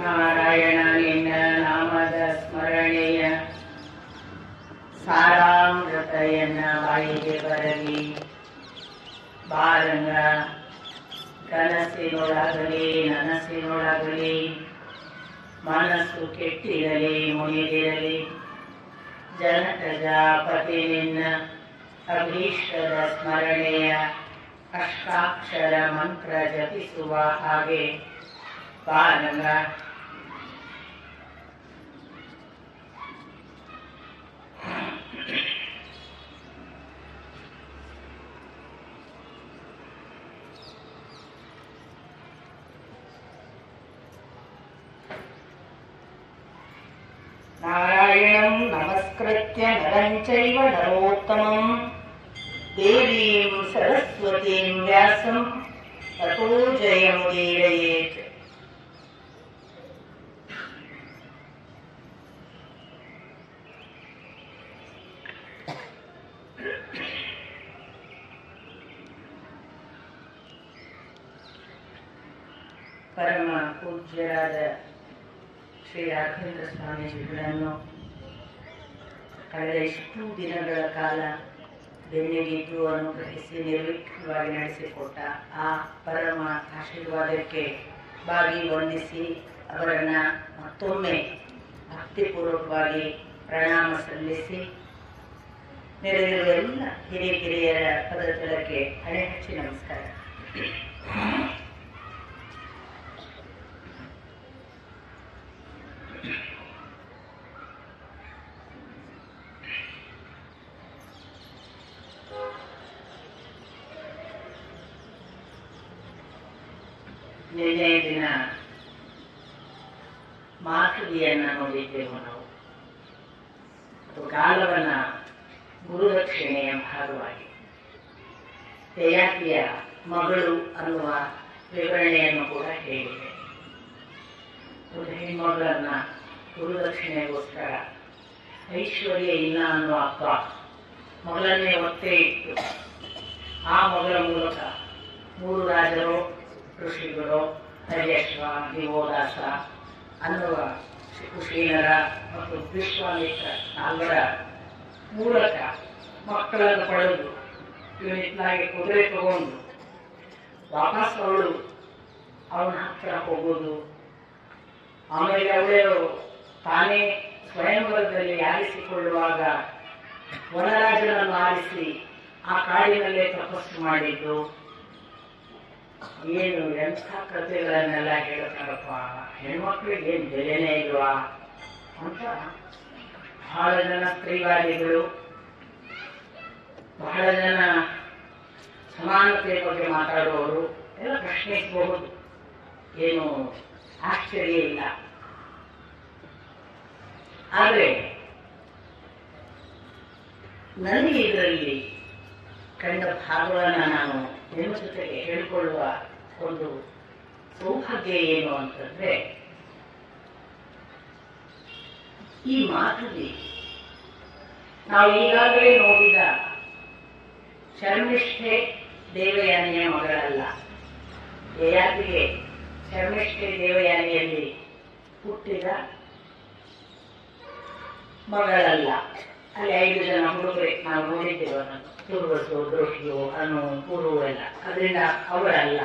ನಾರಾಯಣ ನಿನ್ನ ನಾಮದ ಸ್ಮರಣೆಯ ಸಾರಾಮೃತೆಯನ್ನ ಬಾಯಿಗೆ ಬರಲಿ. ಬಾರಂಗ ಕನಸಿನೊಳಗಲಿ ನನಸಿನೊಳಗಲಿ ಮನಸ್ಸು ಕೆಟ್ಟಿರಲಿ ಮುನಿದಿರಲಿ. ಜನಕಜಾಪತಿ ನಿನ್ನ ಅಭೀಷ್ಟದ ಸ್ಮರಣೆಯ ಅಷ್ಟಾಕ್ಷರ ಮಂತ್ರ ಜಪಿಸುವ ಹಾಗೆ ಬಾರಂಗ. ನಾರಾಯಣಂ ನಮಸ್ಕೃತ್ಯ ನರಂ ಚೈವ ನರೋತ್ತಮಂ ದೇವೀಂ ಸರಸ್ವತೀಂ ವ್ಯಾಸಂ ತತೋ ಜಯಮುದೀರಯೇತ್. ಪರಮ ಪೂಜ್ಯರಾದ ಶ್ರೀ ರಾಘವೇಂದ್ರ ಸ್ವಾಮೀಜಿಗಳನ್ನು ಕಳೆದ ಇಷ್ಟು ದಿನಗಳ ಕಾಲ ಬೆನ್ನಿಗಿದ್ದು ಅನುಗ್ರಹಿಸಿ ನಿರ್ವಿಘ್ನವಾಗಿ ನಡೆಸಿಕೊಟ್ಟ ಆ ಪರಮ ಆಶೀರ್ವಾದಕ್ಕೆ ಬಾಗಿ ವಂದಿಸಿ ಅವರನ್ನು ಮತ್ತೊಮ್ಮೆ ಭಕ್ತಿಪೂರ್ವಕವಾಗಿ ಪ್ರಣಾಮ ಸಲ್ಲಿಸಿ ನೆರೆದಿರುವ ಎಲ್ಲ ಹಿರಿಯರ ಪದತಲಕ್ಕೆ ಹಣೆಹಚ್ಚಿ ನಮಸ್ಕಾರ. ನಿನ್ನೆ ದಿನ ಮಾತುಲಿಯನ್ನು ನೋಡಿದ್ದೆವು ನಾವು. ಅದು ಕಾಲವನ್ನ ಗುರುದಕ್ಷಿಣೆಯ ಭಾಗವಾಗಿ ಯಯಾತಿಯ ಮಗಳು ಅನ್ನುವ ವಿವರಣೆಯನ್ನು ಕೂಡ ಹೇಳಿದೆ. ಒಂದು ಹೆಣ್ಮಗಳನ್ನ ಗುರುದಕ್ಷಿಣೆಗೋಸ್ಕರ ಐಶ್ವರ್ಯ ಇಲ್ಲ ಅನ್ನುವ ಅಪ್ಪ ಮಗಳನ್ನೇ ಒತ್ತೆ ಇಟ್ಟು ಆ ಮಗಳ ಮೂಲಕ 3 ರಾಜರು, ಋಷಿಗಳು, ಹರ್ಯಶ್ವ, ದಿವೋದಾಸ ಅನ್ನುವ ಕುಶೀನರ ಮತ್ತು ವಿಶ್ವಾಮಿತ್ರ 4 ಮೂಲಕ ಮಕ್ಕಳನ್ನು ಪಡೆದು ಇವನಿದ್ದಾಗಿ ಕುದುರೆ ತಗೊಂಡು ವಾಪಸ್ ಅವಳು ಅವನ ಹತ್ರ ಹೋಗೋದು. ಆಮೇಲೆ ಅವಳು ತಾನೇ ಸ್ವಯಂವರದಲ್ಲಿ ಆರಿಸಿಕೊಳ್ಳುವಾಗ ವನರಾಜನನ್ನು ಆರಿಸಿ ಆ ಕಾಡಿನಲ್ಲೇ ತಪಸ್ಸು ಮಾಡಿದ್ದು. ಏನು ಎಂಥ ಕಥೆಗಳನ್ನೆಲ್ಲ ಹೇಳ್ತಾರಪ್ಪ, ಹೆಣ್ಮಕ್ಳಿಗೆ ಏನು ಬೆಲೆನೇ ಇಲ್ವಾ ಅಂತ ಬಹಳ ಜನ ಸ್ತ್ರೀವಾದಿಗಳು, ಬಹಳ ಜನ ಸಮಾನತೆ ಬಗ್ಗೆ ಮಾತಾಡುವವರು ಎಲ್ಲ ಪ್ರಶ್ನಿಸಬಹುದು, ಏನು ಆಶ್ಚರ್ಯ ಇಲ್ಲ. ಆದರೆ ನನಗೆ ಇದರಲ್ಲಿ ಕಂಡ ಭಾಗವನ್ನು ನಾನು ನಿಮ್ಮ ಜೊತೆಗೆ ಹೇಳಿಕೊಳ್ಳುವ ಒಂದು ಸೌಭಾಗ್ಯ ಏನು ಅಂತಂದ್ರೆ, ಈ ಮಾತಲ್ಲಿ ನಾವು ಈಗಾಗಲೇ ನೋಡಿದ ಶರ್ಮಿಷ್ಠೆ ದೇವಯಾನಿಯ ಮಗಳಲ್ಲ. ಯಯಾತಿಗೆ ಶರ್ಮಿಷ್ಠೆ ದೇವಯಾನಿಯಲ್ಲಿ ಹುಟ್ಟಿದ ಮಗಳಲ್ಲ. ಅಲ್ಲಿ 5 ಜನ ಹುಡುಗರೆ ನಾವು ನೋಡಿದ್ದೇವೆ. ತುರ್ವಸು, ದೃಷ್ಟಿಯು, ಅನು, ಪುರು ಎಲ್ಲ, ಅದರಿಂದ ಅವರಲ್ಲ.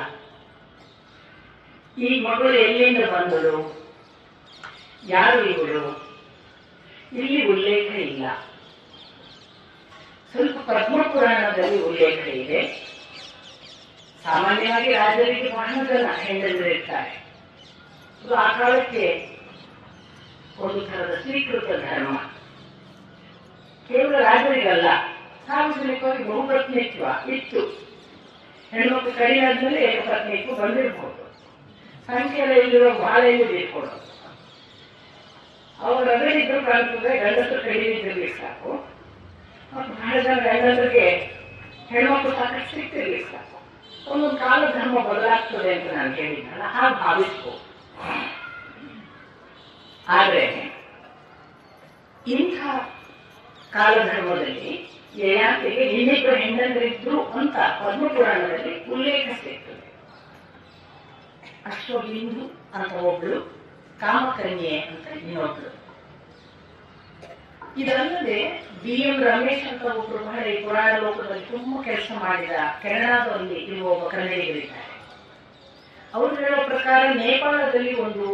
ಈ ಮಗಳು ಎಲ್ಲಿಂದ ಬಂದಳು, ಯಾರು ಇವಳು, ಇಲ್ಲಿ ಉಲ್ಲೇಖ ಇಲ್ಲ. ಸ್ವಲ್ಪ ಪದ್ಮಪುರಾಣದಲ್ಲಿ ಉಲ್ಲೇಖ ಇದೆ. ಸಾಮಾನ್ಯವಾಗಿ ರಾಜರಿಗೆ ಬಹಳ ಜನ ಹೆಂಡಂದಿರಿರ್ತಾರೆ. ಇದು ಆ ಕಾಲಕ್ಕೆ ಒಂದು ಥರದ ಸ್ವೀಕೃತ ಧರ್ಮ. ಕೇವಲ ರಾಜರಿಗಲ್ಲ, ಸಾರ್ವಜನಿಕವಾಗಿ ಬಹುಪತ್ನಿತ್ವ ಇತ್ತು. ಹೆಣ್ಮಕ್ಳು ಕಡಿಮೆ ಆದ್ಮೇಲೆ ಏಕಪತ್ನಿತ್ವ ಬಂದಿರಬಹುದು. ಸಂಖ್ಯೆಯಲ್ಲಿ ಇಲ್ಲಿರುವ ಬಹಳ ಇಟ್ಕೊಡೋದು. ಅವರು ಅದರಿದ್ರು ಕಾಣ್ತದೆ ಗಂಡಸರು ಕಡಿಮೆ ಇದ್ದಿರ್ಲಿಕ್ಕೆ ಸಾಕು. ಮತ್ತು ಬಹಳ ಜನ ಗಂಡಸರಿಗೆ ಹೆಣ್ಮಕ್ಳು ಸಾಕಷ್ಟು ಸಿಕ್ತಿರ್ಲಿಕ್ಕೆ ಸಾಕು. ಒಂದೊಂದು ಕಾಲ ಧರ್ಮ ಬದಲಾಗ್ತದೆ ಅಂತ ನಾನು ಹೇಳಿದ್ನಲ್ಲ, ಹಾಗೆ ಭಾವಿಸ್ಬೋದು. ಆದರೆ ಇಂಥ ಕಾಲಧರ್ಮದಲ್ಲಿ ಯಯಾತಿಗೆ ಇನ್ನಿಬ್ಬರು ಹೆಂಡಂದರಿದ್ರು ಅಂತ ಪದ್ಮಪುರಾಣದಲ್ಲಿ ಉಲ್ಲೇಖ ಸಿಗ್ತದೆ. ಅಶ್ವಬಿಂದು ಅಂತ ಒಬ್ಳು, ಕಾಮಕನ್ಯೆ ಅಂತ ಇನ್ನೊಬ್ರು. ಇದಲ್ಲದೆ BM ರಮೇಶ್ ಅಂತ ಒಬ್ರು ಬಹಳ ಈ ಪುರಾಣ ಲೋಕದಲ್ಲಿ ತುಂಬಾ ಕೆಲಸ ಮಾಡಿದ ಕೆನಡಾದಲ್ಲಿ ಇರುವ ಒಬ್ಬ ಕನ್ನಡಿಗರಿದ್ದಾರೆ. ಅವರು ಹೇಳೋ ಪ್ರಕಾರ ನೇಪಾಳದಲ್ಲಿ ಒಂದು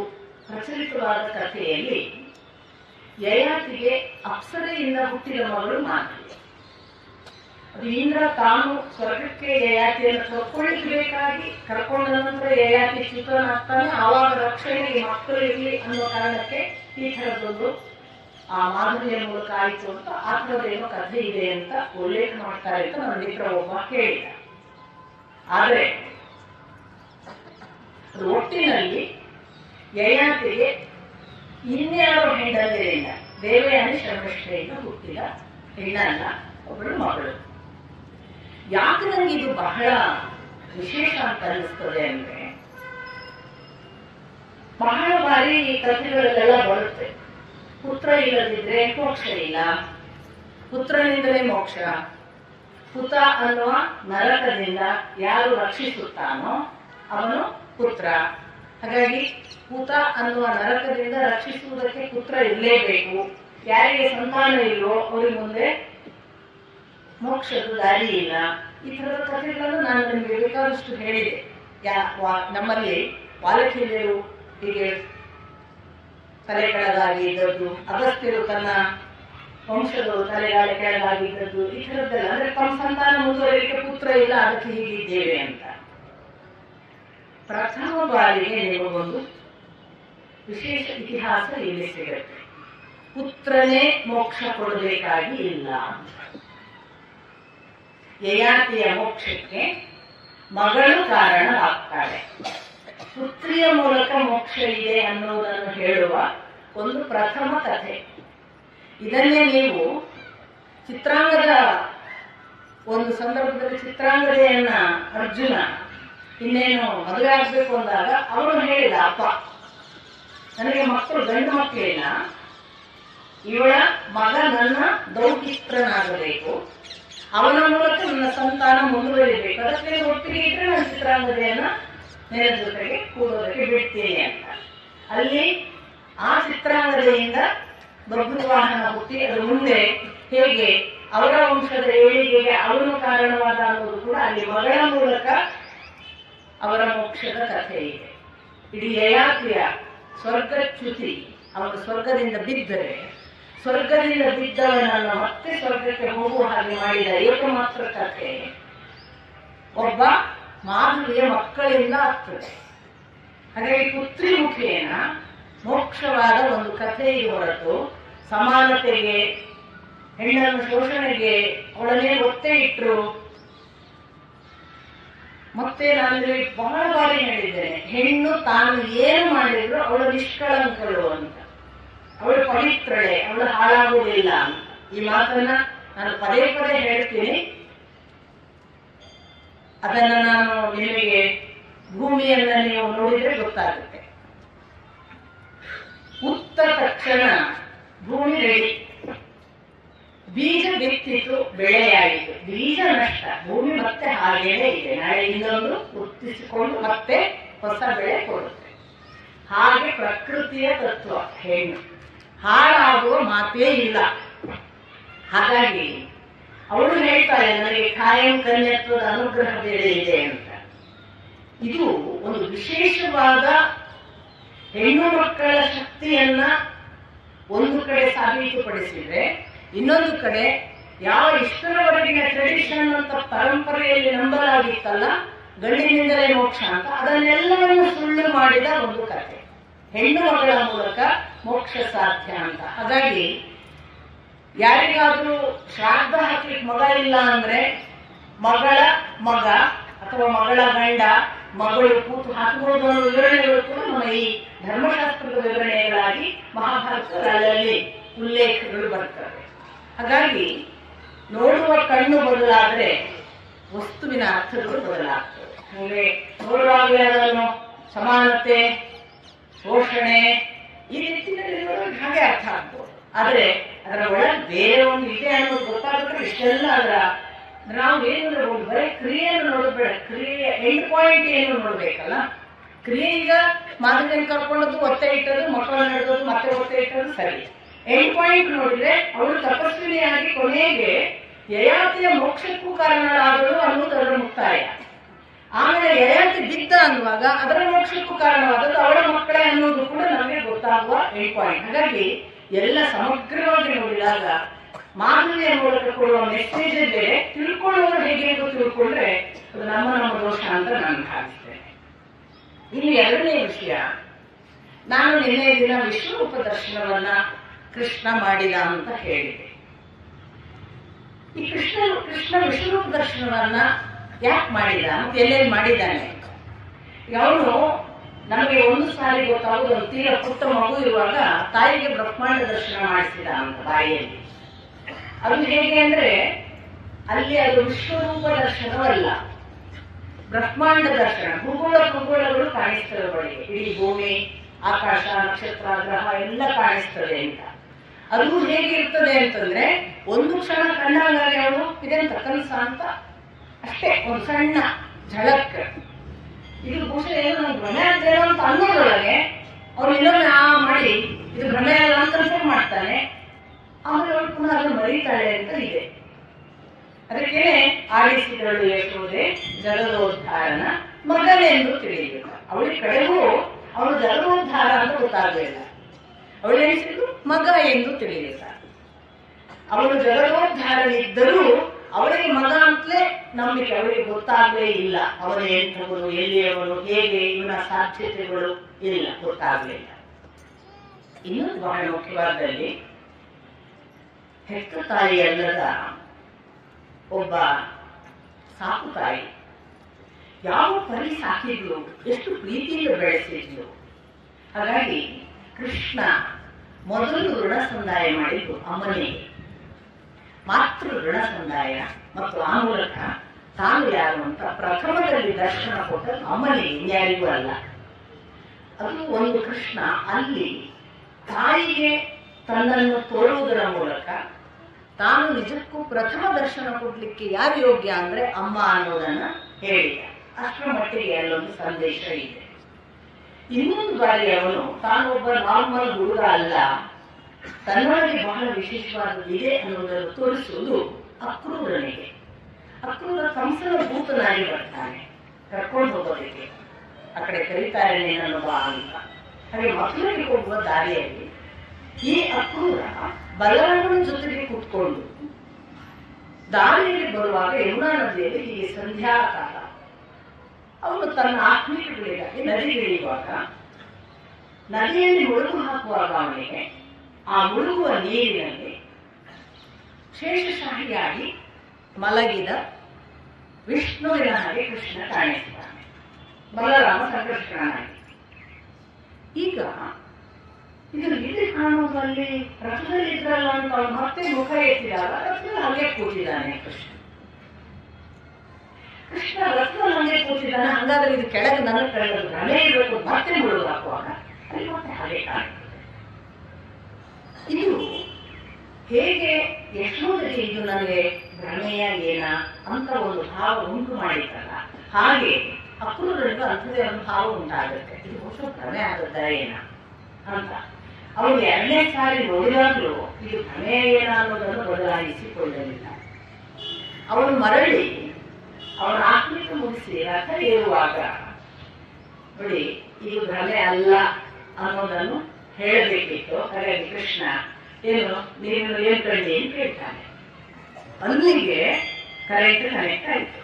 ಪ್ರಚಲಿತವಾದ ಕಥೆಯಲ್ಲಿ ಯಯಾತಿಗೆ ಅಪ್ಸರೆಯಿಂದ ಹುಟ್ಟಿದ ಮಗಳು ಮಾಧವಿ. ಅದು ಇಂದ್ರ ತಾನು ಸ್ವರ್ಗಕ್ಕೆ ಯಯಾತಿಯನ್ನು ಕರ್ಕೊಳ್ಳಿಸಬೇಕಾಗಿ ಕರ್ಕೊಂಡ ನಂತರ ಯಯಾತಿ ಚ್ಯುತನಾಗ್ತಾನೆ. ಆವಾಗ ರಕ್ಷಣೆಗೆ ಮಕ್ಕಳು ಇರಲಿ ಅನ್ನೋ ಕಾರಣಕ್ಕೆ ಈ ಥರದೊಂದು ಆ ಮಾಧವಿಯ ಮೂಲಕ ಆಯಿತು ಅಂತ ಆ ಥರದ್ದೇನೋ ಕಥೆ ಇದೆ ಅಂತ ಉಲ್ಲೇಖ ಮಾಡ್ತಾರೆ ಅಂತ ನನ್ನ ಮಿತ್ರ ಒಬ್ಬ ಕೇಳಿದ. ಆದರೆ ಅದು ಒಟ್ಟಿನಲ್ಲಿ ಯಯಾತಿಗೆ ಇನ್ಯಾರೋ ಹೆಂಡಂದಿರಿಂದ ದೇವಯಾನಿ ಶರ್ಮಿಷ್ಠೆಯಿಂದ ಹುಟ್ಟಿದ ಹೆಣ್ಣಲ್ಲ, ಒಬ್ಬಳು ಮಗಳು. ಯಾಕೆ ನನಗೆ ಇದು ಬಹಳ ವಿಶೇಷ ಅಂತ ಅನಿಸ್ತದೆ ಅಂದ್ರೆ, ಬಹಳ ಬಾರಿ ಈ ಕಥೆಗಳಲ್ಲೆಲ್ಲ ಬರುತ್ತೆ, ಪುತ್ರ ಇಲ್ಲದಿದ್ರೆ ಮೋಕ್ಷ ಇಲ್ಲ, ಪುತ್ರನಿಂದಲೇ ಮೋಕ್ಷ, ಪುತ ಅನ್ನುವ ನರಕದಿಂದ ಯಾರು ರಕ್ಷಿಸುತ್ತಾನೋ ಅವನು ಪುತ್ರ. ಹಾಗಾಗಿ ಪುತ ಅನ್ನುವ ನರಕದಿಂದ ರಕ್ಷಿಸುವುದಕ್ಕೆ ಪುತ್ರ ಇರಲೇಬೇಕು. ಯಾರಿಗೆ ಸಂತಾನ ಇಲ್ವೋ ಅವ್ರಿಗೆ ಮುಂದೆ ಮೋಕ್ಷದ ದಾರಿ ಇಲ್ಲ. ಈ ತರದ ಕಥೆಗಳನ್ನು ನಾನು ನಿಮಗೆ ಬೇಕಾದಷ್ಟು ಹೇಳಿದೆ. ನಮ್ಮಲ್ಲಿ ವಾಲಕಿಯರು ಹೀಗೆ ತಲೆ ಕೆಳಗಾಗಿ ಇದ್ದದ್ದು, ಅಗಸ್ತ್ಯರು ತನ್ನ ವಂಶದವರು ತಲೆಗಾಲ ಕೆಳಗಾಗಿ ಇದ್ದದ್ದು, ಈ ಥರದ್ದೆಲ್ಲ ಅಂದ್ರೆ ತಮ್ಮ ಸಂತಾನ ಮುಂದುವರಿಕೆ ಪುತ್ರ ಇಲ್ಲ, ಅದಕ್ಕೆ ಹೀಗಿದ್ದೇವೆ ಅಂತ. ಪ್ರಥಮ ಬಾರಿಗೆ ನಿಮಗೊಂದು ವಿಶೇಷ ಇತಿಹಾಸ ಇಲ್ಲಿ ಸಿಗುತ್ತೆ. ಪುತ್ರನೇ ಮೋಕ್ಷ ಕೊಡಬೇಕಾಗಿ ಇಲ್ಲ. ಯಯಾತಿಯ ಮೋಕ್ಷಕ್ಕೆ ಮಗಳು ಕಾರಣವಾಗ್ತಾಳೆ. ಪುತ್ರಿಯ ಮೂಲಕ ಮೋಕ್ಷ ಇದೆ ಅನ್ನುವುದನ್ನು ಹೇಳುವ ಒಂದು ಪ್ರಥಮ ಕಥೆ. ಇದನ್ನೇ ನೀವು ಚಿತ್ರಾಂಗದ ಒಂದು ಸಂದರ್ಭದಲ್ಲಿ ಚಿತ್ರಾಂಗದೆಯನ್ನ ಅರ್ಜುನ ಇನ್ನೇನು ಮದುವೆ ಆಗ್ಬೇಕು ಅಂದಾಗ ಅವನು ಹೇಳಿದ, ಅಪ್ಪ ನನಗೆ ಮಕ್ಕಳು ಗಂಡು ಮಕ್ಕಳಿಲ್ಲ, ಇವಳ ಮಗ ನನ್ನ ದೌಹಿತ್ರನಾಗಬೇಕು, ಅವನ ಮೂಲಕ ನನ್ನ ಸಂತಾನ ಮುಂದುವರಿಬೇಕು, ಅದಕ್ಕೆ ಒಟ್ಟಿಗೆ ಇದ್ರೆ ನನ್ನ ಚಿತ್ರಾಂಗದೆಯನ್ನ ನೇರ ಜೊತೆಗೆ ಕೂಡೋದಕ್ಕೆ ಬಿಡ್ತೀನಿ ಅಂತ. ಅಲ್ಲಿ ಆ ಚಿತ್ರಾಂಗದೆಯಿಂದ ಬಭ್ರುವಾಹನ ಹುಟ್ಟಿ ಅದು ಮುಂದೆ ಹೇಗೆ ಅವರ ವಂಶದ ಏಳಿಗೆಗೆ ಅವನು ಕಾರಣವಾದ ಅನ್ನೋದು ಕೂಡ ಅಲ್ಲಿ ಮಗಳ ಮೂಲಕ ಅವರ ಮೋಕ್ಷದ ಕಥೆ ಇದೆ. ಇಡೀ ಯಯಾತಿಯ ಸ್ವರ್ಗಚ್ಯುತಿ, ಅವನು ಸ್ವರ್ಗದಿಂದ ಬಿದ್ದರೆ ಸ್ವರ್ಗದಿಂದ ಬಿದ್ದವನನ್ನು ಮತ್ತೆ ಸ್ವರ್ಗಕ್ಕೆ ಹೋಗುವ ಹಾಗೆ ಮಾಡಿದ ಏಕಮಾತ್ರ ಕಥೆ ಒಬ್ಬ ಮಾಧವಿಯ ಮಕ್ಕಳಿಂದ ಆಗ್ತದೆ. ಹಾಗಾಗಿ ಪುತ್ರಿ ಮುಖೇನ ಮೋಕ್ಷವಾದ ಒಂದು ಕಥೆ ಹೊರತು ಸಮಾನತೆಗೆ, ಹೆಣ್ಣನ್ನು ಶೋಷಣೆಗೆ ಅವಳನ್ನೇ ಒತ್ತೆ ಇಟ್ಟರು. ಮತ್ತೆ ನಾನು ಬಹಳ ಬಾರಿ ಹೇಳಿದ್ದೇನೆ, ಹೆಣ್ಣು ತಾನು ಏನು ಮಾಡಿದ್ರು ಅವಳು ನಿಷ್ಕಳಂಕಳು ಅಂತ, ಅವಳು ಪವಿತ್ರಳೆ, ಅವಳು ಹಾಳಾಗುವುದಿಲ್ಲ ಅಂತ. ಈ ಮಾತನ್ನ ನಾನು ಪದೇ ಪದೇ ಹೇಳ್ತೀನಿ. ಅದನ್ನ ನಾನು ನಿಮಗೆ ಭೂಮಿಯನ್ನ ನೀವು ನೋಡಿದ್ರೆ ಗೊತ್ತಾಗುತ್ತೆ. ಉತ್ತ ತಕ್ಷಣ ಭೂಮಿ ರೆಡಿ, ಬೀಜ ಬಿತ್ತಿತು, ಬೆಳೆಯಾಯಿತು, ಬೀಜ ನಷ್ಟ, ಭೂಮಿ ಮತ್ತೆ ಹಾಗೇನೆ ಇದೆ, ನಾಳೆ ಇನ್ನೊಂದು ಗುರುತಿಸಿಕೊಂಡು ಮತ್ತೆ ಹೊಸ ಬೆಳೆ ಕೊಡುತ್ತೆ. ಹಾಗೆ ಪ್ರಕೃತಿಯ ತತ್ವ. ಹೆಣ್ಣು ಹಾಳಾಗುವ ಮಾತೇ ಇಲ್ಲ. ಹಾಗಾಗಿ ಅವಳು ಹೇಳ್ತಾಳೆ, ನನಗೆ ಕಾಯಂ ಕನ್ಯತ್ವದ ಅನುಗ್ರಹ ಬೇರೆ ಇದೆ ಅಂತ. ಇದು ಒಂದು ವಿಶೇಷವಾದ ಹೆಣ್ಣು ಮಕ್ಕಳ ಶಕ್ತಿಯನ್ನ ಒಂದು ಕಡೆ ಸಾಬೀತುಪಡಿಸಿದ್ರೆ, ಇನ್ನೊಂದು ಕಡೆ ಯಾವ ಇಷ್ಟರವರೆಗಿನ ಟ್ರೆಡಿಷನ್ ಅಂತ ಪರಂಪರೆಯಲ್ಲಿ ನಂಬಲಾಗಿತ್ತಲ್ಲ, ಗಂಡಿನಿಂದಲೇ ಮೋಕ್ಷ ಅಂತ, ಅದನ್ನೆಲ್ಲವನ್ನು ಸುಳ್ಳು ಮಾಡಿದ ಒಂದು ಕಥೆ. ಹೆಣ್ಣು ಮಗಳ ಮೂಲಕ ಮೋಕ್ಷ ಸಾಧ್ಯ ಅಂತ. ಹಾಗಾಗಿ ಯಾರಿಗಾದ್ರೂ ಶ್ರಾದ್ದ ಹಾಕ್ಲಿಕ್ಕೆ ಮಗ ಇಲ್ಲ ಅಂದ್ರೆ ಮಗಳ ಮಗ ಅಥವಾ ಮಗಳ ಗಂಡ ಮಗಳು ಕೂತು ಹಾಕಬಹುದು ಅನ್ನೋ ವಿವರಣೆಗಳು ಕೂಡ ನಮ್ಮ ಈ ಧರ್ಮಶಾಸ್ತ್ರದ ವಿವರಣೆಗಳಾಗಿ ಮಹಾಭಾರತದಲ್ಲಿ ಉಲ್ಲೇಖಗಳು ಬರ್ತವೆ. ಹಾಗಾಗಿ ನೋಡುವ ಕಣ್ಣು ಬದಲಾದ್ರೆ ವಸ್ತುವಿನ ಅರ್ಥಗಳು ಬದಲಾಗ್ತವೆ. ಹಾಗೆ ನೋಡುವಾಗಲೇ ಅದನ್ನು ಸಮಾನತೆ, ಶೋಷಣೆ ಈ ರೀತಿಯಲ್ಲಿ ಹಾಗೆ ಅರ್ಥ ಆಗ್ಬೋದು. ಆದ್ರೆ ಅದರ ಒಳಗೆ ಬೇರೆ ಒಂದು ಇದೆ ಅನ್ನೋದು ಗೊತ್ತಾಗುತ್ತೆ. ಇಷ್ಟೆಲ್ಲ ಅದರ ನಾವು ಏನು ನೋಡ್ಬೋದು, ಬರೀ ಕ್ರಿಯೆಯನ್ನು ನೋಡಬೇಡ, ಕ್ರಿಯೆಯ ಎಂಡ್ ಪಾಯಿಂಟ್ ಏನು ನೋಡ್ಬೇಕಲ್ಲ. ಕ್ರಿಯೆ ಈಗ ಮಾದರಿಯನ್ನು ಕರ್ಕೊಂಡದ್ದು, ಒತ್ತೆ ಇಟ್ಟದ್ದು, ಮತ್ತೆ ಒತ್ತೆ ಇಟ್ಟರು ಸರಿ. ಎಂಡ್ ಪಾಯಿಂಟ್ ನೋಡಿದ್ರೆ ಅವಳು ತಪಸ್ವಿನಿಯಾಗಿ ಕೊನೆಗೆ ಯಯಾತಿಯ ಮೋಕ್ಷಕ್ಕೂ ಕಾರಣರಾದಳು ಅನ್ನೋದು ಅದರ ಮುಕ್ತಾಯ. ಆಮೇಲೆ ಯಯಾತಿ ಬಿದ್ದ ಅನ್ನುವಾಗ ಅದರ ಮೋಕ್ಷಕ್ಕೂ ಕಾರಣವಾದದ್ದು ಅವಳ ಮಕ್ಕಳೇ ಅನ್ನೋದು ಕೂಡ ನಮಗೆ ಗೊತ್ತಾಗುವ ಎಂಡ್ ಪಾಯಿಂಟ್. ಹಾಗಾಗಿ ಎಲ್ಲ ಸಮಗ್ರವಾಗಿ ನೋಡಿದಾಗ ಮಾಧುರ್ಯ ಮೂಲಕ ಕೊಡುವ ಮೆಸೇಜ್ ಬೇರೆ, ತಿಳ್ಕೊಳ್ಳೋರು ಹೇಗೆ ಅಂತ ತಿಳ್ಕೊಂಡ್ರೆ ಅದು ನಮ್ಮ ದೋಷ ಅಂತ ನಾನು ಭಾವಿಸ್ತೇನೆ. ಇಲ್ಲಿ ಎರಡನೇ ವಿಷಯ, ನಾನು ನಿನ್ನೆ ದಿನ ವಿಶ್ವರೂಪ ದರ್ಶನವನ್ನ ಕೃಷ್ಣ ಮಾಡಿದ ಅಂತ ಹೇಳಿದೆ. ಈ ಕೃಷ್ಣ ವಿಶ್ವರೂಪ ದರ್ಶನವನ್ನ ಯಾಕೆ ಮಾಡಿದ ಮತ್ತೆ ಎಲ್ಲೆಲ್ಲಿ ಮಾಡಿದ್ದಾನೆ? ಅವನು ನಮಗೆ ಒಂದು ಸಾರಿ ಗೊತ್ತಾಗುದು, ಒಂದು ತೀರ ಪುಟ್ಟ ಮಗು ಇರುವಾಗ ತಾಯಿಗೆ ಬ್ರಹ್ಮಾಂಡ ದರ್ಶನ ಮಾಡಿಸಿದ ಅಂತ ಬಾಯಿಯಲ್ಲಿ. ಅದು ಹೇಗೆ ಅಂದ್ರೆ ಅಲ್ಲಿ ಅದು ವಿಶ್ವರೂಪ ದರ್ಶನವಲ್ಲ, ಬ್ರಹ್ಮಾಂಡ ದರ್ಶನ. ಭೂಗೋಳಗಳು ಕಾಣಿಸ್ತದೆ ಅವಳಿಗೆ, ಇಡೀ ಭೂಮಿ, ಆಕಾಶ, ನಕ್ಷತ್ರ, ಗ್ರಹ ಎಲ್ಲ ಕಾಣಿಸ್ತದೆ ಅಂತ. ಅದು ಹೇಗಿರ್ತದೆ ಅಂತಂದ್ರೆ ಒಂದು ಕ್ಷಣ ಕಣ್ಣಾಗಾಗಿ ಅವಳು ಇದೆಂತ ಕನಸ ಅಂತ ಅಷ್ಟೇ, ಒಂದು ಸಣ್ಣ ಝಳಕ್. ಇದು ಬಹುಶಃ ಏನು ನಾವು ಭ್ರಮೆ ಆಗ್ತೇನೋ ಅಂತ ಅನ್ನೋದ್ರೊಳಗೆ ಅವ್ರು ಇನ್ನೊಮ್ಮೆ ಮಾಡಿ ಇದು ಭ್ರಮೆ ಅಲ್ಲ ಅಂತ ಕನ್ಫರ್ಮ್ ಮಾಡ್ತಾನೆ. ಆಮೇಲೆ ಅವಳು ಪುನಃ ಅದನ್ನು ಮರೀತಾಳೆ ಅಂತ ಇದೆ. ಅದಕ್ಕೇನೆ ಆಡಿಸಿದಳು ಯಶೋದೆ ಜಗದೋದ್ಧಾರನ ಮಗನೆಂದು ತಿಳಿಯಬೇಕು. ಅವಳಿಗೆ ಕಡೆಗೂ ಅವಳು ಜಗದೋದ್ಧಾರ ಅಂತ ಗೊತ್ತಾಗಲಿಲ್ಲ, ಅವಳು ಎನಿಸಿದ್ದು ಮಗ ಎಂದು ತಿಳಿಯಲಿಲ್ಲ. ಅವಳು ಜಗದೋದ್ಧಾರನಿದ್ದರೂ ಅವಳಿಗೆ ಮಗ ಅಂತಲೇ ನಂಬಿಕೆ, ಅವಳಿಗೆ ಗೊತ್ತಾಗಲೇ ಇಲ್ಲ ಅವನು ಎಂಥವನು, ಎಲ್ಲಿಯವನು, ಹೇಗೆ, ಇವನ ಸಾಧ್ಯತೆಗಳು ಇಲ್ಲ, ಗೊತ್ತಾಗಲಿಲ್ಲ. ಇನ್ನೊಂದು ಬಹಳ ಮುಖ್ಯವಾದಲ್ಲಿ, ಹೆತ್ತ ತಾಯಿಯಲ್ಲದ ಒಬ್ಬ ಸಾಕು ತಾಯಿ ಯಾವ ಪರಿ ಸಾಕಿದ್ಲು, ಎಷ್ಟು ಪ್ರೀತಿಯಿಂದ ಬೆಳೆಸಿದ್ಲು. ಹಾಗಾಗಿ ಕೃಷ್ಣ ಮೊದಲು ಋಣ ಸಂದಾಯ ಮಾಡಿದ್ದು ಅಮ್ಮನಿಗೆ, ಮಾತೃ ಋಣ ಸಂದಾಯ, ಮತ್ತು ಆ ಮೂಲಕ ತಾನು ಯಾರು ಅಂತ ಪ್ರಥಮದಲ್ಲಿ ದರ್ಶನ ಕೊಟ್ಟದ್ದು ಅಮ್ಮನಿಗೆ, ಯಾರಿಗೂ ಅಲ್ಲ. ಅದು ಒಂದು ಕೃಷ್ಣ ಅಲ್ಲಿ ತಾಯಿಗೆ ತನ್ನನ್ನು ತೋರುವುದರ ಮೂಲಕ ತಾನು ನಿಜಕ್ಕೂ ಪ್ರಥಮ ದರ್ಶನ ಕೊಡ್ಲಿಕ್ಕೆ ಯಾರು ಯೋಗ್ಯ ಅಂದ್ರೆ ಅಮ್ಮ ಅನ್ನೋದನ್ನ ಹೇಳಿದ. ಅಷ್ಟರ ಮಟ್ಟಿಗೆ ಅಲ್ಲೊಂದು ಸಂದೇಶ ಇದೆ. ಇನ್ನೊಂದು ಬಾರಿ ಅವನು ತಾನೊಬ್ಬ ನಾರ್ಮಲ್ ಹುಡುಗ ಅಲ್ಲ, ತನ್ನೊಳಗೆ ಬಹಳ ವಿಶೇಷವಾದದಿದೆ ಅನ್ನೋದನ್ನು ತೋರಿಸುವುದು ಅಕ್ರೂರನಿಗೆ. ಅಕ್ರೂರ ಕಂಸನ ಭೂತನಾಗಿ ಬರ್ತಾನೆ ಕರ್ಕೊಂಡು ಹೋಗೋದಕ್ಕೆ. ಆ ಕಡೆ ಕರೀತಾರೆ ನೀನನ್ನು ಬಾ ಅಂತ. ಹಾಗೆ ಮಥುರೆಗೆ ಹೋಗುವ ದಾರಿಯಲ್ಲಿ ಈ ಅಕ್ರೂರ ಬಲರಾಮನ ಜೊತೆಗೆ ಕೂತ್ಕೊಂಡು ದಾರಿಯಲ್ಲಿ ಬರುವಾಗ ಯಮುನಾ ನದಿಯಲ್ಲಿ ಹೀಗೆ ಸಂಧ್ಯಾಕಾಲ ಅವನು ತನ್ನ ಆತ್ಮೀಕಗಳಿಗಾಗಿ ನದಿಗಿಳಿಯುವಾಗ ನದಿಯಲ್ಲಿ ಮುಳುಗು ಹಾಕುವಾಗ ಅವನಿಗೆ ಆ ಮುಳುಗುವ ನೀರಿನಲ್ಲಿ ಶೇಷಶಾಹಿಯಾಗಿ ಮಲಗಿದ ವಿಷ್ಣುವಿನ ಹಾಗೆ ಕೃಷ್ಣ ಕಾಣಿಸ್ತಾನೆ, ಬಲರಾಮ ಸಂಕೃಷ್ಣನಾಗಿ. ಈಗ ಇದು ಇಲ್ಲಿ ಕಾಣುವುದಲ್ಲಿ ರಥದಲ್ಲಿ ಇದ್ರಲ್ಲ ಅಂತ ಅವನು ಮತ್ತೆ ಮುಖ ಎತ್ತಿದಾಗ ರಥದಲ್ಲಿ ಹಂಗೆ ಕೂತಿದ್ದಾನೆ ಕೃಷ್ಣ. ರಥದಲ್ಲಿ ಹಂಗೆ ಕೂತಿದ್ದಾನೆ. ಹಂಗಾದ್ರೆ ಇದು ಕೆಳಗೆ ನನ್ನ ಕೆಳಗೆ ಭ್ರಮೆ ಇರಬೇಕು, ಮತ್ತೆ ಮುಳುಗು ಹಾಕುವಾಗ ಅಲ್ಲಿ ಮತ್ತೆ ಹಾಗೆ ಕಾಣುತ್ತದೆ. ಇದು ಹೇಗೆ ಯಶೋಧೆಗೆ ಇದು ನನಗೆ ಭ್ರಮೆಯ ಏನ ಅಂತ ಒಂದು ಭಾವ ಉಂಟು ಮಾಡಿದ್ದಲ್ಲ, ಹಾಗೆ ಅಕ್ರೂರನಿಗೂ ಅಂಥದೇ ಒಂದು ಭಾವ ಉಂಟಾಗುತ್ತೆ, ಇದು ಹೊಸ ಭ್ರಮೆ ಆದದ್ದ ಏನ ಅಂತ. ಅವನು ಎರಡನೇ ಸಾರಿ ನೋಡಿದಾಗಲೂ ಇದು ಭ್ರಮೆ ಏನ ಅನ್ನೋದನ್ನು ಬದಲಾಯಿಸಿಕೊಳ್ಳಲಿಲ್ಲ. ಅವನು ಮರಳಿ ಅವನ ಆತ್ಮಿಕ ಮುಗಿಸಿ ರಥ ಏರುವಾಗ ನೋಡಿ ಇದು ಭ್ರಮೆ ಅಲ್ಲ ಅನ್ನೋದನ್ನು ಹೇಳಬೇಕಿತ್ತು. ಹಾಗಾಗಿ ಕೃಷ್ಣ ಏನು ನೀನು ಏನ್ ಕಂಡಿ ಅಂತ ಕೇಳ್ತಾನೆ. ಅಲ್ಲಿಗೆ ಕರೆಕ್ಟ್ ಕನೆಕ್ಟ್ ಆಯ್ತು.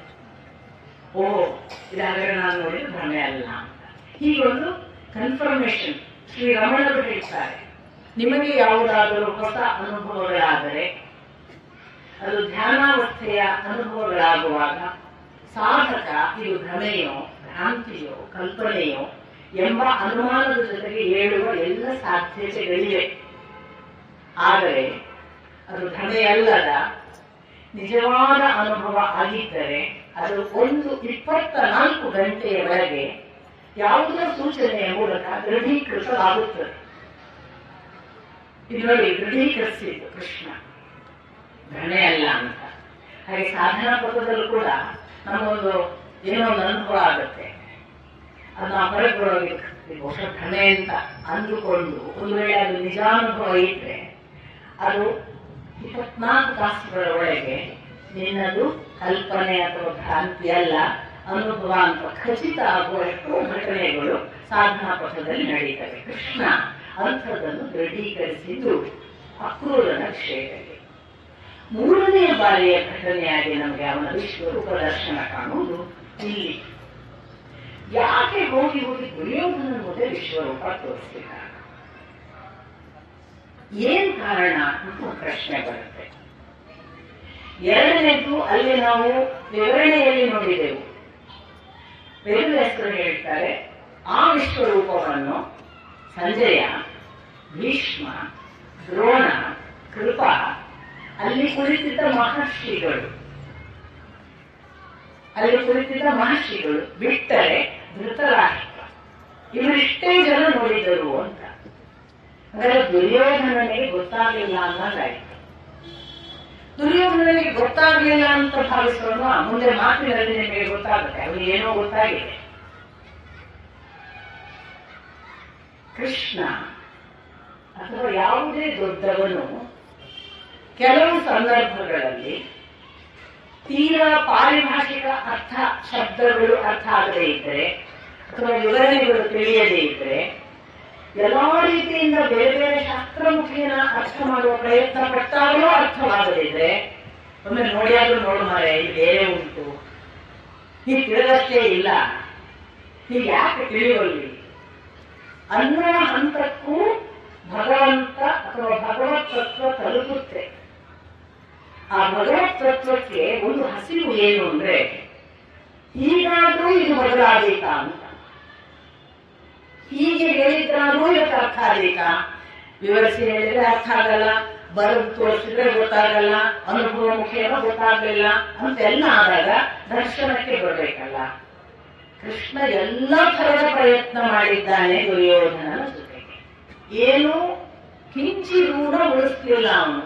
ಓಹೋ ಇದಾದ್ರೆ ನಾನು ನೋಡಿದ್ದು ಭ್ರಮೆ ಅಲ್ಲ ಅಂತ. ಹೀಗೊಂದು ಕನ್ಫರ್ಮೇಶನ್ ಶ್ರೀರಮಣರು ಹೇಳ್ತಾರೆ. ನಿಮಗೆ ಯಾವುದಾದರೂ ಹೊಸ ಅನುಭವಗಳಾದರೆ ಅದು ಧ್ಯಾನಾವಸ್ಥೆಯ ಅನುಭವಗಳಾಗುವಾಗ ಸಾಧಕ ಇದು ಭ್ರಮೆಯೋ, ಭ್ರಾಂತಿಯೋ, ಕಲ್ಪನೆಯೋ ಎಂಬ ಅನುಮಾನದ ಜೊತೆಗೆ ಹೇಳುವ ಎಲ್ಲ ಸಾಧ್ಯತೆಗಳಿವೆ. ಆದರೆ ಅದು ಭ್ರಮೆಯಲ್ಲದ ನಿಜವಾದ ಅನುಭವ ಆಗಿದ್ದರೆ ಅದು 24 ಗಂಟೆಯ ಒಳಗೆ ಯಾವುದೋ ಸೂಚನೆಯ ಮೂಲಕ ದೃಢೀಕರಿಸಲಾಗುತ್ತದೆ. ಇದು ನೋಡಿ ದೃಢೀಕರಿಸಿದ್ದು ಕೃಷ್ಣ, ಭ್ರಮೆ ಅಲ್ಲ ಅಂತ. ಹಾಗೆ ಸಾಧನಾ ಪಥದಲ್ಲೂ ಕೂಡ ನಮಗೊಂದು ಏನೋ ಒಂದು ಅನುಭವ ಆಗುತ್ತೆ. ಅದನ್ನ ಹೊರಗೊಳಗೆ ಬಹುಶಃ ಭ್ರಮೆ ಅಂತ ಅಂದುಕೊಂಡು ಒಂದು ವೇಳೆ ಅದು ನಿಜಾನುಭವ ಇದ್ರೆ ಅದು 24 ತಾಸುಗಳ ಒಳಗೆ ನಿನ್ನದು ಕಲ್ಪನೆ ಅಥವಾ ಭ್ರಾಂತಿ ಅಲ್ಲ, ಅನುಭವ ಅಂತ ಖಚಿತ ಆಗುವಷ್ಟು ಘಟನೆಗಳು ಸಾಧನಾ ಪಥದಲ್ಲಿ ನಡೀತವೆ. ಕೃಷ್ಣ ಅಂಥದ್ದನ್ನು ದೃಢೀಕರಿಸಿದ್ದು ಅಕ್ರೂರನ ವಿಷಯದಲ್ಲಿ. 3ನೇ ಬಾರಿಯ ಘಟನೆಯಾಗಿ ನಮಗೆ ಅವನ ವಿಶ್ವರೂಪ ದರ್ಶನ ಕಾಣುವುದು ಇಲ್ಲಿ. ಯಾಕೆ ಹೋಗಿ ದುರ್ಯೋಧನ ಮುಂದೆ ವಿಶ್ವರೂಪ ತೋರಿಸಿದ, ಏನ್ ಕಾರಣ ಅಂತ ಪ್ರಶ್ನೆ ಬರುತ್ತೆ. ಎರಡನೇದು ಅಲ್ಲಿ ನಾವು ವಿವರಣೆಯಲ್ಲಿ ನೋಡಿದೆವು. ವೇದವ್ಯಾಸರು ಹೇಳ್ತಾರೆ, ಆ ವಿಶ್ವರೂಪವನ್ನು ಸಂಜಯ, ಭೀಷ್ಮ, ದ್ರೋಣ, ಕೃಪ, ಅಲ್ಲಿ ಕುಳಿತಿದ್ದ ಮಹರ್ಷಿಗಳು ಬಿಟ್ಟರೆ ಧೃತರಾಷ್ಟ್ರ, ಇವರಿಷ್ಟೇ ಜನ ನೋಡಿದರು ಅಂತ. ಹಾಗಾದ್ರೆ ದುರ್ಯೋಧನನಿಗೆ ಗೊತ್ತಾಗಲಿಲ್ಲ ಅನ್ನೋದಾಯ್ತು. ದುರ್ಯೋಧನನಿಗೆ ಗೊತ್ತಾಗಲಿಲ್ಲ ಅಂತ ಭಾವಿಸೋಣ, ಮುಂದೆ ಮಾತಿನಲ್ಲಿ ನಿಮಗೆ ಗೊತ್ತಾಗುತ್ತೆ ಅವನಿಗೆ ಏನೋ ಗೊತ್ತಾಗಿದೆ. ಕೃಷ್ಣ ಅಥವಾ ಯಾವುದೇ ದೊಡ್ಡವನು ಕೆಲವು ಸಂದರ್ಭಗಳಲ್ಲಿ ತೀರಾ ಪಾರಿಭಾಷಿಕ ಅರ್ಥ, ಶಬ್ದಗಳು ಅರ್ಥ ಆಗದೇ ಇದ್ರೆ ಅಥವಾ ವಿವರಣೆಗಳು ತಿಳಿಯದೇ ಇದ್ರೆ ಎಲ್ಲಾ ರೀತಿಯಿಂದ ಬೇರೆ ಬೇರೆ ಶಾಸ್ತ್ರಮುಖಿನ ಅರ್ಥ ಮಾಡುವ ಪ್ರಯತ್ನ ಪಟ್ಟಾಗಲೂ ಅರ್ಥವಾಗದಿದ್ರೆ ಒಮ್ಮೆ ನೋಡಿಯಾದ್ರೂ ನೋಡು ಮಾರೆ, ಇದು ಬೇರೆ ಉಂಟು, ಹೀಗೆ ತಿಳಿದಷ್ಟೇ ಇಲ್ಲ, ಹೀಗೆ ಯಾಕೆ ತಿಳಿಯುವಲ್ಲಿ ಅನ್ನೋ ಹಂತಕ್ಕೂ ಭಗವಂತ ಅಥವಾ ಭಗವತ್ ತತ್ವ ತಲುಪುತ್ತೆ. ಆ ಭಗವತ್ ತತ್ವಕ್ಕೆ ಒಂದು ಹಸಿವು ಏನು ಅಂದ್ರೆ, ಹೀಗಾದ್ರೂ ಇದು ಬದಲಾದೀತಾ ಅಂತ, ಹೀಗೆ ಹೇಳಿದ್ರಾದ್ರೂ ಇದಕ್ಕೆ ಅರ್ಥ ಆದೀತಾ, ವಿವರಿಸಿ ಹೇಳಿದ್ರೆ ಅರ್ಥ ಆಗಲ್ಲ, ಬರೆದು ತೋರಿಸಿದ್ರೆ ಗೊತ್ತಾಗಲ್ಲ, ಅನುಭವ ಮುಖೇನ ಗೊತ್ತಾಗಲಿಲ್ಲ ಅಂತೆಲ್ಲ ಆದಾಗ ದರ್ಶನಕ್ಕೆ ಬರಬೇಕಲ್ಲ. ಕೃಷ್ಣ ಎಲ್ಲ ಥರದ ಪ್ರಯತ್ನ ಮಾಡಿದ್ದಾನೆ ದುರ್ಯೋಧನನ ಜೊತೆಗೆ, ಏನು ಕಿಂಚಿ ರೂಢ ಉಳಿಸ್ಲಿಲ್ಲ ಅವನು.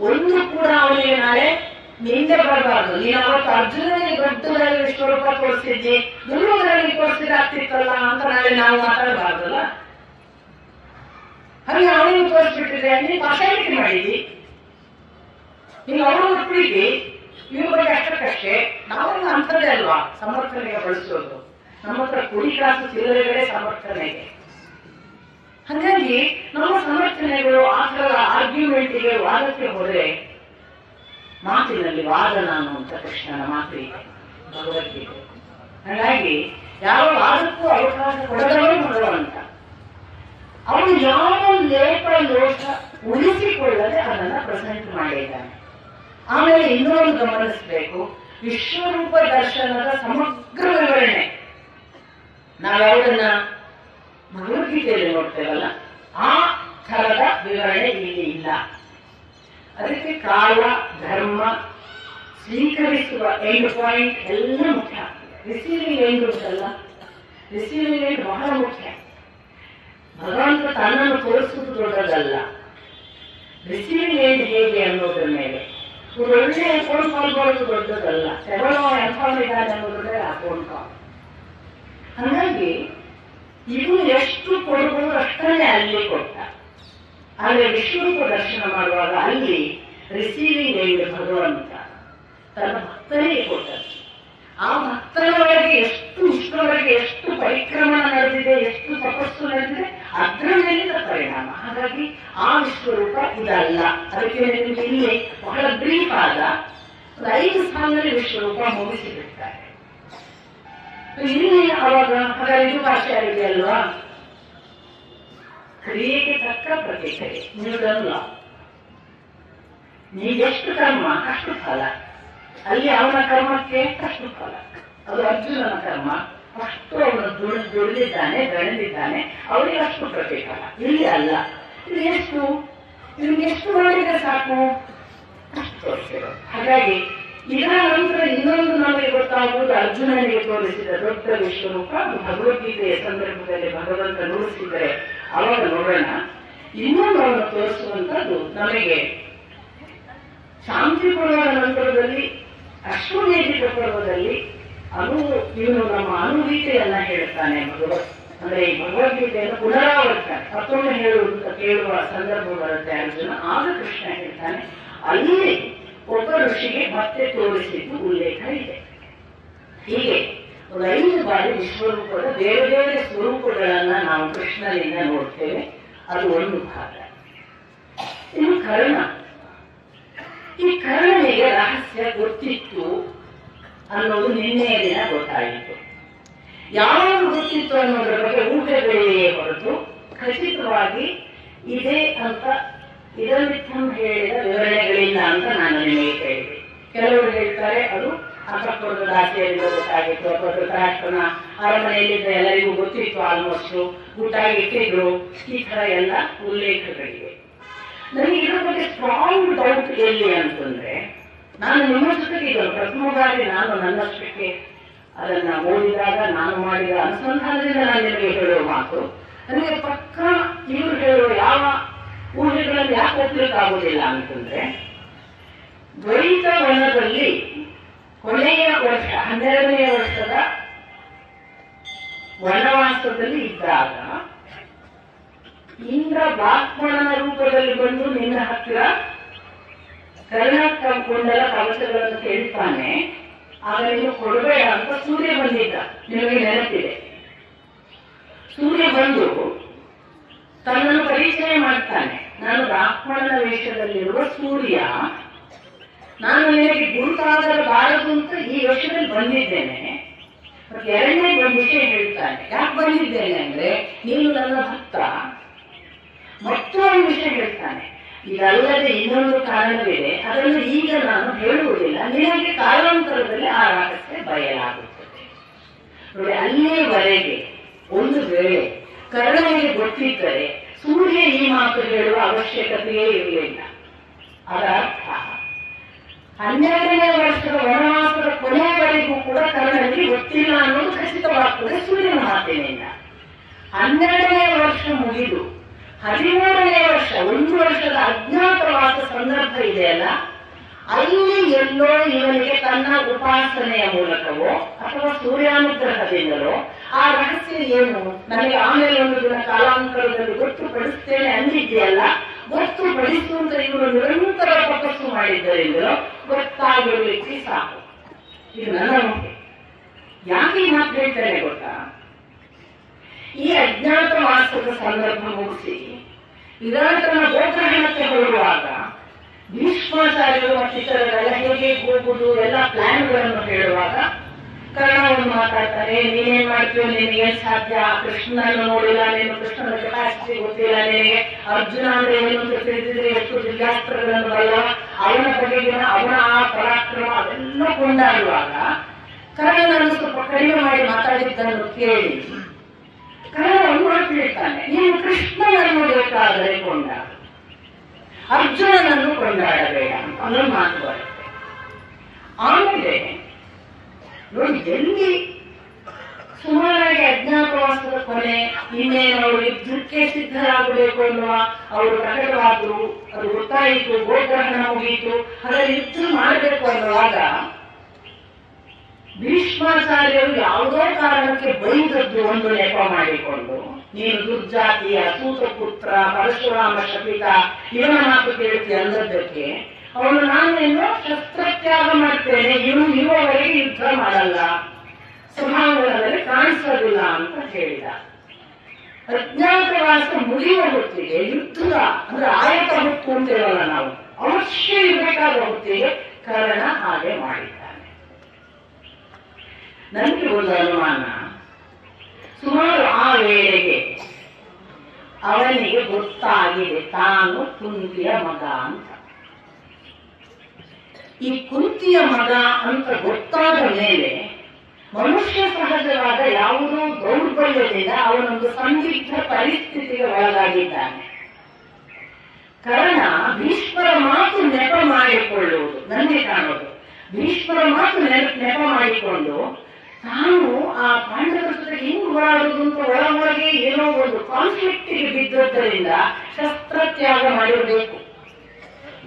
ಒಂದು ಕೂಡ ಅವನಿಗೆ ನಾಳೆ ನಿಂದೆ ಬರಬಾರ್ದು, ನೀನು ಅವತ್ತು ಅರ್ಜುನನಿಗೆ ದೊಡ್ಡದಾಗಿ ವಿಶ್ವರೂಪ ತೋರಿಸಿದ್ದಿ, ದುರ್ಯೋಧನಿಗೆ ತೋರಿಸಿದಾಗ್ತಿತ್ತಲ್ಲ ಅಂತ ನಾಳೆ ನಾವು ಮಾತಾಡಬಾರ್ದಲ್ಲ. ಹಾಗೆ ಅವನಿಗೆ ತೋರಿಸ್ಬಿಟ್ಟಿದೆ, ನೀನು ಪಾಸಾರಿಕೆ ಮಾಡಿದಿ, ನೀನು ಅವರು ಪ್ರೀತಿ ಇವ್ರ ಬಗ್ಗೆ ಅಷ್ಟಕ್ಕಷ್ಟೇ. ನಾವೆಲ್ಲ ಅಂಥದ್ದೇ ಅಲ್ವಾ ಸಮರ್ಥನೆಗೆ ಬಳಸೋದು, ನಮ್ಮ ಹತ್ರ ಕುಡಿ ಕಾಸು ಚಿಲ್ಲರೆಗಳೇ ಸಮರ್ಥನೆಗೆ. ಹಾಗಾಗಿ ನಮ್ಮ ಸಮರ್ಥನೆಗಳು ಆ ಥರದ ಆರ್ಗ್ಯುಮೆಂಟಿಗೆ, ವಾದಕ್ಕೆ ಹೋದರೆ ಮಾತಿನಲ್ಲಿ ವಾದ ನಾನು ಅಂತ ಕೃಷ್ಣನ ಮಾತು ಇದೆ ಭಗವದ್ಗೀತೆ. ಹಾಗಾಗಿ ಯಾವ ವಾದಕ್ಕೂ ಅವಕಾಶ ಕೊಡದವೇ ಭಗವಂತ. ಅವನು ಯಾವ ಲೇಪ ಲೋಟ ಉಳಿಸಿಕೊಳ್ಳದೆ ಅದನ್ನ ಪ್ರೆಸೆಂಟ್ ಮಾಡಿದ್ದಾನೆ. ಆಮೇಲೆ ಇನ್ನೊಂದು ಗಮನಿಸಬೇಕು, ವಿಶ್ವರೂಪ ದರ್ಶನದ ಸಮಗ್ರ ವಿವರಣೆ ನಾವ್ಯಾವುದನ್ನ ಭಗವದ್ಗೀತೆಯಲ್ಲಿ ನೋಡ್ತೇವಲ್ಲ, ಆ ಥರದ ವಿವರಣೆ ಇಲ್ಲಿ ಇಲ್ಲ. ಅದಕ್ಕೆ ಕಾಲ, ಧರ್ಮ, ಸ್ವೀಕರಿಸುವ ಎಂಡ್ ಪಾಯಿಂಟ್ ಎಲ್ಲ ಮುಖ್ಯ. ರಿಸೀವಿಂಗ್ ಎಂಡ್ ಉಂಟಲ್ಲ, ರಿಸೀವಿಂಗ್ ಎಂಡ್ ಬಹಳ ಮುಖ್ಯ. ಭಗವಂತ ತನ್ನನ್ನು ತೋರಿಸುವುದು ದೊಡ್ಡದಲ್ಲ, ರಿಸೀವಿಂಗ್ ಎಂಡ್ ಹೇಗೆ ಅನ್ನೋದ್ರ ಮೇಲೆ. ಒಂದು ಒಳ್ಳೆಯ ಫೋನ್ ಕಾಲ್ ಬರೋದು ದೊಡ್ಡದಲ್ಲ, ಸೆವೆನೋ ಇದ್ದಾನೆ ಅನ್ನೋದ್ರೆ ಆ ಫೋನ್ ಕಾಲ್. ಹಾಗಾಗಿ ಇದು ಎಷ್ಟು ಕೊಡಬಹುದು ಅಷ್ಟನ್ನೇ ಅಲ್ಲಿ ಕೊಟ್ಟ. ಆದರೆ ವಿಶ್ವರೂಪ ದರ್ಶನ ಮಾಡುವಾಗ ಅಲ್ಲಿ ರಿಸೀವಿಂಗ್ ಎಂಡ್ ಭಗವಂತ ತನ್ನ ಭಕ್ತರಿಗೆ ಕೊಟ್ಟದ್ದು. ಆ ಭಕ್ತರವರೆಗೆ ಎಷ್ಟು ಇಷ್ಟರವರೆಗೆ ಎಷ್ಟು ಪರಿಕ್ರಮಣ ನಡೆದಿದೆ, ಎಷ್ಟು ತಪಸ್ಸು ನಡೆದಿದೆ, ಅದರ ಮೇಲಿನ ಪರಿಣಾಮ. ಹಾಗಾಗಿ ಆ ವಿಶ್ವರೂಪ ಇದಲ್ಲ. ಅದಕ್ಕೆ ನಿಮಗೆ ಇಲ್ಲಿ ಬಹಳ ಬ್ರೀಫ್ ಆದ 5 ಸ್ಥಾನದಲ್ಲಿ ವಿಶ್ವರೂಪ ಮುಗಿಸಿಬಿಡ್ತಾರೆ. ಇಲ್ಲಿ ಅವಾಗ ಹಾಗಾದ್ರೆ ಇದು ಭಾಷೆ ಆಗಿದೆ ಅಲ್ವಾ, ಕ್ರಿಯೆಗೆ ತಕ್ಕ ಪ್ರತಿಕ್ರಿಯೆ. ನೀವುದಲ್ಲ, ನೀವೆಷ್ಟು ಕರ್ಮ ಅಷ್ಟು ಫಲ. ಅಲ್ಲಿ ಅವನ ಕರ್ಮಕ್ಕೆ ಅಷ್ಟು ಫಲ. ಅದು ಅರ್ಜುನನ ಕರ್ಮ, ಅಷ್ಟು ಅವನು ದುಡಿದಿದ್ದಾನೆ, ಬೆಳೆದಿದ್ದಾನೆ, ಅವರಿಗೆ ಅಷ್ಟು ಪ್ರತಿಫಲ. ಇಲ್ಲಿ ಅಲ್ಲ, ಇದು ಎಷ್ಟು, ನಿಮ್ಗೆ ಎಷ್ಟು ಮಾಡಿದ್ರೆ ಸಾಕು ಅಷ್ಟು ತೋರಿಸಿರೋ. ಹಾಗಾಗಿ ಇದರ ನಂತರ ಇನ್ನೊಂದು ನಮಗೆ ಗೊತ್ತಾಗುವುದು, ಅರ್ಜುನನಿಗೆ ತೋರಿಸಿದ ದೊಡ್ಡ ವಿಶ್ವರೂಪ ಭಗವದ್ಗೀತೆಯ ಸಂದರ್ಭದಲ್ಲಿ ಭಗವಂತ ನುಡಿಸಿದರೆ ಅವಾಗ ನೋಡೋಣ. ಇನ್ನೊಂದು ಅವನು ತೋರಿಸುವಂತದ್ದು ನಮಗೆ ಶಾಂತಿ ಪರ್ವದ ನಂತರದಲ್ಲಿ, ಅಶ್ವಮೇಧಿಕ ಪರ್ವದಲ್ಲಿ ಇವನು ನಮ್ಮ ಅನುಗೀತೆಯನ್ನ ಹೇಳ್ತಾನೆ ಅಂದ್ರೆ ಈ ಭಗವದ್ಗೀತೆಯನ್ನು ಪುನರಾವರ್ತನೆ ಮತ್ತೊಮ್ಮೆ ಕೇಳುವ ಸಂದರ್ಭ ಬರುತ್ತೆ ಅರ್ಜುನ. ಆಗ ಕೃಷ್ಣ ಹೇಳ್ತಾನೆ, ಅಲ್ಲಿ ಒಬ್ಬ ಋಷಿಗೆ ಮತ್ತೆ ತೋರಿಸಿದ್ದು ಉಲ್ಲೇಖ ಇದೆ. ಹೀಗೆ ಒಂದು 5 ಬಾರಿ ವಿಶ್ವರೂಪದ ಬೇರೆ ಬೇರೆ ಸ್ವರೂಪಗಳನ್ನ ನಾವು ಕೃಷ್ಣನಿಂದ ನೋಡ್ತೇವೆ. ಅದು ಒಂದು ಭಾಗ. ಇನ್ನು ಕರ್ಣ, ಈ ಕರ್ಣನಿಗೆ ರಹಸ್ಯ ಗೊತ್ತಿತ್ತು ಅನ್ನೋದು ನಿನ್ನೆಯ ದಿನ ಗೊತ್ತಾಯಿತು. ಯಾವಾಗ ಗೊತ್ತಿತ್ತು ಅನ್ನೋದ್ರ ಬಗ್ಗೆ ಊಹೆಗಳಿವೆ ಹೊರತು ಖಚಿತವಾಗಿ ಇದೆ ಅಂತ ಇದನ್ನಿತ್ತಂ ಹೇಳಿದ ವಿವರಣೆಗಳಿಲ್ಲ ಅಂತ ನಾನು ನಿಮಗೆ ಹೇಳಿದೆ. ಕೆಲವರು ಹೇಳ್ತಾರೆ ಅದು ಅಕ್ಕಪಕ್ಕದ ದಾಸಿಯರಿಂದ ಗೊತ್ತಾಗಿತ್ತು, ಅಥವಾ ಧೃತರಾಷ್ಟ್ರನ ಅರಮನೆಯಲ್ಲಿದ್ದ ಎಲ್ಲರಿಗೂ ಗೊತ್ತಿತ್ತು, ಆಲ್ಮೋಸ್ಟ್ ಊಟಾಗಿ ಇಟ್ಟಿದ್ರು. ಈ ತರ ಎಲ್ಲ ಉಲ್ಲೇಖಗಳಿವೆ. ನನಗೆ ಇದರ ಬಗ್ಗೆ ಸ್ಟ್ರಾಂಗ್ ಡೌಟ್ ಎಲ್ಲಿ ಅಂತಂದ್ರೆ, ನಾನು ನಿಮ್ಮ ಜೊತೆಗೆ ಇದನ್ನು ಪ್ರಥಮ ಬಾರಿ ನಾನು ನನ್ನಷ್ಟಕ್ಕೆ ಅದನ್ನ ಓದಿದಾಗ ನಾನು ಮಾಡಿದ ಅನುಸಂಧಾನದಿಂದ ನಾನು ನಿಮಗೆ ಹೇಳುವ ಮಾತು, ನನಗೆ ಪಕ್ಕ ಇವರು ಹೇಳುವ ಯಾವ ಊಹೆಗಳಲ್ಲಿ ಯಾಕೆ ಒಪ್ಪಲಿಕ್ಕಾಗುವುದಿಲ್ಲ ಅಂತಂದ್ರೆ, ದ್ವೈತ ವನದಲ್ಲಿ ಕೊನೆಯ ವರ್ಷ 12ನೇ ವರ್ಷದ ವನವಾಸದಲ್ಲಿ ಇದ್ದಾಗ ಇಂದ್ರ ಬ್ರಾಹ್ಮಣನ ರೂಪದಲ್ಲಿ ಬಂದು ನಿನ್ನ ಹತ್ತಿರ ಕರ್ಣಕುಂಡಲ ಕವಚಗಳನ್ನು ಕೇಳ್ತಾನೆ. ಆಗ ನೀನು ಕೊಡಬೇಡ ಅಂತ ಸೂರ್ಯ ಬಂದಿದ್ದ, ನಿಮಗೆ ನೆನಪಿದೆ. ಸೂರ್ಯ ಬಂದು ತನ್ನನ್ನು ಪರಿಚಯ ಮಾಡ್ತಾನೆ, ನಾನು ಬ್ರಾಹ್ಮಣನ ವೇಷದಲ್ಲಿರುವ ಸೂರ್ಯ, ನಾನು ನಿನಗೆ ಗುರುತಾಗಬಾರದು ಅಂತ ಈ ವೇಷದಲ್ಲಿ ಬಂದಿದ್ದೇನೆ. ಮತ್ತೆ ಎರಡನೇ ಒಂದು ವಿಷಯ ಹೇಳ್ತಾನೆ, ಯಾಕೆ ಬಂದಿದ್ದೇನೆ ಅಂದ್ರೆ ನೀನು ನನ್ನ ಭಕ್ತ. ಮತ್ತೊಂದು ವಿಷಯ ಹೇಳ್ತಾನೆ, ಇದಲ್ಲದೆ ಇನ್ನೊಂದು ಕಾರಣವಿದೆ, ಅದನ್ನು ಈಗ ನಾನು ಹೇಳುವುದಿಲ್ಲ, ನಿನಗೆ ಕಾಲಾಂತರದಲ್ಲಿ ಆ ರಹಸ್ಯ ಬಯಲಾಗುತ್ತದೆ. ನೋಡಿ, ಅಲ್ಲಿಯವರೆಗೆ ಒಂದು ವೇಳೆ ಕರ್ಣನಿಗೆ ಗೊತ್ತಿದ್ದರೆ ಸೂರ್ಯ ಈ ಮಾತು ಹೇಳುವ ಅವಶ್ಯಕತೆಯೇ ಇರಲಿಲ್ಲ. ಅದರ ಅರ್ಥ 12ನೇ ವರ್ಷದ ವನವಾಸದ ಕೊನೆಯವರೆಗೂ ಕೂಡ ಕರ್ಣನಿಗೆ ಗೊತ್ತಿಲ್ಲ ಅನ್ನೋದು ಖಚಿತವಾಗ್ತದೆ ಸೂರ್ಯನ ಮಾತಿನಿಂದ. 12ನೇ ವರ್ಷ ಮುಗಿದು 13ನೇ ವರ್ಷ, 1 ವರ್ಷದ ಅಜ್ಞಾತವಾಸ ಸಂದರ್ಭ ಇದೆಯಲ್ಲ, ಅಲ್ಲಿ ಎಲ್ಲೋ ಇವನಿಗೆ ತನ್ನ ಉಪಾಸನೆಯ ಮೂಲಕವೋ ಅಥವಾ ಸೂರ್ಯಾನುಗ್ರಹದಿಂದಲೋ ಆ ರಹಸ್ಯ ಏನು ನನಗೆ ಆಮೇಲೆ ಒಂದು ದಿನ ಕಾಲಾಂತರದಲ್ಲಿ ಗೊತ್ತುಪಡಿಸ್ತೇನೆ ಅಂದಿದೆಯಲ್ಲ, ಗೊತ್ತುಪಡಿಸುವಂತ ಇವರು ನಿರಂತರ ತಪಸ್ಸು ಮಾಡಿದ್ದರಿಂದಲೋ ಗೊತ್ತಾಗಿರ್ಲಿಕ್ಕೆ ಸಾಕು. ಇದು ನನ್ನ ನಂಬಿಕೆ. ಯಾಕೆ ಈ ಮಾತು ಹೇಳ್ತೇನೆ ಗೊತ್ತಾ? ಈ ಅಜ್ಞಾತವಾಸದ ಸಂದರ್ಭ ಮುಗಿಸಿ ವಿರಾಟನ ಗೋಗ್ರಹಣಕ್ಕೆ ಹೊರಡುವಾಗ ಭೀಷ್ಮಾಚಾರ್ಯರು ಮತ್ತಿತರರೆಲ್ಲ ಹೇಗೆ ಹೋಗುವುದು ಎಲ್ಲ ಪ್ಲಾನ್ಗಳನ್ನು ಹೇಳುವಾಗ ಕರ್ಣ ಒಂದು ಮಾತಾಡ್ತಾರೆ, ನೀನೇನ್ ಮಾಡ್ತೀಯೋ ನಿನಗೇನ್ ಸಾಧ್ಯ, ಕೃಷ್ಣನನ್ನು ನೋಡಿಲ್ಲ ನೀನು, ಕೃಷ್ಣನ ಕೆಪಾಸಿಟಿ ಗೊತ್ತಿಲ್ಲ ನಿನಗೆ, ಅರ್ಜುನ ಅಂದ್ರೆ ಏನು ಅಂತ ತಿಳಿದಿದ್ರೆ ಎಷ್ಟು ದಿವ್ಯಾಸ್ತ್ರಗಳನ್ನು ಬಲ್ಲ, ಅವನ ಬಗೆಗಿನ ಅವನ ಆ ಪರಾಕ್ರಮ ಅದೆಲ್ಲ ಕೊಂಡಾಡುವಾಗ ಕರ್ಣನನ್ನು ಸ್ವಲ್ಪ ಕಡಿಮೆ ಮಾಡಿ ಮಾತಾಡಿದ್ದನ್ನು ಕೇಳಿ ಕರ್ಣ ಒಂದು ಮಾತು ಹೇಳ್ತಾನೆ, ನೀನು ಕೃಷ್ಣನನ್ನು ಬೇಕಾದರೆ ಕೊಂಡಾಡು, ಅರ್ಜುನನನ್ನು ಕೊಂಡಾಡಬೇಡ ಅಂತ ಅನ್ನೊಂದು ಮಾತು ಬರುತ್ತೆ. ಆಮೇಲೆ ನೋಡಿ, ಎಲ್ಲಿ ಸುಮಾರಾಗಿ ಅಜ್ಞಾತವಾಸದ ಕೊನೆ, ಇನ್ನೇನು ಅವರು ಯುದ್ಧಕ್ಕೆ ಸಿದ್ಧರಾಗಬೇಕು ಅನ್ನುವ ಅವರು ಪ್ರಕಟವಾದ್ರು, ಅದು ಗೊತ್ತಾಯಿತು, ಗೋಗ್ರಹಣ ಮುಗಿಯಿತು, ಅದರಲ್ಲಿ ಯುದ್ಧ ಮಾಡಬೇಕು ಅನ್ನುವಾಗ ಭೀಷ್ಮಾಚಾರ್ಯರು ಯಾವುದೋ ಕಾರಣಕ್ಕೆ ಬೈದದ್ದು ಒಂದು ನೆಪ ಮಾಡಿಕೊಂಡು, ನೀನು ದುರ್ಜಾತಿಯ ಸೂತಪುತ್ರ ಪರಶುರಾಮ ಶಪಿತ ಇವನ ಮಾತು ಕೇಳ್ತಿ ಅಂದದ್ದಕ್ಕೆ ಅವನು ನಾನೇನು ಶಸ್ತ್ರತ್ಯಾಗ ಮಾಡ್ತೇನೆ, ಇವನು ಇರುವವರೆಗೆ ಯುದ್ಧ ಮಾಡಲ್ಲ, ಸಭಾಂಗಣದಲ್ಲಿ ಕಾಣಿಸೋದಿಲ್ಲ ಅಂತ ಹೇಳಿದ. ಅಜ್ಞಾತವಾಸ ಮುಗಿಯುವ ಹೊತ್ತಿಗೆ ಯುದ್ಧದ ಅಂದ್ರೆ ಆಯತ ಹೊತ್ತು ಅಂತಿರಲ್ಲ ನಾವು, ಅವಶ್ಯ ಇರಬೇಕಾದ ಹೊತ್ತಿಗೆ ಕರ್ಣ ಹಾಗೆ ಮಾಡಿದ್ದಾನೆ. ನನಗೆ ಒಂದು ಅನುಮಾನ, ಸುಮಾರು ಆ ವೇಳೆಗೆ ಅವನಿಗೆ ಗೊತ್ತಾಗಿದೆ ತಾನು ಕುಂತಿಯ ಮಗ ಅಂತ. ಈ ಕುಂತಿಯ ಮಗ ಅಂತ ಗೊತ್ತಾದ ಮೇಲೆ ಮನುಷ್ಯ ಸಹಜವಾದ ಯಾವುದೋ ದೌರ್ಬಲ್ಯದಿಂದ ಅವನೊಂದು ಸಂದಿಗ್ಧ ಪರಿಸ್ಥಿತಿಗೆ ಒಳಗಾಗಿದ್ದಾನೆ. ಕರ್ಣ ಭೀಷ್ಮರ ಮಾತು ನೆಪ ಮಾಡಿಕೊಳ್ಳುವುದು ನನಗೆ ಕಾಣೋದು, ಭೀಷ್ಮರ ಮಾತು ನೆಪ ಮಾಡಿಕೊಂಡು ತಾನು ಆ ಪಾಂಡವರ ಜೊತೆ ಹೆಂಗ್ ಹೋರಾಡುವುದು ಅಂತ ಒಳಗೊಳಗೆ ಏನೋ ಒಂದು ಕಾನ್ಫ್ಲಿಕ್ಟಿಗೆ ಬಿದ್ದದ್ದರಿಂದ ಶಸ್ತ್ರತ್ಯಾಗ ಮಾಡಿರಬೇಕು.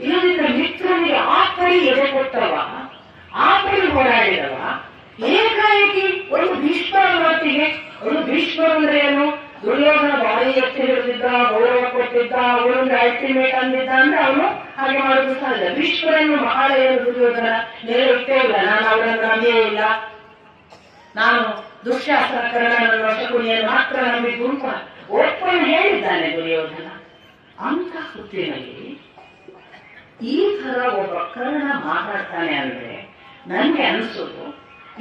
ಇಲ್ಲದಿದ್ದರೆ ಮಿತ್ರನಿಗೆ ಆ ಕಡೆ ಎದೆ ಕೊಟ್ಟವ, ಆ ಕಡೆ ಹೋರಾಡಿದವ, ಏಕಾಏಕಿ ಒಂದು ಭೀಷ್ಮರ ಮಾತಿಗೆ, ಒಂದು ಭೀಷ್ಮರು ಅಂದ್ರೆ ಏನು, ದುರ್ಯೋಧನ ಬಾಯಿ ಎತ್ತಿ ಹಿಡಿದಿದ್ದ, ಗೌರವ ಕೊಟ್ಟಿದ್ದ, ಅವರೊಂದು ಅಲ್ಟಿಮೇಟ್ ಅಂದಿದ್ದ ಅಂದ್ರೆ ಅವನು ಹಾಗೆ ಮಾಡೋದು ಸಹಜ. ಭೀಷ್ಮರನ್ನು ಮಹಾಲಯನು ದುರ್ಯೋಧನ ಮೇಲೆ ಇಷ್ಟೇ ಇಲ್ಲ, ನಾನು ಅವರನ್ನು ನಂಬಿಯೇ ಇಲ್ಲ, ನಾನು ದುಶ್ಯಾಸನ ಕರ್ಣನನ್ನು ಶಕುನಿಯನ್ನು ಮಾತ್ರ ನಂಬಿದ್ದು ಅಂತ ಒಪ್ಪನ್ನು ಹೇಳಿದ್ದಾನೆ ದುರ್ಯೋಧನ. ಅಂತ ಹೊತ್ತಿನಲ್ಲಿ ಈ ತರ ಒಬ್ಬ ಕರ್ಣ ಮಾತಾಡ್ತಾನೆ ಅಂದ್ರೆ ನನ್ಗೆ ಅನಿಸೋದು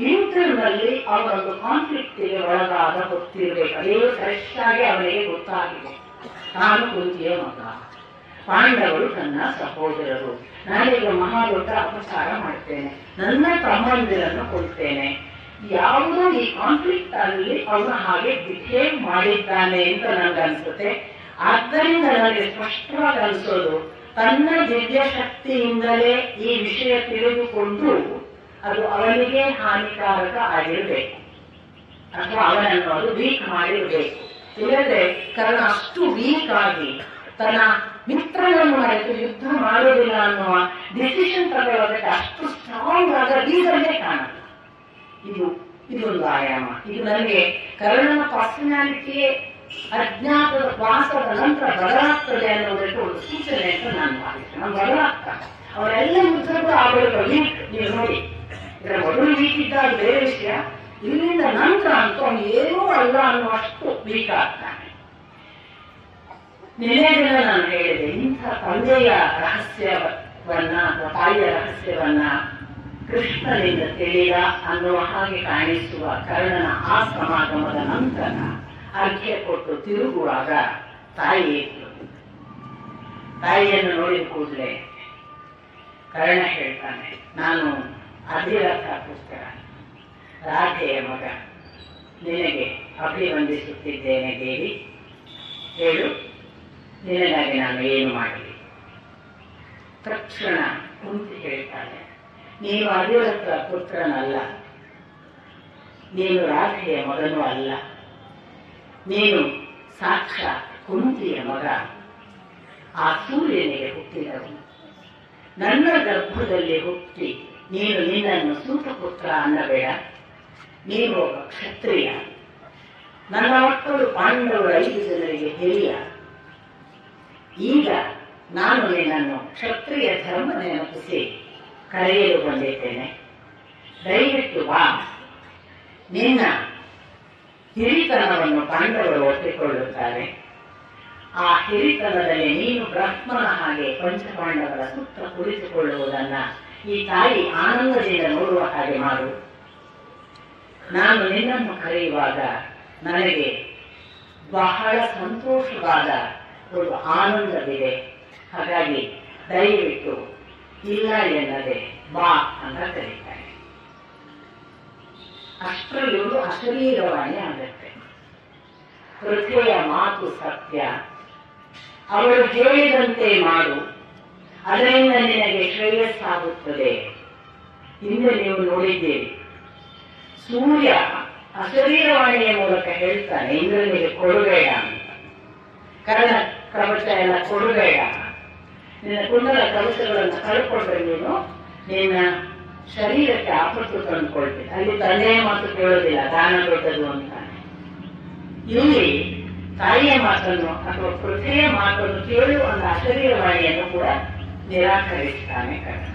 ಇಂಟರ್ನಲ್ಲಿ ಅವರೊಂದು ಕಾನ್ಫ್ಲಿಕ್ಟಿಗೆ ಒಳಗಾದ ಗೊತ್ತಿರಬೇಕು. ಅದೇ ಫ್ರೆಶ್ ಆಗಿ ಅವನಿಗೆ ಗೊತ್ತಾಗಿದೆ, ನಾನು ಕುಂತಿಯ ಮಗ, ಪಾಂಡವರು ನನ್ನ ಸಹೋದರರು, ನಾನೀಗ ಮಹಾದೊಡ್ಡ ಅಪಚಾರ ಮಾಡ್ತೇನೆ, ನನ್ನ ತಮ್ಮಂದಿರನ್ನು ಕೊಡ್ತೇನೆ. ಯಾವುದೋ ಈ ಕಾನ್ಫ್ಲಿಕ್ಟ್ ಅಲ್ಲಿ ಅವನು ಹಾಗೆ ಬಿಹೇವ್ ಮಾಡಿದ್ದಾನೆ ಅಂತ ನನಗನ್ಸುತ್ತೆ. ಆದ್ದರಿಂದ ನನಗೆ ಸ್ಪಷ್ಟವಾಗಿ ಅನಿಸೋದು ತನ್ನ ದಿವ್ಯ ಶಕ್ತಿಯಿಂದಲೇ ಈ ವಿಷಯ ತಿಳಿದುಕೊಂಡು ಅದು ಅವನಿಗೆ ಹಾನಿಕಾರಕ ಆಗಿರಬೇಕು, ಅಥವಾ ಅವನನ್ನು ಅದು ವೀಕ್ ಮಾಡಿರಬೇಕು. ಇಲ್ಲದೆ ಕರ್ಣ ಅಷ್ಟು ವೀಕ್ ಆಗಿ ತನ್ನ ಮಿತ್ರನನ್ನು ಮರೆತು ಯುದ್ಧ ಮಾಡುವುದಿಲ್ಲ ಅನ್ನುವ ಡಿಸಿಷನ್ ತಗೊಳ್ಳೋದಕ್ಕೆ ಅಷ್ಟು ಸ್ಟ್ರಾಂಗ್ ಆದ ರೀಸನ್ನೇ ಕಾಣಲ್ಲ. ಇದೊಂದು ಆಯಾಮ. ಇದು ನನಗೆ ಕರ್ಣನ ಪರ್ಸನಾಲಿಟಿಯೇ ಅಜ್ಞಾತದ ವಾಸದ ನಂತರ ಬದಲಾಗ್ತದೆ ಅನ್ನೋದಕ್ಕೆ ಒಂದು ಸೂಚನೆ ಅಂತ ನಾನು ಭಾವಿಸ್ತೇನೆ. ನಾನು ಬದಲಾಗ್ತಾನೆ. ಅವರೆಲ್ಲ ಯುದ್ಧಗಳು ಆಡಳಿತ ವೀಕ್, ನೀವು ನೋಡಿ, ಇದರ ಮೊದಲು ವೀಕ್ ಇದ್ದ ಅದು ಬೇರೆ ವಿಷಯ, ಇಲ್ಲಿಂದ ನಂತರ ಅಂತೂ ಅವನು ಏನೂ ಅಲ್ಲ ಅನ್ನುವಷ್ಟು ವೀಕ್ ಆಗ್ತಾನೆ. ನಿನ್ನೆ ದಿನ ನಾನು ಹೇಳಿದೆ, ಇಂಥ ತಂದೆಯ ರಹಸ್ಯವನ್ನ ಅಥವಾ ತಾಯಿಯ ರಹಸ್ಯವನ್ನ ಕೃಷ್ಣನಿಂದ ತಿಳಿದ ಅನ್ನುವ ಹಾಗೆ ಕಾಣಿಸುವ ಕರ್ಣನ ಆ ಸಮಾಗಮದ ನಂತರ ಅರ್ಘ್ಯ ಕೊಟ್ಟು ತಿರುಗುವಾಗ ತಾಯಿ ಇತ್ತು. ತಾಯಿಯನ್ನು ನೋಡಿದ ಕೂಡಲೇ ಕರ್ಣ ಹೇಳ್ತಾನೆ, ನಾನು ಅಧಿರಥ ಪುತ್ರ ರಾಧೆಯ ಮಗ, ನಿನಗೆ ಅಭಿವಂದಿಸುತ್ತಿದ್ದೇನೆ ದೇವಿ, ಹೇಳು ನಿನಗಾಗಿ ನಾನು ಏನು ಮಾಡಲಿ. ತಕ್ಷಣ ಕುಂತಿ ಹೇಳ್ತಾನೆ, ನೀನು ಅಧಿರಥ ಪುತ್ರನಲ್ಲ, ನೀನು ರಾಧೆಯ ಮಗನೂ ಅಲ್ಲ, ನೀನು ಸಾಕ್ಷಾತ್ ಕುಂತಿಯ ಮಗ, ಆ ಸೂರ್ಯನಿಗೆ ಹುಟ್ಟಿದವನು. ನನ್ನ ಗರ್ಭದಲ್ಲಿ ಹುಟ್ಟಿ ನೀನು ನಿನ್ನನ್ನು ಸೂತಪುತ್ರ ಅನ್ನಬೇಡ, ನೀನು ಒಬ್ಬ ಕ್ಷತ್ರಿಯ, ನನ್ನ ಮಕ್ಕಳು ಪಾಂಡವರು 5 ಜನರಿಗೆ ಹಿರಿಯ. ಈಗ ನಾನು ನಿನ್ನನ್ನು ಕ್ಷತ್ರಿಯ ಧರ್ಮ ನೆನಪಿಸಿ ಕರೆಯಲು ಬಂದಿದ್ದೇನೆ, ದಯವಿಟ್ಟು ಬಾ. ನಿನ್ನ ಹಿರಿತನವನ್ನು ಪಾಂಡವರು ಒಪ್ಪಿಕೊಳ್ಳುತ್ತಾರೆ. ಆ ಹಿರಿತನದಲ್ಲಿ ನೀನು ಬ್ರಹ್ಮನ ಹಾಗೆ ಪಂಚಪಾಂಡವರ ಸುತ್ತ ಕುಳಿತುಕೊಳ್ಳುವುದನ್ನ ಈ ತಾಯಿ ಆನಂದದಿಂದ ನೋಡುವ ಹಾಗೆ ಮಾಡು. ನಾನು ನಿನ್ನನ್ನು ಕರೆಯುವಾಗ ನನಗೆ ಬಹಳ ಸಂತೋಷವಾದ ಒಂದು ಆನಂದವಿದೆ, ಹಾಗಾಗಿ ದಯವಿಟ್ಟು ಇಲ್ಲ ಎನ್ನದೆ ಬಾ ಅಂತ ಕರೀತಾರೆ. ಅಷ್ಟರಲ್ಲಿ ಒಂದು ಅಶರೀರವಾಣಿ ಆಗುತ್ತೆ. ಪೃಥ್ವಿಯ ಮಾತು ಸತ್ಯ, ಅವಳು ಹೇಳಿದಂತೆ ಮಾಡು, ಅದರಿಂದ ನಿನಗೆ ಶ್ರೇಯಸ್ಸಾಗುತ್ತದೆ. ಹಿಂದೆ ನೀವು ನೋಡಿದ್ದೀರಿ, ಸೂರ್ಯ ಅಶರೀರವಾಣಿಯ ಮೂಲಕ ಹೇಳ್ತಾನೆ, ಇಂದ್ರನಿಗೆ ಕೊಡಬೇಡ ಅಂತ, ಕರ್ಣ ಕವಚ ಎಲ್ಲ ಕೊಡಬೇಡ, ನಿನ್ನ ಕುಂಡಲ ಕವಚಗಳನ್ನು ಕಳ್ಕೊಂಡ್ರೆ ನೀನು ನಿನ್ನ ಶರೀರಕ್ಕೆ ಆಪತ್ತು ತಂದುಕೊಳ್ತೀನಿ. ಅಲ್ಲಿ ತಂದೆಯ ಮಾತು ಕೇಳೋದಿಲ್ಲ, ದಾನ ದೊಡ್ಡದು ಅಂತಾನೆ. ಇಲ್ಲಿ ತಾಯಿಯ ಮಾತನ್ನು ಅಥವಾ ಪೃಥ್ವಿಯ ಮಾತನ್ನು ಕೇಳುವ ಒಂದು ಅಶರೀರವಾಣಿಯನ್ನು ಕೂಡ ನಿರಾಕರಿಸ್ತಾನೆ ಕರ್ಣ.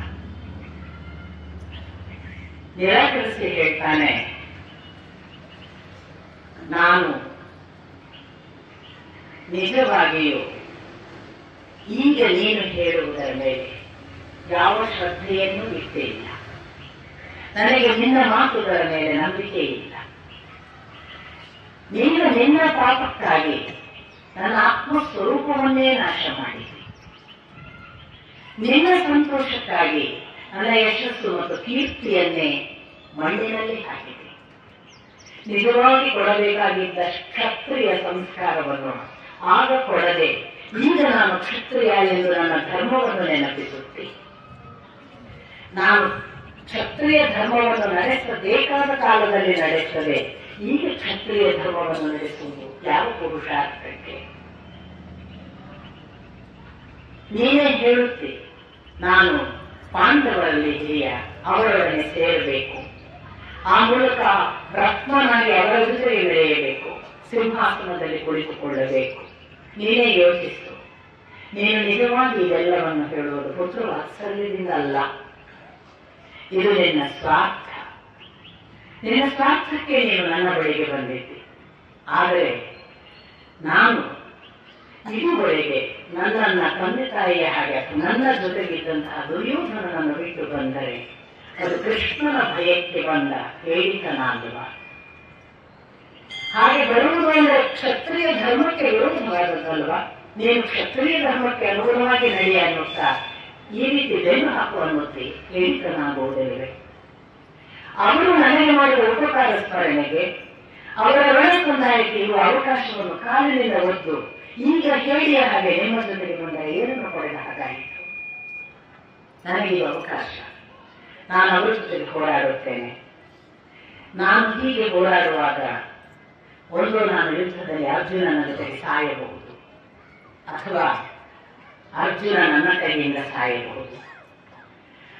ನಿರಾಕರಿಸಿ ಹೇಳ್ತಾನೆ, ನಾನು ನಿಜವಾಗಿಯೂ ಈಗ ನೀನು ಹೇಳುವುದರ ಮೇಲೆ ಯಾವ ಶ್ರದ್ಧೆಯನ್ನೂ ಇಟ್ಟೇ ಇಲ್ಲ, ನನಗೆ ನಿನ್ನ ಮಾತುಗಳ ಮೇಲೆ ನಂಬಿಕೆ ಇಲ್ಲ. ನೀನು ನಿನ್ನ ಪಾಪಕ್ಕಾಗಿ ನನ್ನ ಆತ್ಮಸ್ವರೂಪವನ್ನೇ ನಾಶ ಮಾಡಿದೆ, ನಿನ್ನ ಸಂತೋಷಕ್ಕಾಗಿ ನನ್ನ ಯಶಸ್ಸು ಮತ್ತು ಕೀರ್ತಿಯನ್ನೇ ಮಣ್ಣಿನಲ್ಲಿ ಹಾಕಿದೆ. ನಿಜವಾಗಿ ಕೊಡಬೇಕಾಗಿದ್ದ ಕ್ಷತ್ರಿಯ ಸಂಸ್ಕಾರವನ್ನು ಆಗ ಕೊಡದೆ ಈಗ ನಾನು ಕ್ಷತ್ರಿಯ ಎಂದು ನನ್ನ ಧರ್ಮವನ್ನು ನೆನಪಿಸುತ್ತೆ. ನಾನು ಕ್ಷತ್ರಿಯ ಧರ್ಮವನ್ನು ನಡೆಸಬೇಕಾದ ಕಾಲದಲ್ಲಿ ನಡೆಸದೆ ಈಗ ಕ್ಷತ್ರಿಯ ಧರ್ಮವನ್ನು ನಡೆಸುವುದು ಯಾವ ಪುರುಷಾರ್ಥಕ್ಕೆ? ನೀನೇ ಹೇಳುತ್ತಿ, ನಾನು ಪಾಂಡವರಲ್ಲಿ ಹಿರಿಯ, ಅವರೊಡನೆ ಸೇರಬೇಕು. ಆ ಮೂಲಕ ರತ್ನನಾಗಿ ಅವರ ಜೊತೆಗೆ ಬೆಳೆಯಬೇಕು, ಸಿಂಹಾಸನದಲ್ಲಿ ಕುಳಿತುಕೊಳ್ಳಬೇಕು. ನೀನೇ ಯೋಚಿಸು. ನೀನು ನಿಜವಾಗಿ ಇದೆಲ್ಲವನ್ನು ಹೇಳುವುದು ಪುತ್ರ ವಾತ್ಸಲ್ಯದಿಂದ ಅಲ್ಲ. ಇದು ನಿನ್ನ ಸ್ವಾರ್ಥ. ನಿನ್ನ ಸ್ವಾರ್ಥಕ್ಕೆ ನೀನು ನನ್ನ ಬಳಿಗೆ ಬಂದಿದ್ದಿ. ಆದರೆ ನಾನು ಇದುವರೆಗೆ ನನ್ನನ್ನ ತಂದೆ ತಾಯಿಯ ಹಾಗೆ ನನ್ನ ಜೊತೆಗಿದ್ದಂತಹ ದುರ್ಯೋಧನನನ್ನು ಬಿಟ್ಟು ಬಂದರೆ ಅದು ಕೃಷ್ಣನ ಭಯಕ್ಕೆ ಬಂದ ಹೇಳಿತನ ಅಲ್ವಾ? ಹಾಗೆ ಬರುವುದು ಅಂದರೆ ಕ್ಷತ್ರಿಯ ಧರ್ಮಕ್ಕೆ ವಿರೋಧವಾದದ್ದಲ್ವಾ? ನೀನು ಕ್ಷತ್ರಿಯ ಧರ್ಮಕ್ಕೆ ಅನುಗುಣವಾಗಿ ನಡೆಯ ಅನ್ನುತ್ತಾ ಈ ರೀತಿ ಬೆನ್ನು ಹಾಕುವ ಅನ್ನುತ್ತಿ ಹೇಳಿತನಾಗುವುದಿಲ್ಲವೇ? ಅವರು ನನಗೆ ಮಾಡಿದ ಉಪಕಾರ ಸ್ಮರಣೆಗೆ ಅವರ ಋಣಸಂದಾಯಕ್ಕೆ ಇರುವ ಅವಕಾಶವನ್ನು ಕಾಲಿನಿಂದ ಒದ್ದು ಈಗ ಹೇಳಿಯ ಹಾಗೆ ನಿಮ್ಮ ಜೊತೆಗೆ ಬಂದರೆ ಏನನ್ನು ಪಡೆದ ಹಾಗಾಯಿತು? ನನಗೆ ಈ ಅವಕಾಶ, ನಾನು ಅವರ ಜೊತೆಗೆ ಹೋರಾಡುತ್ತೇನೆ. ನಾನು ಹೀಗೆ ಹೋರಾಡುವಾಗ ಒಂದು ನಾನು ಯುದ್ಧದಲ್ಲಿ ಅರ್ಜುನನ ಜೊತೆಗೆ ಸಾಯಬಹುದು, ಅಥವಾ ಅರ್ಜುನ ನನ್ನ ಕೈಯಿಂದ ಸಾಯಬಹುದು.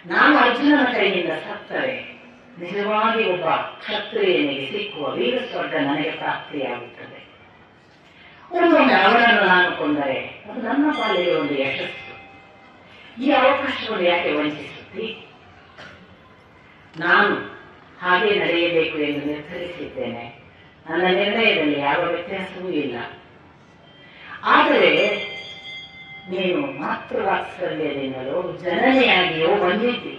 ನಾನು ಅರ್ಜುನನ ಕೈಯಿಂದ ಸತ್ತರೆ ನಿಜವಾಗಿ ಒಬ್ಬ ಕ್ಷತ್ರಿಯನಿಗೆ ಸಿಕ್ಕುವ ವೀರ ಸ್ವರ್ಗ ನನಗೆ ಪ್ರಾಪ್ತಿಯಾಗುತ್ತದೆ. ಒಮ್ಮೊಮ್ಮೆ ಅವನನ್ನು ನಾನು ಕೊಂದರೆ ಅದು ನನ್ನ ಪಾಲಿಗೆ ಒಂದು ಯಶಸ್ಸು. ಈ ಅವಕಾಶವನ್ನು ಯಾಕೆ ವಂಚಿಸುತ್ತಿ? ನಾನು ಹಾಗೆ ನಡೆಯಬೇಕು ಎಂದು ನಿರ್ಧರಿಸಿದ್ದೇನೆ. ನನ್ನ ನಿರ್ಣಯದಲ್ಲಿ ಯಾವ ವ್ಯತ್ಯಾಸವೂ ಇಲ್ಲ. ಆದರೆ ನೀನು ಮಾತೃವಾತ್ಸಲ್ಯದಿಂದಲೋ ಜನನೆಯಾಗಿಯೋ ಬಂದಿದ್ದಿ.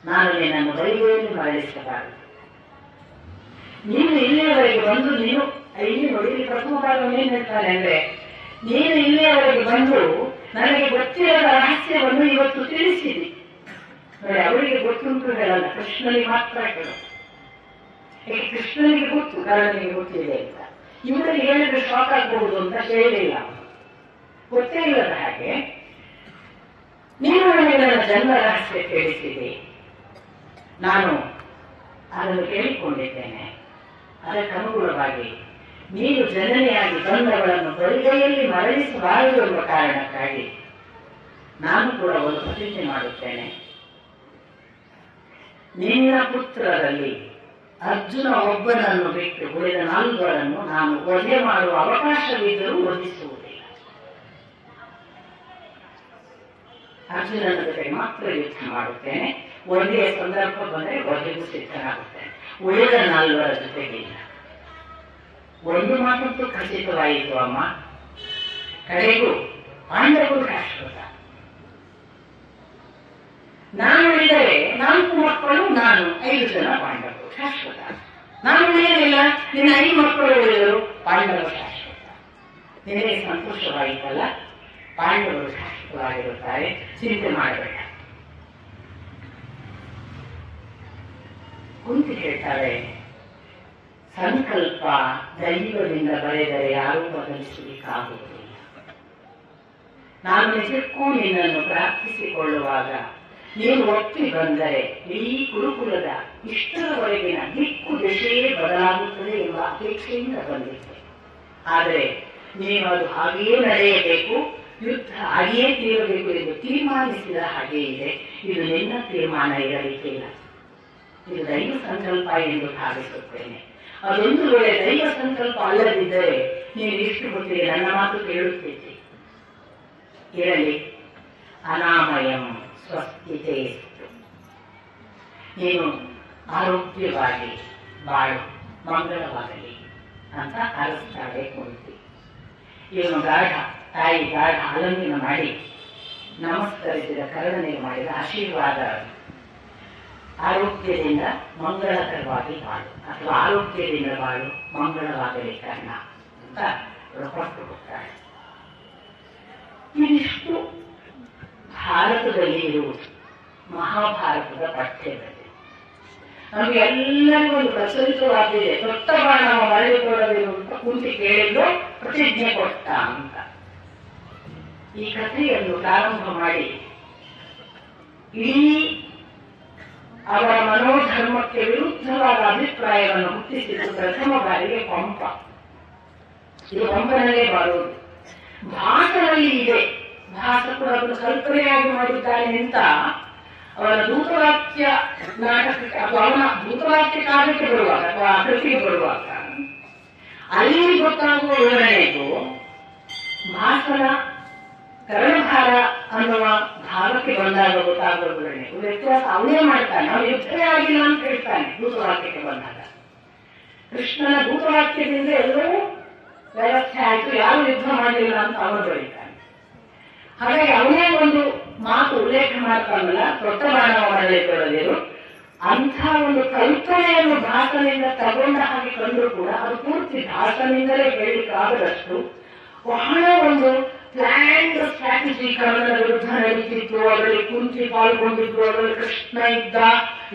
ನಾನು ನಿನ್ನನ್ನು ಬರಿಗೋಲು ಮರಳಿಸಬಾರದು. ನೀನು ಇಲ್ಲಿಯವರೆಗೆ ಬಂದು ನೀನು ಇಲ್ಲಿ ನೋಡಿ, ಪ್ರಥಮ ಭಾಗವನ್ನು ಏನ್ ಹೇಳ್ತಾನೆ ಅಂದ್ರೆ, ನೀನು ಇಲ್ಲಿಯವರೆಗೆ ಬಂದು ನನಗೆ ಗೊತ್ತಿರದ ರಹಸ್ಯವನ್ನು ಇವತ್ತು ತಿಳಿಸಿದಿ. ನೋಡಿ, ಅವರಿಗೆ ಗೊತ್ತುಂಟು ಹೇಳಲ್ಲ, ಕೃಷ್ಣನಿಗೆ ಮಾತ್ರ ಹೇಳು. ಕೃಷ್ಣನಿಗೆ ಗೊತ್ತು, ಕರ್ಣನಿಗೆ ಗೊತ್ತಿದೆ ಅಂತ. ಇವರಿಗೆ ಹೇಳಿದ್ರೆ ಶಾಕ್ ಆಗಬಹುದು ಅಂತ ಹೇಳಿಲ್ಲ. ಗೊತ್ತೇ ಇಲ್ಲದ ಹಾಗೆ ನೀನು ನನಗೆ ನನ್ನ ಜನ್ಮ ರಹಸ್ಯ ತಿಳಿಸಿದೆ. ನಾನು ಅದನ್ನು ಕೇಳಿಕೊಂಡಿದ್ದೇನೆ. ಅದಕ್ಕನುಗುಣವಾಗಿ ನೀನು ಜನನೆಯಾಗಿ ಬಂದವಳನ್ನು ಬರಿಗೈಯಲ್ಲಿ ಮರಳಿಸಬಾರದು ಎಂಬ ಕಾರಣಕ್ಕಾಗಿ ನಾನು ಕೂಡ ಒಂದು ಪ್ರತಿಜ್ಞೆ ಮಾಡುತ್ತೇನೆ. ನಿನ್ನ ಪುತ್ರರಲ್ಲಿ ಅರ್ಜುನ ಒಬ್ಬನನ್ನು ಬಿಟ್ಟು ಉಳಿದ 4 ನಾನು ವಧೆ ಮಾಡುವ ಅವಕಾಶವಿದ್ದರೂ ವಧಿಸುವುದಿಲ್ಲ. ಅರ್ಜುನನ ಜೊತೆಗೆ ಮಾತ್ರ ಯುದ್ಧ ಮಾಡುತ್ತೇನೆ. ವಧೆಯ ಸಂದರ್ಭ ಬಂದರೆ ವಧೆಗೂ ಸಿದ್ಧನಾಗುತ್ತೇನೆ. ಉಳಿದ 4 ಜೊತೆಗಿಲ್ಲ. ಒಂದು ಮಾತಂತೂ ಖಚಿತವಾಯಿತು ಅಮ್ಮ, ಕಡೆಗೂ ಪಾಂಡವರು ಶಾಶ್ವತ. ನಾನು ಉಳಿದರೆ 4 ಮಕ್ಕಳು, ನಾನು 5 ಜನ ಪಾಂಡವರು ಶಾಶ್ವತ. ನಾನು ಉಳಿಯಲಿಲ್ಲ, ನಿನ್ನ 5 ಮಕ್ಕಳು ಉಳಿದರು, ಪಾಂಡವರು ಶಾಶ್ವತ. ನಿನಗೆ ಸಂತೋಷವಾಯಿತಲ್ಲ? ಪಾಂಡವರು ಶಾಶ್ವತವಾಗಿರುತ್ತಾರೆ, ಚಿಂತೆ ಮಾಡಬೇಡ. ಕುಂತಿ ಹೇಳ್ತಾರೆ, ಸಂಕಲ್ಪ ದೈವದಿಂದ ಬರೆದರೆ ಯಾರೂ ಬದಲಿಸಲಿಕ್ಕಾಗುವುದಿಲ್ಲ. ನಾನು ನಿಜಕ್ಕೂ ನಿನ್ನನ್ನು ಪ್ರಾರ್ಥಿಸಿಕೊಳ್ಳುವಾಗ ನೀನು ಒಪ್ಪಿ ಬಂದರೆ ಇಡೀ ಗುರುಕುಲದ ಇಷ್ಟರವರೆಗಿನ ದಿಕ್ಕು ದಿಶೆಯೇ ಬದಲಾಗುತ್ತದೆ ಎಂಬ ಅಪೇಕ್ಷೆಯಿಂದ ಬಂದಿದ್ದೆ. ಆದರೆ ನೀನು ಅದು ಹಾಗೆಯೇ ನಡೆಯಬೇಕು, ಯುದ್ಧ ಹಾಗೆಯೇ ತೀರಬೇಕು ಎಂದು ತೀರ್ಮಾನಿಸಿದ ಹಾಗೆ ಇದೆ. ಇದು ನಿನ್ನ ತೀರ್ಮಾನ ಇರಲಿಕ್ಕಿಲ್ಲ, ಇದು ದೈವ ಸಂಕಲ್ಪ ಎಂದು ಭಾವಿಸುತ್ತೇನೆ. ಅದೊಂದು ವೇಳೆ ದೈವ ಸಂಕಲ್ಪ ಅಲ್ಲದಿದ್ದರೆ ನೀನು ಇಷ್ಟು ಹೊತ್ತಿಗೆ ನನ್ನ ಮಾತು ಕೇಳುತ್ತಿದ್ದೆ. ಇರಲಿ, ಅನಾಮಯಂ ಸ್ವಸ್ಥಿತೇ. ನೀನು ಆರೋಗ್ಯವಾಗಿ ಬಾಳು, ಮಂಗಳವಾಗಲಿ ಅಂತ ಹಾರಿಸ್ತಾಳೆ ಕುಂತಿ. ಇವನು ತಾಯಿ ಗಾಢ ಆಲಂಬನ ಮಾಡಿ ನಮಸ್ಕರಿಸಿದ ಕರ್ಣನಿಗೆ ಮಾಡಿದ ಆಶೀರ್ವಾದ, ಆರೋಗ್ಯದಿಂದ ಮಂಗಳಕರವಾಗಿ ಬಾಳು, ಅಥವಾ ಆರೋಗ್ಯದಿಂದ ಬಾಳು, ಮಂಗಳವಾಗಲಿ ಕರ್ಣ ಅಂತ ಹೊರಟು ಹೋಗ್ತಾಳೆ. ಇದಿಷ್ಟು ಭಾರತದಲ್ಲಿ ಇರುವುದು, ಮಹಾಭಾರತದ ಪಠ್ಯದಲ್ಲಿ. ನಮಗೆ ಎಲ್ಲರಿಗೂ ಒಂದು ಪ್ರಚಲಿತವಾಗಿದೆ. ದೊಡ್ಡ ಬಾಣವ ಮರಳಿಕೊಳ್ಳದಿರುವಂತ ಕುಂತಿ ಕೇಳಿದ್ರು ಪ್ರತಿಜ್ಞೆ ಕೊಟ್ಟ ಅಂತ. ಈ ಕಥೆಯನ್ನು ಪ್ರಾರಂಭ ಮಾಡಿ ಇಡೀ ಅವರ ಮನೋಧರ್ಮಕ್ಕೆ ವಿರುದ್ಧವಾದ ಅಭಿಪ್ರಾಯವನ್ನು ಹುಟ್ಟಿಸಿದ್ದು ಪ್ರಥಮ ಬಾರಿಗೆ ಪಂಪ. ಇದು ಪಂಪನಲ್ಲೇ ಬರುವುದು. ಭಾಸನಲ್ಲಿ ಇದೆ, ಭಾಸ ಕೂಡ ಅದನ್ನು ಕಲ್ಪನೆಯಾಗಿ ಮಾಡಿದ್ದಾನೆ ಅಂತ ಅವನ ದೂತವಾಕ್ಯ ನಾಟಕಕ್ಕೆ ಅಥವಾ ಅವನ ದೂತವಾಕ್ಯ ಕಾವ್ಯಕ್ಕೆ ಬರುವಾಗ ಅಥವಾ ಕೃತಿಗೆ ಬರುವಾಗ ಅಲ್ಲಿ ಗೊತ್ತಾಗುವ ವಿವರಣೆಗೂ ಭಾಷಣ ಕರ್ಣಧಾರ ಅನ್ನುವ ಭಾಗಕ್ಕೆ ಬಂದಾಗ ಗೊತ್ತಾಗುವ ವಿವರಣೆಗೂ ವ್ಯತ್ಯಾಸ ಅವನೇ ಮಾಡ್ತಾನೆ. ಅವನು ಯುದ್ಧವೇ ಆಗಿಲ್ಲ ಅಂತ ಹೇಳ್ತಾನೆ ದೂತವಾಕ್ಯಕ್ಕೆ ಬಂದಾಗ. ಕೃಷ್ಣನ ದೂತವಾಕ್ಯದಿಂದ ಎಲ್ಲವೂ ವ್ಯವಸ್ಥೆ ಆಯಿತು, ಯಾರು ಯುದ್ಧ ಮಾಡಲಿಲ್ಲ ಅಂತ ಅವನು ಬರೀತಾನೆ. ಹಾಗಾಗಿ ಅವನೇ ಒಂದು ಮಾತು ಉಲ್ಲೇಖ ಮಾಡ್ತಾನಲ್ಲ, ದೊಡ್ಡ ಬಾಣವ ಮರಳಿ ತೊಳೆದಿರು, ಅಂಥ ಒಂದು ಕಲ್ಪನೆಯನ್ನು ಭಾಷಣದಿಂದ ತಗೊಂಡ ಹಾಗೆ ಕಂಡ್ರು ಕೂಡ ಅದು ಪೂರ್ತಿ ಭಾಷಣದಿಂದಲೇ ಹೇಳಲಿಕ್ಕಾಗದಷ್ಟು ಬಹಳ ಒಂದು ಪ್ಲಾನ್ಡ್ ಸ್ಟ್ರಾಟಜಿ ಕರ್ಣನ ವಿರುದ್ಧ ನಡೀತಿತ್ತು. ಅದರಲ್ಲಿ ಕುಂತಿ ಪಾಲ್ಗೊಂಡಿದ್ರು, ಅದರಲ್ಲಿ ಕೃಷ್ಣ ಇದ್ದ,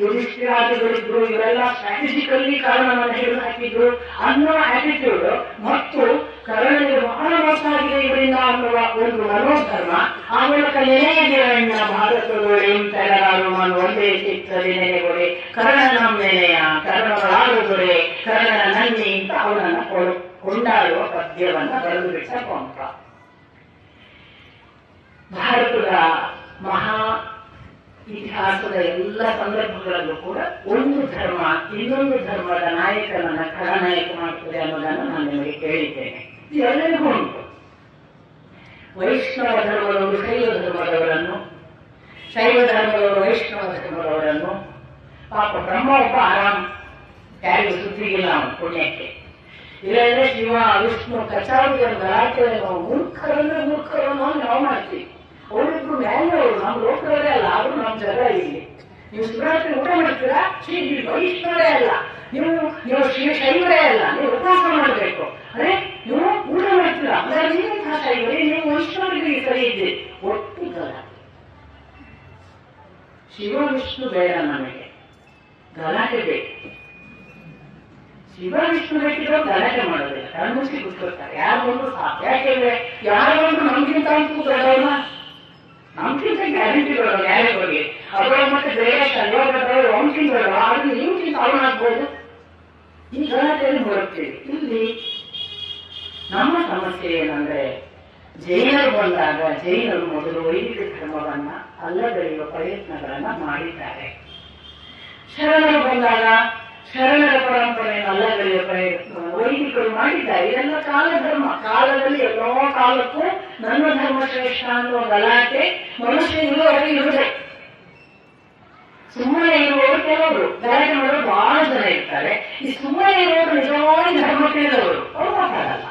ಯುಧಿಷ್ಠಿರಾದಿಗಳಿದ್ರು, ಇವೆಲ್ಲ ಸ್ಟ್ರಾಟಜಿಕಲ್ಲಿ ಕರ್ಣನನ್ನು ಹಿಡಿದು ಹಾಕಿದ್ರು ಅನ್ನೋ ಆಟಿಟ್ಯೂಡ್ ಮತ್ತು ಕರ್ಣನಿಗೆ ಬಹಳ ಮೋಸ ಆಗಿದೆ ಇವರಿಂದ ಅನ್ನುವ ಒಂದು ಮನೋಧರ್ಮ. ಆ ಮೂಲಕ ನೆನೆಯದಿರಣ್ಣ ಭಾರತದೊಳೆ ತೆರಗಾರು ನಾನು ಒಂದೇ ಚಿತ್ತದಿ ನೆನೆಗೊಡೆ ಕರ್ಣನ ನೆನೆಯ ಕರ್ಣರಾಡುದೊರೆ ಕರ್ಣನ ನನ್ನಿ ಅಂತ ಅವನನ್ನು ಕೊಂಡಾಡುವ ಪದ್ಯವನ್ನ ಬರೆದು ಬಿಟ್ಟ ಪಂಪ. ಭಾರತದ ಮಹಾ ಇತಿಹಾಸದ ಎಲ್ಲ ಸಂದರ್ಭಗಳಲ್ಲೂ ಕೂಡ ಒಂದು ಧರ್ಮ ಇನ್ನೊಂದು ಧರ್ಮದ ನಾಯಕನನ್ನ ಖಳನಾಯಕ ಮಾಡ್ತದೆ ಅನ್ನೋದನ್ನು ನಾನು ನಿಮಗೆ ಕೇಳಿದ್ದೇನೆ. ಎಲ್ಲರಿಗೂ ಉಂಟು. ವೈಷ್ಣವ ಧರ್ಮದವರು ಶೈವ ಧರ್ಮದವರನ್ನು, ಶೈವ ಧರ್ಮದವರು ವೈಷ್ಣವ ಧರ್ಮದವರನ್ನು, ಪಾಪ ಬ್ರಹ್ಮ ಒಬ್ಬ ಆರಾಮ್ ಯಾರಿಗೂ ಸುದ್ದಿಗಿಲ್ಲ ಅವನು ಪುಣ್ಯಕ್ಕೆ. ಇಲ್ಲಂದ್ರೆ ಶಿವ ವಿಷ್ಣು ಕಚಾರುಗಳನ್ನು ಗಲಾಟೆ ಮೂರ್ಖರನ್ನು ನಾವು ಮಾಡ್ತೀವಿ. ಅವರಿಬ್ರು ಮ್ಯಾಲವರು ನಮ್ಮ ಲೋಕರವರೇ ಅಲ್ಲ, ಆದ್ರೂ ನಮ್ಮ ಜಗಳ ಇಲ್ಲಿ. ನೀವು ಶಿವರಾತ್ರಿ ಊಟ ಮಾಡ್ತೀರಾ, ವೈಷ್ಣವರೇ ಅಲ್ಲ, ನೀವು ಶೈವರೇ ಅಲ್ಲ, ನೀವು ಉಪವಾಸ ಮಾಡಬೇಕು. ಅರೆ ನೀವು ಊಟ ಮಾಡ್ತೀರಾ, ಅಂದ್ರೆ ನೀವಂತಹ ಶೈವರೇ, ನೀವು ವೈಷ್ಣವರಿಗೆ ಸರಿ ಇದ್ದೀರಿ. ಒಟ್ಟು ಗಲಾಟೆ. ಶಿವ ವಿಷ್ಣು ಬೇಡ, ನಮಗೆ ಗಲಾಟೆ ಬೇಕು. ಶಿವ ವಿಷ್ಣು ಬೇಕಿರೋ ಗಲಾಟೆ ಮಾಡೋದಿಲ್ಲ, ಕಣ್ಮುಚ್ಚಿ ಕೂತ್ಕೊಳ್ತಾರೆ. ಯಾರು ಬಂದ್ರು ಸಾಕು. ಯಾಕೆಂದ್ರೆ ಯಾರು ಬಂದ್ರು ನಮ್ಗಿಂತ ಅಂತೂ ದೊಡ್ಡವನ, ನಮ್ಗಿಂತ ಗ್ಯಾರಂಟಿ ಬರೋದು ಯಾರೇ ಬರಲಿ. ಅವರ ಮತ್ತೆ ಬೇರೆ ಅವನಕ್ಕಿಂತ ಬರೋದು, ಆದ್ರೆ ನೀವುಕ್ಕಿಂತ ಅವನಾಗ್ಬೋದು. ಈ ಗಲಾಟೆಯಲ್ಲಿ ಬರುತ್ತೀವಿ. ಇಲ್ಲಿ ನಮ್ಮ ಸಮಸ್ಯೆ ಏನಂದ್ರೆ, ಜೈನರು ಬಂದಾಗ ಜೈನರು ಮೊದಲು ವೈದಿಕ ಧರ್ಮವನ್ನ ಅಲ್ಲಗಳೆಯುವ ಪ್ರಯತ್ನಗಳನ್ನ ಮಾಡಿದ್ದಾರೆ. ಶರಣರು ಬಂದಾಗ ಶರಣರ ಪರಂಪರೆಯನ್ನು ಅಲ್ಲಗಳೆಯುವ ಪ್ರಯತ್ನ ವೈದಿಕರು ಮಾಡಿದ್ದಾರೆ. ಇದೆಲ್ಲ ಕಾಲಧರ್ಮ. ಕಾಲದಲ್ಲಿ ಎಲ್ಲೋ ಕಾಲಕ್ಕೂ ನನ್ನ ಧರ್ಮ ಶ್ರೇಷ್ಠ ಅನ್ನುವ ಗಲಾಟೆ ಮನುಷ್ಯ ಇರುವವರೆಗೆ ಇರುವುದೇ. ಸುಮ್ಮನೆ ಇರುವವರು ಕೆಲವರು, ಗಲಾಟೆ ಮಾಡೋರು ಬಹಳ ಜನ ಇರ್ತಾರೆ. ಈ ಸುಮ್ಮನೆ ಇರುವವರು ನಿಜವಾಗಿ ಧರ್ಮ ತಿಳಿದವರು, ಅವರು ಮಾತಾಡಲ್ಲ.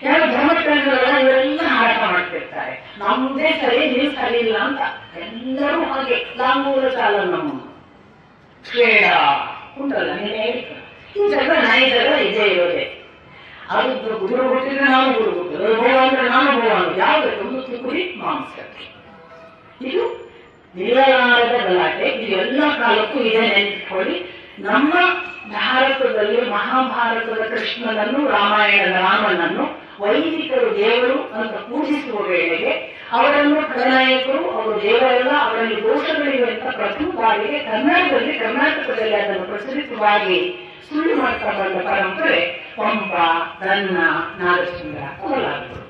ಯಾರು ಧರ್ಮ ತಿಳಿದವರಲ್ಲ ಇವರೆಲ್ಲ ಆಟ ಮಾಡ್ತಿರ್ತಾರೆ. ನಮ್ದೇ ಸರಿ, ನೀವು ಸರಿ ಇಲ್ಲ ಅಂತ. ಎಲ್ಲರೂ ಹಾಗೆ ಲಾಂಗೂಲ ಚಾಲ ನಮ್ಮ ಶ್ರೇಯ ಉಂಟಲ್ಲ, ನೀನು ಹೇಳಿಕ ಈ ಜಗಳ ನಾಯಿ ಜಗಳ ಇದೇ ಇರೋದೆ. ಅದು ಗುರು ಹುಟ್ಟಿದ್ರೆ ನಾನು ಗುರು ಹುಟ್ಟಿದ್ರೆ, ಭೋಗ ಅಂದ್ರೆ ನಾನು ಭೋಗ ಅನ್ನೋದು ಯಾವ್ದು ಒಂದು ತುಕುಡಿ ಮಾಂಸಕ್ಕೆ. ಇದು ನಿಲ್ಲಲಾರದ ಗಲಾಟೆ. ಇದು ಎಲ್ಲ ಕಾಲಕ್ಕೂ ಇದೇ ನೆನಪಿಕೊಳ್ಳಿ. ನಮ್ಮ ಭಾರತದಲ್ಲಿ ಮಹಾಭಾರತದ ಕೃಷ್ಣನನ್ನು, ರಾಮಾಯಣದ ರಾಮನನ್ನು ವೈದಿಕರು ದೇವರು ಅಂತ ಪೂಜಿಸುವ ವೇಳೆಗೆ ಅವರನ್ನು ಖಳನಾಯಕರು, ಅವರು ದೇವರೆಲ್ಲ, ಅವರಲ್ಲಿ ದೋಷಗಳಿವೆ ಅಂತ ಪ್ರಥಮ ಬಾರಿಗೆ ಕರ್ನಾಟಕದಲ್ಲಿ ಅದನ್ನು ಪ್ರಚಲಿತವಾಗಿ ಸುಳ್ಳು ಮಾಡ್ತಾ ಬಂದ ಪರಂಪರೆ ಪಂಪ, ರನ್ನ, ನಾಗಚಂದ್ರ ಮೊದಲಾದರು.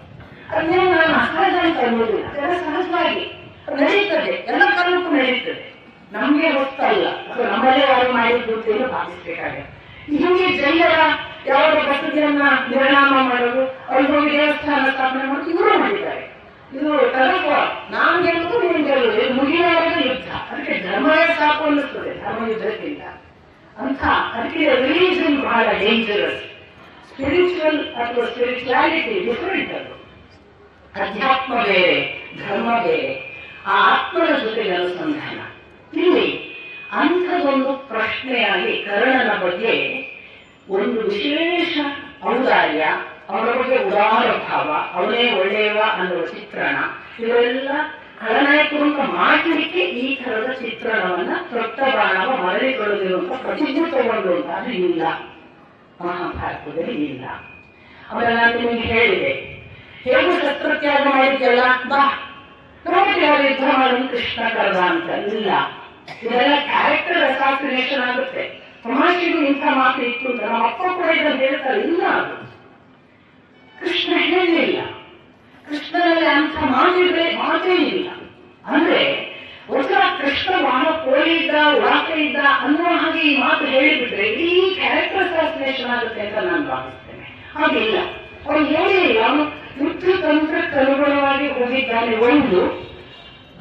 ಅದನ್ನೇ ನಾನು ಅಸಹಜ ಅಂತ ಅನ್ನೋದಿಲ್ಲ, ಅದೆಲ್ಲ ಸಹಜವಾಗಿ ನಡೀತದೆ, ಎಲ್ಲ ಕಾಲಕ್ಕೂ ನಡೀತದೆ. ನಮ್ಗೆ ಹೊಸ್ತಲ್ಲ, ಅಥವಾ ನಮ್ಮಲ್ಲೇ ಯಾರು ಮಾಡಿದ್ದು ಅಂತೇನು ಭಾವಿಸಬೇಕಾಗಿದೆ. ಹೀಗೆ ಜೈನರ ಯಾವುದೋ ಬಸದಿಯನ್ನ ನಿರ್ನಾಮ ಮಾಡೋದು, ಅವ್ರಿಗೆ ಹೋಗಿ ದೇವಸ್ಥಾನ ಸ್ಥಾಪನೆ ಮಾಡೋದು ಇವರು ಮಾಡಿದ್ದಾರೆ. ಇದು ತಲುಪ ನಾನು ಗೆಲ್ಲುವುದು ನೀವು ಗೆಲ್ಲುವುದು, ಇದು ಮುಗಿಯುವವರೆಗೆ ಯುದ್ಧ. ಅದಕ್ಕೆ ಧರ್ಮವೇ ಸಾಕು ಅನ್ನಿಸ್ತದೆ ಧರ್ಮ ಯುದ್ಧಕ್ಕಿಂತ ಅಂತ. ಅದಕ್ಕೆ ರಿಲಿಜನ್ ಬಹಳ ಡೇಂಜರಸ್. ಸ್ಪಿರಿಚುವಲ್ ಅಥವಾ ಸ್ಪಿರಿಚುವಾಲಿಟಿ ಡಿಫರೆಂಟ್. ಅದು ಅಧ್ಯಾತ್ಮ ಬೇರೆ, ಧರ್ಮ ಬೇರೆ. ಆ ಆತ್ಮನ ಜೊತೆಗೆ ಅನುಸಂಧಾನ. ಇಲ್ಲಿ ಅಂಥದೊಂದು ಪ್ರಶ್ನೆಯಾಗಿ ಕರ್ಣನ ಬಗ್ಗೆ ಒಂದು ವಿಶೇಷ ಔದಾರ್ಯ, ಅವರ ಬಗ್ಗೆ ಉದಾರ ಭಾವ, ಅವನೇ ಒಳ್ಳೆಯವ ಅನ್ನುವ ಚಿತ್ರಣ, ಇವೆಲ್ಲ ಖಳನಾಯಕರು ಅಂತ ಮಾಡಲಿಕ್ಕೆ ಈ ತರದ ಚಿತ್ರಣವನ್ನ ತೊಟ್ಟ ಬಾಣವ ಮರಳಿಕೊಳ್ಳದಿರುವಂತ ಪ್ರತಿಜ್ಞೆ ತಗೊಂಡು ಅಂತ ಅದು ಇಲ್ಲ, ಮಹಾಭಾರತದಲ್ಲಿ ಇಲ್ಲ. ಆಮೇಲೆ ನಾನು ನಿಮಗೆ ಹೇಳಿದೆ, ಹೇಗೂ ಶಸ್ತ್ರತ್ಯಾಗ ಮಾಡಿದ್ದೆಲ್ಲ ಬಾ ಯಾರು ಯುದ್ಧ ಮಾಡೋದು ಕೃಷ್ಣ ಕರ್ದ ಅಂತ ಇಲ್ಲ. ಇದೆಲ್ಲ ಕ್ಯಾರೆಕ್ಟರ್ ಅಸಾಸಿನೇಷನ್ ಆಗುತ್ತೆ. ತಮಾಷೆಗೂ ಇಂಥ ಮಾತು ಇತ್ತು ಅಂತ ನಮ್ಮ ಅಪ್ಪ ಕೂಡ ಇದನ್ನು ಹೇಳ್ತಾರೆ. ಇಲ್ಲ, ಅದು ಕೃಷ್ಣ ಹೇಳಲಿಲ್ಲ. ಕೃಷ್ಣನಲ್ಲಿ ಅಂಥ ಮಾತೇ ಇಲ್ಲ. ಅಂದ್ರೆ ಒಂಥರ ಕೃಷ್ಣ ಈ ಮಾತು ಹೇಳಿಬಿಟ್ರೆ ಇಡೀ ಕ್ಯಾರೆಕ್ಟರ್ ಅಸಾಸಿನೇಷನ್ ಆಗುತ್ತೆ ಅಂತ ನಾನು ಭಾವಿಸ್ತೇನೆ. ಹಾಗಿಲ್ಲ, ಅವನು ಹೇಳಿಲ್ಲ. ಅವನು ಯುದ್ಧ ತಂತ್ರಕ್ಕೆ ಅನುಗುಣವಾಗಿ ಹೋಗಿದ್ದಾನೆ. ಒಂದು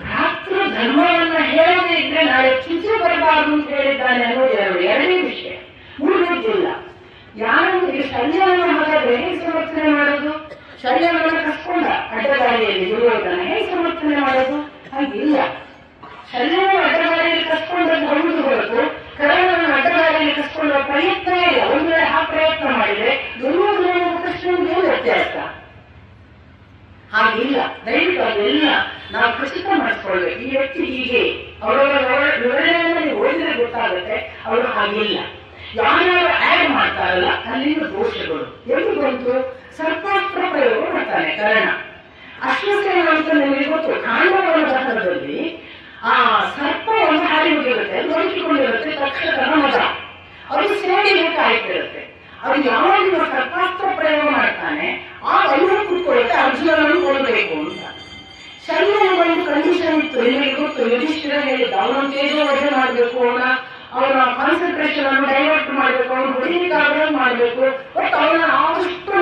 ಭ್ರಾತೃ ಧರ್ಮವನ್ನ ಹೇಳದೇ ಇದ್ರೆ ನಾಳೆ ಚಿಂತೆ ಬರಬಾರದು ಅಂತ ಹೇಳಿದ್ದಾನೆ ಅನ್ನೋದು ಎರಡನೇ ವಿಷಯ. ಮೂರನೇದಿಲ್ಲ, ಯಾರು ಈಗ ಶಲ್ಯವನ್ನು ಹಾಗಾದ್ರೆ ಹೇಗೆ ಸಮರ್ಥನೆ ಮಾಡೋದು? ಶಲ್ಯವನ್ನು ಕಸ್ಕೊಂಡ ಅಡ್ಡದಾರಿಯಲ್ಲಿ ದುರ್ಯೋಧನ ಹೇಗೆ ಸಮರ್ಥನೆ ಮಾಡೋದು? ಹಾಗಿಲ್ಲ. ಶಲ್ಯವನ್ನು ಅಡ್ಡದಾರಿಯಲ್ಲಿ ಕಸ್ಕೊಂಡದ್ದು ಹೌದು ಹೊರತು ಕರ್ಣವನ್ನು ಅಡ್ಡದಾರಿಯಲ್ಲಿ ಕಸ್ಕೊಳ್ಳುವ ಪ್ರಯತ್ನ ಇಲ್ಲ. ಒಂದು ವೇಳೆ ಆ ಪ್ರಯತ್ನ ಮಾಡಿದ್ರೆ ದುರ್ಯೋಧನ ಕೃಷ್ಣನಿಗೆ ಏನು ವ್ಯತ್ಯಾಸ? ಹಾಗಿಲ್ಲ. ದಯವಿಟ್ಟು ಅದೆಲ್ಲ ನಾವು ಖಚಿತ ಮಾಡಿಸ್ಕೊಳ್ಬೇಕು. ಈ ವ್ಯಕ್ತಿ ಹೀಗೆ ಅವರವರ ವಿವರಣೆಯನ್ನು ನೀವು ಓದಿದ್ರೆ ಗೊತ್ತಾಗುತ್ತೆ. ಅವರು ಹಾಗಿಲ್ಲ. ಯಾರ್ಯಾರು ಆಡ್ ಮಾಡ್ತಾರಲ್ಲ ಅಲ್ಲಿಂದ ದೋಷಗಳು ಎಲ್ಲಿ ಬಂತು? ಸರ್ಪಾಸ್ತ್ರ ಪ್ರಯೋಗ ಮಾಡ್ತಾನೆ ಕರ್ಣ. ಅಶ್ವಸೇನ ಅಂತ ನಿಮಗೆ ಗೊತ್ತು. ಕಾಂಡವನ ದಹನದಲ್ಲಿ ಆ ಸರ್ಪವನ್ನು ಹಾರಿ ಹೋಗಿರುತ್ತೆ, ದೊರಕಿಕೊಂಡಿರುತ್ತೆ ತಕ್ಷಣ ಮಗ. ಅದು ಸೇನೆಗೆ ಕಾಯ್ತಿರುತ್ತೆ. ಅದು ಯಾವಾಗ ಸರ್ಪಾಸ್ತ್ರ ಪ್ರಯೋಗ ಮಾಡ್ತಾನೆ ಆ ಅಲ್ಲೂ ಕೂತ್ಕೊಳ್ಳುತ್ತೆ ಅರ್ಜುನನನ್ನು ಕೊಡಬೇಕು ಅಂತ. ಶಲ್ಯನ ಒಂದು ಕಂಡೀಷನ್ ಇತ್ತು, ನಿಮಗೆ ಗೊತ್ತು. ಯುಧಿಷ್ಠಿರ ಹೇಳಿದ್ದ ಅವನನ್ನು ತೇಜೋವಧೆ ಮಾಡಬೇಕು, ಅವನ ಕಾನ್ಸಂಟ್ರೇಷನ್ ಅನ್ನು ಡೈವರ್ಟ್ ಮಾಡಬೇಕು, ಅವನು ಹೊಡಿಲಿಕ್ಕಾಗ ಮಾಡಬೇಕು. ಬಟ್ ಅವನ ಆದಷ್ಟು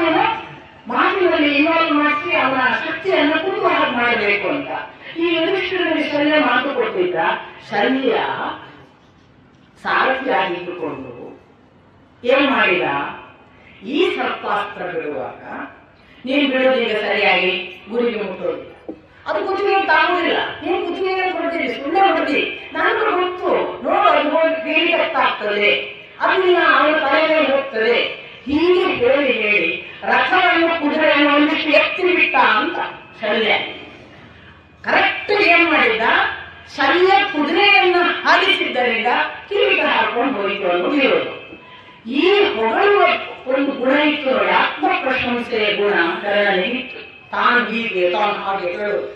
ಮಾತಿನಲ್ಲಿ ಇನ್ವಾಲ್ವ್ ಮಾಡಿಸಿ ಅವನ ಶಕ್ತಿಯನ್ನು ಕುಟುಂಬ ಹಾಗೆ ಮಾಡಬೇಕು ಅಂತ. ಈ ಯುಧಿಷ್ಠಿರನಿಗೆ ಶಲ್ಯ ಮಾತು ಕೊಟ್ಟಿದ್ದ. ಶಲ್ಯ ಸಾರಥಿಯಾಗಿದ್ದುಕೊಂಡು ಏನ್ ಮಾಡಿದ? ಈ ಸರ್ಪಾಸ್ತ್ರ ಬಿಡುವಾಗ ನೀನು ಬಿಡೋದೀಗ ಸರಿಯಾಗಿ ಗುರಿಗೆ ಮುಟ್ಟೋದಿಲ್ಲ, ಅದು ಕುತ್ತಿಗೆ ತಾಗುದಿಲ್ಲ, ನೀನು ಕುತ್ತಿಗೆ ಕೊಡ್ತೀರಿ, ಸುಳ್ಳೆ ಹೊಡ್ತೀರಿ, ನನಗೂ ಗೊತ್ತು ನೋಡು, ಅದು ಹೋಗಿ ಕೇಳಿಕತ್ತಾಗ್ತದೆ, ಅದನ್ನ ಅವನ ತಲೆ ಮೇಲೆ ಹೋಗ್ತದೆ. ಹೀಗೆ ಹೇಳಿ ಹೇಳಿ ರಥವನ್ನು ಕುದುರೆಯನ್ನು ಒಂದಿಷ್ಟು ಎತ್ತಿ ಬಿಟ್ಟ ಅಂತ ಶಲ್ಯ. ಕರೆಕ್ಟ್ ಏನ್ ಮಾಡಿದ್ದ? ಶಲ್ಯ ಕುದುರೆಯನ್ನು ಹಾರಿಸಿದ್ದರಿಂದ ಕಿರೀಟ ಹಾಕೊಂಡು ಹೋಯಿತು ಅನ್ನೋದು ಇರೋದು. ಈ ಹೊಗಳುವ ಒಂದು ಗುಣ ಇತ್ತು ನೋಡಿ, ಆತ್ಮ ಪ್ರಶಂಸೆಯ ಗುಣ ಕರ್ಣನಿಗಿತ್ತು. ತಾನು ಹೀಗೆ ತಾನು ಹಾಗೆ ಹೇಳೋದು.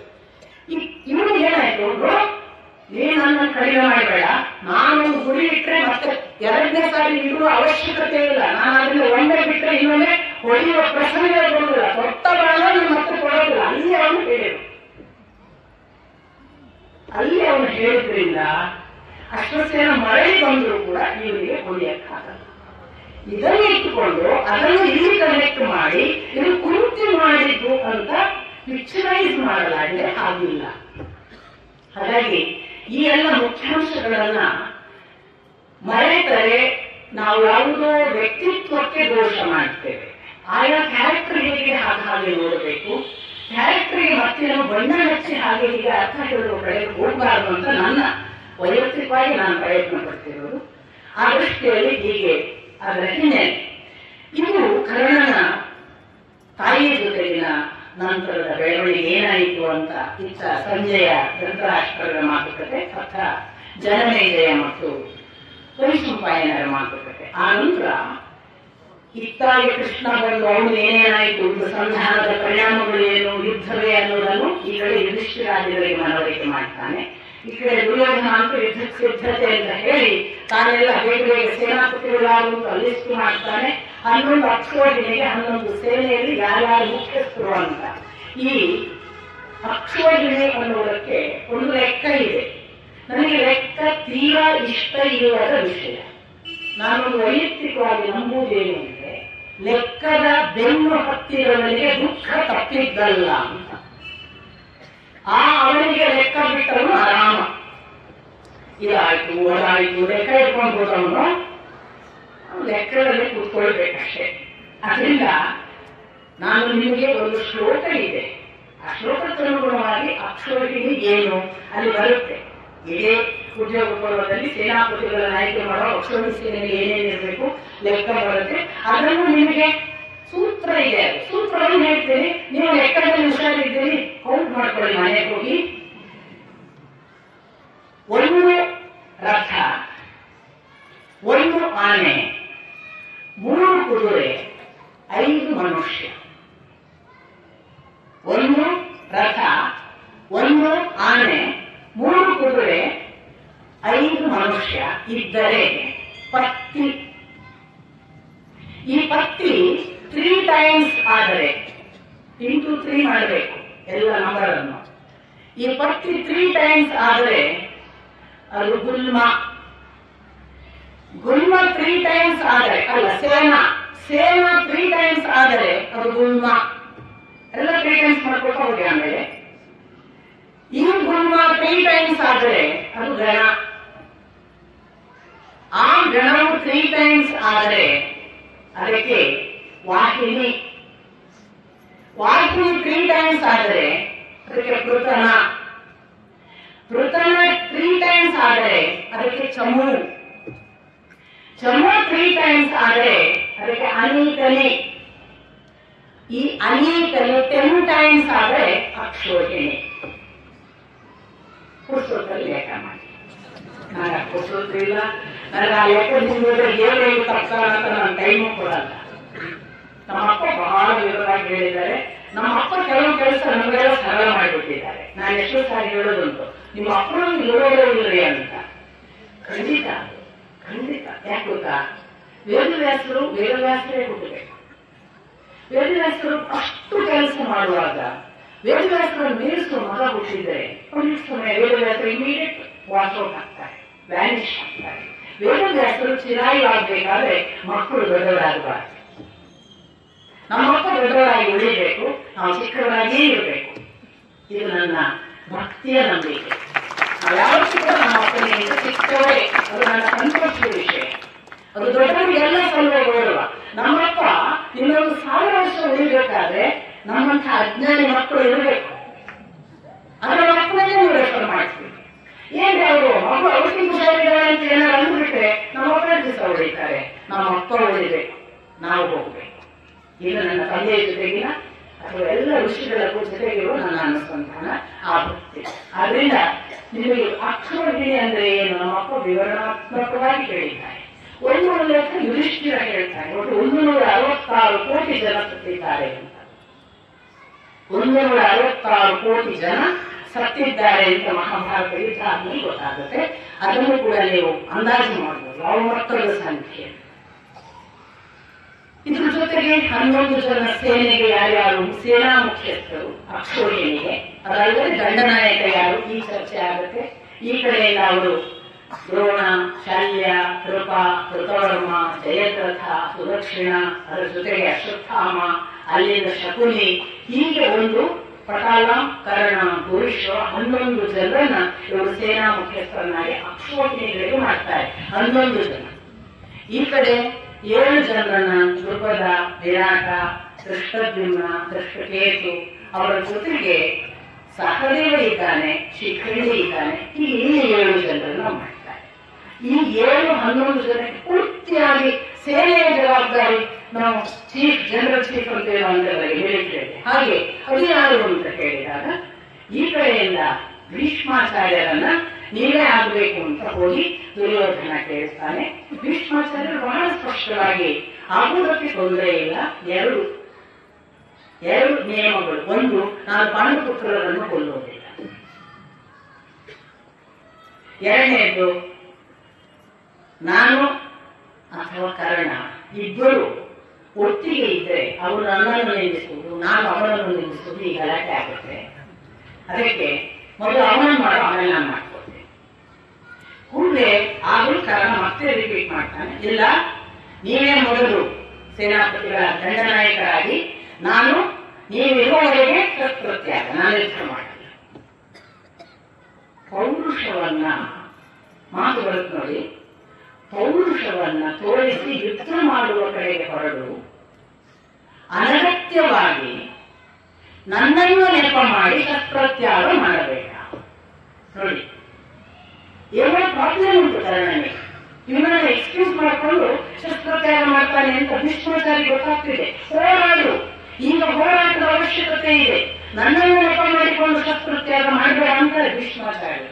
ಇವನಿಗೆ ಏನಾಯ್ತು? ನೀನು ನನ್ನನ್ನು ಕಡಿಮೆ ಮಾಡಬೇಡ, ನಾನೊಂದು ಗುರಿ ಇಟ್ಟರೆ ಮತ್ತೆ ಎರಡನೇ ಸಾರಿ ಇಡುವ ಅವಶ್ಯಕತೆ ಇಲ್ಲ, ನಾನು ಅದನ್ನ ಒಂದೇ ಬಿಟ್ಟರೆ ಇನ್ನೊಂದೇ ಹೊಡೆಯುವ ಪ್ರಸಂಗ ಬರುವುದಿಲ್ಲ, ಕೊಟ್ಟ ಬಾಣ ಮತ್ತೆ ಕೊಡೋದಿಲ್ಲ. ಅಲ್ಲಿ ಅವನು ಹೇಳಿದ್ರಿಂದ ಅಶ್ವಸೇನ ಮರಳಿ ಬಂದರೂ ಕೂಡ ಇವರಿಗೆ ಹೊಡೆಯಕ್ಕಾಗಲ್ಲ. ಇದನ್ನು ಇಟ್ಟುಕೊಂಡು ಅದನ್ನು ಇಲ್ಲಿ ಕನೆಕ್ಟ್ ಮಾಡಿ ಇದು ಕುಂತಿ ಮಾಡಿದ್ದು ಅಂತ ಪಿಕ್ಚರೈಸ್ ಮಾಡಲಾಗಿದೆ. ಆಗಿಲ್ಲ. ಹಾಗಾಗಿ ಈ ಎಲ್ಲ ಮುಖ್ಯಾಂಶಗಳನ್ನ ಮರೆತರೆ ನಾವು ಯಾವುದೋ ವ್ಯಕ್ತಿತ್ವಕ್ಕೆ ದೋಷ ಮಾಡ್ತೇವೆ. ಆಯಾ ಕ್ಯಾರೆಕ್ಟರ್ ಹೇಗೆ ಹಾಗೆ ನೋಡಬೇಕು, ಕ್ಯಾರೆಕ್ಟರ್ಗೆ ಮತ್ತೇನೋ ಬಣ್ಣ ಹಚ್ಚಿ ಹಾಗೆ ಹೀಗೆ ಅರ್ಥ ಹೇಳುವ ಕಡೆಗೆ ಹೋಗಬಾರದು ಅಂತ ನನ್ನ ವೈಯಕ್ತಿಕವಾಗಿ ನಾನು ಪ್ರಯತ್ನ ಪಡ್ತಿರೋದು. ಆ ದೃಷ್ಟಿಯಲ್ಲಿ ಹೀಗೆ ಅದರ ಹಿನ್ನೆಲೆ ಇದು ಕರ್ಣನ ತಾಯಿಯ ಜೊತೆಗಿನ ನಂತರದ ಬೆಳವಣಿಗೆ ಏನಾಯಿತು ಅಂತ ಇತ್ತ ಸಂಜಯ ಧೃತರಾಷ್ಟ್ರರ ಮಾತುಕತೆ ಅಥವಾ ಜನಮೇಜಯ ಮತ್ತು ವೈಶಂಪಾಯನರ ಮಾತುಕತೆ. ಆ ನಂತರ ಇತ್ತಾಗಿ ಕೃಷ್ಣ ಬಂದು ಅವನು ಏನೇನಾಯಿತು, ಸಂಧಾನದ ಪರಿಣಾಮಗಳು ಏನು, ಯುದ್ಧವೇ ಅನ್ನೋದನ್ನು ಈ ಕಡೆ ಯುಧಿಷ್ಠಿರಾದಿಗಳಿಗೆ ಮನವರಿಕೆ ಮಾಡ್ತಾನೆ. ಈ ಕಡೆ ದುರ್ಯೋಧನ ಅಂತೂ ಯುದ್ಧಕ್ಕೆ ಸಿದ್ಧತೆ ಅಂತ ಹೇಳಿ ತಾನೆಲ್ಲ ಬೇಗ ಬೇಗ ಸೇನಾಪತಿಗಳಾರು ಲಿಸ್ಟ್ ಮಾಡ್ತಾನೆ. 11 ಅಕ್ಷೋಹಿಣಿಗೆ 11 ಸೇನೆಯಲ್ಲಿ ಯಾರ್ಯಾರು ಮುಖ್ಯಸ್ಥರು ಅಂತ. ಈ ಅಕ್ಷೋಹಿಣಿ ಅನ್ನೋದಕ್ಕೆ ಒಂದು ಲೆಕ್ಕ ಇದೆ. ನನಗೆ ಲೆಕ್ಕ ತೀರಾ ಇಷ್ಟ ಇಲ್ಲದ ವಿಷಯ. ನಾನೊಂದು ವೈಯಕ್ತಿಕವಾಗಿ ನಂಬುವುದೇನು ಅಂದ್ರೆ, ಲೆಕ್ಕದ ಬೆನ್ನು ಹತ್ತಿರವನಿಗೆ ದುಃಖ ತಪ್ಪಿದ್ದಲ್ಲ ಅಂತ. ಅವನಿಗೆ ಲೆಕ್ಕ ಬಿಟ್ಟವನು ಆರಾಮ, ಇದಾಯ್ತು ಅದಾಯ್ತು ಲೆಕ್ಕ ಇಟ್ಕೊಂಡು ಹೋದವನು ಲೆಕ್ಕದಲ್ಲಿ ಕೂತ್ಕೊಳ್ಬೇಕಷ್ಟೇ. ಅದರಿಂದ ನಾನು ನಿಮಗೆ ಒಂದು ಶ್ಲೋಕ ಇದೆ, ಆ ಶ್ಲೋಕಕ್ಕನುಗುಣವಾಗಿ ಅಕ್ಷೋಹಿಣಿ ಏನು ಅಲ್ಲಿ ಬರುತ್ತೆ. ಇದೇ ಉದ್ಯೋಗ ಪರ್ವದಲ್ಲಿ ಸೇನಾಪತಿಗಳನ್ನು ಆಯ್ಕೆ ಮಾಡೋ ಅಕ್ಷೋಹಿಣಿ ಸೇನೆಯಲ್ಲಿ ಏನೇನಿರಬೇಕು ಲೆಕ್ಕ ಬರುತ್ತೆ. ಅದನ್ನು ನಿಮಗೆ ಸೂತ್ರ ಇದೆ, ಸೂತ್ರವನ್ನು ಹೇಳ್ತೀನಿ, ನೀವು ಲೆಕ್ಕದಲ್ಲಿ ಹುಷಾರಿದ್ದೀರಿ, ಕೌಂಟ್ ಮಾಡ್ಕೊಳ್ಳಿ ಮನೆಗೆ ಹೋಗಿ. 1 ರಥ, 1 ಆನೆ, 3 ಕುದುರೆ, 5 ಮನುಷ್ಯ. 1 ರಥ, 1 ಆನೆ, 3 ಕುದುರೆ, 5 ಮನುಷ್ಯ ಇದ್ದರೆ ಪತ್ತಿ. ಈ ಪತ್ತಿ 3 times ಆದರೆ into 3 ಮಾಡಬೇಕು ಎಲ್ಲ ನಂಬರ್ ಅನ್ನು. ಈ ಪತ್ತಿ 3 times ಆದರೆ ಅದು ಗುಲ್ಮ. ಗುಲ್ಮ 3 ಟೈಮ್ಸ್ ಆದರೆ ಅಲ್ಲ, ಸೇನ 3 ಟೈಮ್ಸ್ ಆದರೆ ಅದು ಗುಲ್ಮ. ಎಲ್ಲ 3 ಟೈಮ್ಸ್ ಮಾಡ್ಕೊಳ್ತಾ ಹೋಗಿ. ಆಮೇಲೆ ಈ ಗುಲ್ಮ 3 ಟೈಮ್ಸ್ ಆದರೆ ಅದು ಗಣ. ಆ ಗಣವು 3 ಟೈಮ್ಸ್ ಆದರೆ ಅದಕ್ಕೆ ವಾಹಿನಿ. ವಾಹಿನಿ 3 ಟೈಮ್ಸ್ ಆದರೆ ಅದಕ್ಕೆ ಪೃತನ. ಪೃತನ 3 ಟೈಮ್ಸ್ ಆದರೆ ಅದಕ್ಕೆ ಚಮು. ಚಮು 3 ಟೈಮ್ಸ್ ಆದರೆ ಅದಕ್ಕೆ ಅನೀಕನಿ. ಈ ಅನೀಕನಿ 10 ಟೈಮ್ಸ್ ಆದರೆ ಅಕ್ಷೋಹಿಣಿ. ಪುರುಷೋತ್ತಲ್ಲಿ ಲೆಕ್ಕ ಮಾಡಿ. ನನಗೆ ಪುರುಷೋತ್ತಿಲ್ಲ, ನನಗೆ ಆ ಲೆಕ್ಕ ನಿಂತೋದ್ರೆ ಏನು ತಪ್ಪಾಗ ಅಂತ ನನ್ನ ಟೈಮು ಕೊಡಲ್ಲ. ನಮ್ಮಪ್ಪ ಬಹಳ ವಿವರವಾಗಿ ಹೇಳಿದ್ದಾರೆ. ನಮ್ಮಪ್ಪ ಕೆಲವು ಕೆಲಸ ನಮಗೆಲ್ಲ ಸರಳ ಮಾಡಿಬಿಟ್ಟಿದ್ದಾರೆ. ನಾನು ಎಷ್ಟು ಸಾರಿ ಹೇಳೋದುಂಟು, ನಿಮ್ಮ ಅಪ್ಪನೂ ಇರೋದೇ ಇಲ್ಲರಿ ಅಂತ. ಖಂಡಿತ ಖಂಡಿತ. ಯಾಕೆ ಗೊತ್ತಾ, ವೇದವ್ಯಾಸರೇ ಹುಟ್ಟಬೇಕು. ವೇದವ್ಯಾಸರು ಅಷ್ಟು ಕೆಲಸ ಮಾಡುವಾಗ ವೇದವ್ಯಾಸರನ್ನು ಮೀರಿಸುವ ಮಗ ಹುಟ್ಟಿದ್ರೆ ವೇದವ್ಯಾಸರು ಇಮಿಡಿಯೇಟ್ ವಾಟ್ಔಟ್ ಆಗ್ತಾರೆ, ವ್ಯಾನಿಶ್ ಆಗ್ತಾರೆ. ವೇದವ್ಯಾಸರು ಚಿರಾಯಿ ಆಗ್ಬೇಕಾದ್ರೆ ಮಕ್ಕಳು ದೊಡ್ಡವರಾಗಬಾರ್ದು. ನಮ್ಮಪ್ಪ ದೊಡ್ಡವರಾಗಿ ಉಳಿಬೇಕು, ನಾವು ಚಿಕ್ಕವರಾಗಿಯೇ ಇರಬೇಕು. ಇದು ನನ್ನ ಭಕ್ತಿಯ ನಂಬಿಕೆ. ನಾವು ಯಾವತ್ತೂ ಕೂಡ ನಮ್ಮ ಅಪ್ಪನಿಗೆ ಚಿಕ್ಕವರೇ, ಅದು ನನ್ನ ಸಂತೋಷದ ವಿಷಯ. ಅದು ದೊಡ್ಡವರಿಗೆಲ್ಲ ಸಲ್ಲೋ ಗೌರವ. ನಮ್ಮಪ್ಪ ಇನ್ನೊಂದು 1000 ವರ್ಷ ಉಳಿಬೇಕಾದ್ರೆ ನಮ್ಮಂತಹ ಅಜ್ಞಾನಿ ಮಕ್ಕಳು ಇರಬೇಕು. ಅದರ ಮಕ್ಕಳನ್ನೇ ನೀವು ರೆಫರ್ ಮಾಡ್ತೀವಿ. ಏನ್ ಅವರು ಮಗು ಔಷಧಿ ಹುಷಾರಿದ್ದಾರೆ ಅಂತ ಏನಾರು ಅಂದ್ಬಿಟ್ರೆ ನಮ್ಮ ಮಕ್ಕಳ ದಿವಸ ಉಳಿತಾರೆ. ನಮ್ಮ ಅಪ್ಪ ಉಳಿಬೇಕು, ನಾವು ಹೋಗ್ಬೇಕು. ಇದು ನನ್ನ ತಂದೆಯ ಜೊತೆಗಿನ ಅಥವಾ ಎಲ್ಲ ಋಷಿಗಳ ಜೊತೆಗಿರುವ ನನ್ನ ಅನುಸಂಧಾನ, ಆ ಭಕ್ತಿ. ಆದ್ರಿಂದ ನಿಮಗೆ ಅಕ್ಷೋಹಿಣಿ ಅಂದ್ರೆ ಏನು ನಮ್ಮಪ್ಪ ವಿವರಣಾತ್ಮಕವಾಗಿ ಹೇಳಿದ್ದಾರೆ. ಒಂದು ಲೆಕ್ಕ ಯುಧಿಷ್ಠಿರ ಹೇಳ್ತಾರೆ, ಒಟ್ಟು 166 ಕೋಟಿ ಜನ ಸತ್ತಿದ್ದಾರೆ ಅಂತ. 166 ಕೋಟಿ ಜನ ಸತ್ತಿದ್ದಾರೆ ಅಂತ ಮಹಾಭಾರತ ಯುದ್ಧ ಆದ್ಮೇಲೆ ಗೊತ್ತಾಗುತ್ತೆ. ಅದನ್ನು ಕೂಡ ನೀವು ಅಂದಾಜು ಮಾಡಬಹುದು ಯಾವ ಮಕ್ಕಳ ಸಂಖ್ಯೆ. ಇದ್ರ ಜೊತೆಗೆ 11 ಜನ ಸೇನೆಗೆ ಯಾರ್ಯಾರು ಸೇನಾ ಮುಖ್ಯಸ್ಥರು ಅಕ್ಷೋಹಿಣಿಗೆ, ಅದಲ್ಲದೆ ದಂಡನಾಯಕ ಯಾರು ಈ ಚರ್ಚೆ ಆಗುತ್ತೆ. ಈ ಕಡೆಯಿಂದ ಅವರು ದ್ರೋಣ, ಶಲ್ಯ, ಕೃಪ, ಕೃತವರ್ಮ, ಜಯದ್ರಥ, ಸುದಕ್ಷಿಣ, ಅದರ ಜೊತೆಗೆ ಅಶ್ವತ್ಥಾಮ, ಅಲ್ಲಿಂದ ಶಕುನಿ, ಹೀಗೆ ಒಂದು ಪಟಾಲ, ಕರ್ಣ, ಪುರುಷ 11 ಜನರನ್ನ ಇವರು ಸೇನಾ ಮುಖ್ಯಸ್ಥರನ್ನಾಗಿ ಅಕ್ಷೋಹಿಣಿಗಳಿಗೆ ಮಾಡ್ತಾರೆ. 11 ಜನ. ಈ ಕಡೆ 7 ಜನರನ್ನ ದ್ರುಪದ, ವಿರಾಟ, ದೃಷ್ಟದ್ಯುಮ್ನ, ದೃಷ್ಟಕೇತು, ಅವರ ಜೊತೆಗೆ ಸಹದೇವ ಇದ್ದಾನೆ, ಶಿಖಂಡಿ ಇದ್ದಾನೆ. ಈ 7 ಜನರನ್ನ ಮಾಡ್ತಾರೆ. ಈ 11 ಜನಕ್ಕೆ ಪೂರ್ತಿಯಾಗಿ ಸೇನೆಯ ಜವಾಬ್ದಾರಿ ನಾವು ಜನರಲ್ ಚೀಫ್ ಅಂತ ಹೇಳಿದ್ದೇವೆ. ಹಾಗೆ 16 ಅಂತ ಹೇಳಿದಾಗ ಈ ಕಡೆಯಿಂದ ಭೀಷ್ಮಾಚಾರ್ಯರನ್ನ ನೀವೇ ಆಗಬೇಕು ಅಂತ ಹೋಗಿ ದುರ್ಯೋಧನ ಕೇಳಿಸ್ತಾನೆ. ಭೀಷ್ಮಾಚಾರ್ಯರು ಬಹಳ ಸ್ಪಷ್ಟವಾಗಿ ಆಗುವುದಕ್ಕೆ ತೊಂದರೆ ಇಲ್ಲ, ಎರಡು ನಿಯಮಗಳು. ಒಂದು, ನಾನು ಪಾಂಡುಪುತ್ರರನ್ನು ಕೊಲ್ಲುವುದಿಲ್ಲ. ಎರಡನೇದು, ನಾನು ಅಥವಾ ಕರ್ಣ ಇಬ್ಬರು ಒಟ್ಟಿಗೆ ಇದ್ರೆ ಅವರು ನನ್ನನ್ನು ನಿಲ್ಲಿಸುವುದು, ನಾನು ಅವನನ್ನು ನಿಲ್ಲಿಸುವುದು, ಈ ಗಲಾಟೆ ಆಗುತ್ತೆ. ಅದಕ್ಕೆ ಮೊದಲು ಅವನನ್ನು ಮಾಡೋ, ಆಮೇಲೆ ನಾನು ಮಾಡ್ಕೊಳ್ತೇನೆ. ಕೂಡಲೇ ಆಗಲೂ ಕರ್ಣ ಮತ್ತೆ ರಿಪೀಟ್ ಮಾಡ್ತಾನೆ, ಇಲ್ಲ ನೀವೇ ಮೊದಲು ಸೇನಾಪತಿಗಳ ದಂಡನಾಯಕರಾಗಿ, ನೀವಿರುವವರೆಗೆ ಶಸ್ತ್ರತ್ಯಾಗ, ನಾನು ಯುದ್ಧ ಮಾಡಲ್ಲ. ಪೌರುಷವನ್ನ ಮಾತು ಬರುತ್ತೆ ನೋಡಿ, ಪೌರುಷವನ್ನ ತೋರಿಸಿ ಯುದ್ಧ ಮಾಡುವ ಕಡೆಗೆ ಹೊರಡು, ಅನಗತ್ಯವಾಗಿ ನನ್ನನ್ನು ನೆಪ ಮಾಡಿ ಶಸ್ತ್ರತ್ಯಾಗ ಮಾಡಬೇಡ. ನೋಡಿ, ಏನೋ ಪ್ರಾಬ್ಲಮ್ ಉಂಟು ಕರ್ಣನಿಗೆ. ಇವನನ್ನ ಎಕ್ಸ್ಕ್ಯೂಸ್ ಮಾಡಿಕೊಂಡು ಶಸ್ತ್ರತ್ಯಾಗ ಮಾಡ್ತಾನೆ ಅಂತ ಭೀಷ್ಮಾಚಾರ್ಯ ಗೊತ್ತಾಗ್ತಿದೆ. ಹೋರಾಡು, ಈಗ ಹೋರಾಟದ ಅವಶ್ಯಕತೆ ಇದೆ, ನನ್ನನ್ನು ನೆಪ ಮಾಡಿಕೊಂಡು ಶಸ್ತ್ರತ್ಯಾಗ ಮಾಡಬೇಡ ಅಂತಾರೆ ಭೀಷ್ಮಾಚಾರ್ಯ.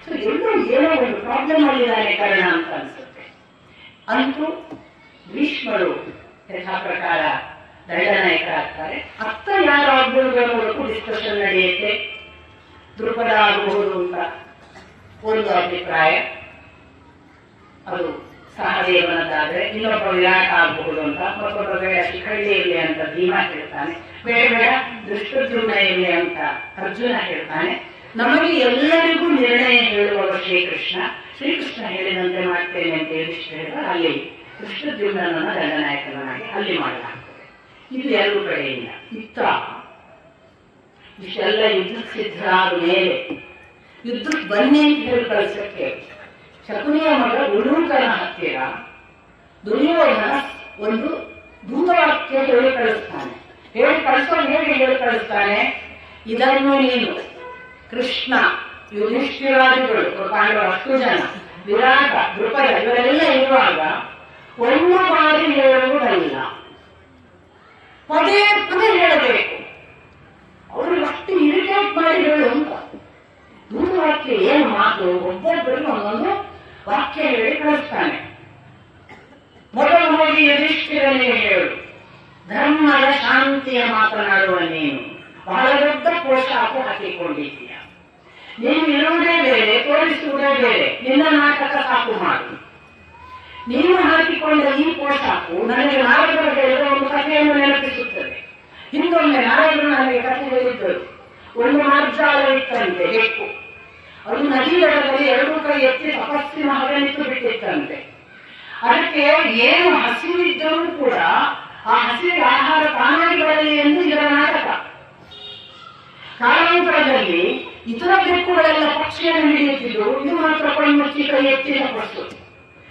ಸೊ ಎಲ್ಲರೂ ಏನೋ ಒಂದು ಪ್ರಾಬ್ಲಮ್ ಅಲ್ಲಿದ್ದಾನೆ ಕರ್ಣ ಅಂತ ಅನ್ಸುತ್ತೆ. ಅಂತೂ ಭೀಷ್ಮರು ಯಥಾ ಪ್ರಕಾರ ದಂಡನಾಯಕರಾಗ್ತಾರೆ. ಅತ್ತ ಯಾರು ಆಗ್ಬಹುದು ಅನ್ನೋದಕ್ಕೂ ಡಿಸ್ಕಷನ್ ನಡೆಯುತ್ತೆ. ದ್ರುಪದ ಆಗಬಹುದು ಅಂತ ಒಂದು ಅಭಿಪ್ರಾಯ, ಅದು ಸಹದೇವನದ್ದಾದ್ರೆ. ಇನ್ನೊಬ್ಬ ವಿರಾಟ ಆಗಬಹುದು ಅಂತ, ಮತ್ತೊಬ್ಬ ಬೇಡ ಶಿಖಂಡಿ ಇರಲಿ ಅಂತ ಭೀಮ ಹೇಳ್ತಾನೆ, ಬೇಡ ದೃಷ್ಟದ್ಯುಮ್ನ ಇರಲಿ ಅಂತ ಅರ್ಜುನ ಹೇಳ್ತಾನೆ. ನಮಗೆ ಎಲ್ಲರಿಗೂ ನಿರ್ಣಯ ಹೇಳುವ ಶ್ರೀಕೃಷ್ಣ. ಶ್ರೀಕೃಷ್ಣ ಹೇಳಿದಂತೆ ಮಾಡ್ತೇನೆ ಅಂತ ಯುಧಿಷ್ಠಿರ ಅಲ್ಲಿ ಕೃಷ್ಣದ್ಯುಮ್ನನನ್ನ ದಂಡನಾಯಕನಾಗಿ ಅಲ್ಲಿ ಮಾಡಲಾಗ್ತದೆ. ಇದು ಎರಡು ಕಡೆಯಿಂದ. ಇತ್ತ ಇಷ್ಟೆಲ್ಲ ಯುದ್ಧಕ್ಕೆ ಸಿದ್ಧರಾದ ಮೇಲೆ ಯುದ್ಧಕ್ಕೆ ಬನ್ನಿ ಅಂತ ಹೇಳಿ ಕಳಿಸಕ್ಕೆ ಶಕುನಿಯ ಮಗ ಉಲೂಕನ ಹತ್ತಿರ ದುರ್ಯೋಧನ ಒಂದು ದೂತವಾಕ್ಯ ಹೇಳಿ ಕಳಿಸ್ತಾನೆ. ಹೇಗೆ ಹೇಳಿ ಕಳಿಸ್ತಾನೆ? ಇದನ್ನು ನೀನು ಕೃಷ್ಣ, ಯುಧಿಷ್ಠಿರಾದಿಗಳು, ಪಾಂಡವ 10 ಜನ, ವಿರಾಟ, ದೃಪದ ಇವರೆಲ್ಲ ಇರುವಾಗ ಒಂದು ಬಾರಿ ಹೇಳುವುದಲ್ಲ, ಪದೇ ಪದೇ ಹೇಳಬೇಕು. ಅವ್ರಿಗೆ ಅಷ್ಟು ಇರಿಟೇಟ್ ಮಾಡಿ ಹೇಳು ಅಂತ. ದೂರವಾಕ್ಯ ಏನು ಮಾತು, ಒಬ್ಬೊಬ್ಬರಿಗೆ ಒಂದೊಂದು ವಾಕ್ಯ ಹೇಳಿ ಕಳಿಸ್ತಾನೆ. ಮೊದಲು ಹೋಗಿ ಯುಧಿಷ್ಠಿರನಿಗೆ ಹೇಳು, ಧರ್ಮದ ಶಾಂತಿಯ ಮಾತನಾಡುವ ನೀನು ಬಹಳ ದೊಡ್ಡ ಪೋಷಾಕು ಹಾಕಿಕೊಂಡಿದ್ದೀಯ. ನೀನು ಇರುವುದೇ ಬೇರೆ, ತೋರಿಸುವುದೇ ಬೇರೆ. ನಿನ್ನ ನಾಟಕ ಸಾಕು ಮಾಡು. ನೀನು ಹಾಕಿಕೊಂಡ ಈ ಪೋಷಾಕು ನನಗೆ ನಾರದರು ಹೇಳಿದ ಒಂದು ಕಥೆಯನ್ನು ನೆನಪಿಸುತ್ತದೆ. ಹಿಂದೊಮ್ಮೆ ನಾರದರು ನನಗೆ ಕಥೆ ಹೇಳಿದ್ದರು. ಒಂದು ಮಾರ್ಜಾಲ ಇತ್ತಂತೆ, ಬೆಕ್ಕು. ಅದು ನದಿ ದಡದಲ್ಲಿ 2 ಕೈ ಎತ್ತಿ ತಪಸ್ಸಿನ ಹಾಗೆ ನಿಂತು ಬಿಟ್ಟಿತ್ತಂತೆ. ಅದಕ್ಕೆ ಏನು ಹಸಿವಿದ್ದರೂ ಕೂಡ ಆ ಹಸಿವಿಗೆ ಆಹಾರ ತಾನಾಗಿ ಬರಲಿ ಎಂದು ಇದರ ನಾಟಕ. ಕಾಲಾಂತರದಲ್ಲಿ ಇತರ ಬೆಕ್ಕುಗಳೆಲ್ಲ ಪಕ್ಷಿಯನ್ನು ಹಿಡಿಯುತ್ತಿದ್ದು, ಇದು ಮಾತ್ರ ಕೈ ಮುಚ್ಚಿ ಕೈ ಎತ್ತಿ ತಪಸ್ಸು.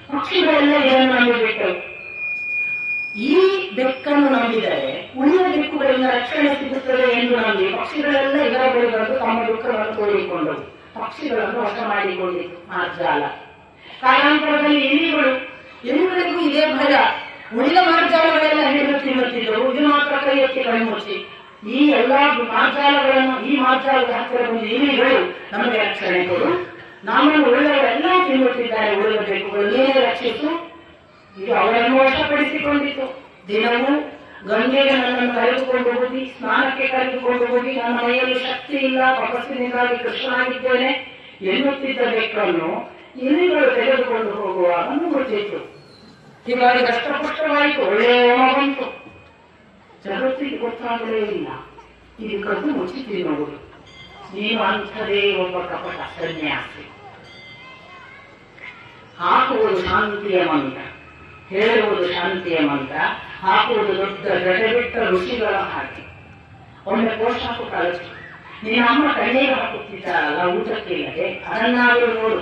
ಪಕ್ಷಿಗಳೆಲ್ಲ ಇದನ್ನು ನಂಬಿಬಿಟ್ಟರು. ಈ ಬೆಕ್ಕನ್ನು ನಂಬಿದರೆ ಉಳಿದ ಬೆಕ್ಕುಗಳಿಂದ ರಕ್ಷಣೆ ಸಿಗುತ್ತದೆ ಎಂದು ನಂಬಿ ಪಕ್ಷಿಗಳೆಲ್ಲ ಇದರ ಬಳಿ ಬಂದು ತಮ್ಮ ದುಃಖವನ್ನು ತೋಡಿಕೊಂಡವು. ಪಕ್ಷಿಗಳನ್ನು ವಶ ಮಾಡಿಕೊಂಡಿತು ಮಾರ್ಜಾಲ. ಕಾಲಾಂತರದಲ್ಲಿ ಇಲಿಗಳಿಗೂ ಇದೇ ಭಯ. ಉಳಿದ ಮಾರ್ಜಾಲಗಳೆಲ್ಲ ಹಿಡಿದು ತಿನ್ನುತ್ತಿದ್ದವು, ಇದು ಮಾತ್ರ ಕೈ ಎತ್ತಿ ಕೈ ಮುಚ್ಚಿ. ಈ ಎಲ್ಲಾ ಮಾರ್ಜಾಲಗಳನ್ನು, ಈ ಮಾರ್ಜಾಲದ ಹತ್ತಿರ ಬಂದು ಇಲಿಗಳು ನಮಗೆ ರಕ್ಷಣೆ ಕೊಡು, ನಮ್ಮನ್ನು ಉಳಿದವರೆಲ್ಲ ತಿನ್ನುತ್ತಿದ್ದಾರೆ, ಉಳಿದ ಬೆಕ್ಕುಗಳು ನೀನೇ ರಕ್ಷಿಸು. ಇದು ಅವರನ್ನು ವಶಪಡಿಸಿಕೊಂಡಿತು. ದಿನವೂ ಗಂಗೆಗೆ ನನ್ನನ್ನು ಕರೆದುಕೊಂಡು ಹೋಗಿ, ಸ್ನಾನಕ್ಕೆ ಕರೆದುಕೊಂಡು ಹೋಗಿ, ನನ್ನ ಮೈಯಲ್ಲಿ ಶಕ್ತಿ ಇಲ್ಲ, ತಪಸ್ಸಿನಿಂದಾಗಿ ಕೃಷ್ಣನಾಗಿದ್ದೇನೆ ಎನ್ನುತ್ತಿದ್ದ ಬೆಕ್ಕನ್ನು ಇಲಿಗಳು ತೆಗೆದುಕೊಂಡು ಹೋಗುವಾಗ ಮುಚ್ಚಿತ್ತು. ಹೀಗಾಗಿ ಕಷ್ಟಪಷ್ಟವಾಯಿತು, ಒಳ್ಳೆಯ ಹೋಮ ಬಂತು. ಜಗತ್ತಿಗೆ ಗೊತ್ತಾಗಲೇ ಇಲ್ಲ. ಇದು ಕದ್ದು ಮುಚ್ಚಿ ತಿನ್ನುವುದು. ನೀನು ಅಂಥದೇ ಒಬ್ಬ ಕಪಟ ಸನ್ಯಾಸಿ. ಹಾಕುವುದು ಶಾಂತಿಯ ಮಂತ್ರ, ಹೇಳುವುದು ಶಾಂತಿಯ ಮಂತ್ರ, ಹಾಕುವುದು ದೊಡ್ಡ ಗಡಬಿಟ್ಟ ಋಷಿಗಳ ಹಾಗೆ. ಒಮ್ಮೆ ಪೋಷಾಕು ಕಳಿಸು. ನಿನ್ನ ಅಮ್ಮ ಕಣ್ಣೀರು ಹಾಕುತ್ತಿದ್ದಾರಲ್ಲ ಊಟಕ್ಕೆ ಇಲ್ಲದೆ, ಅದನ್ನಾದರೂ ನೋಡು.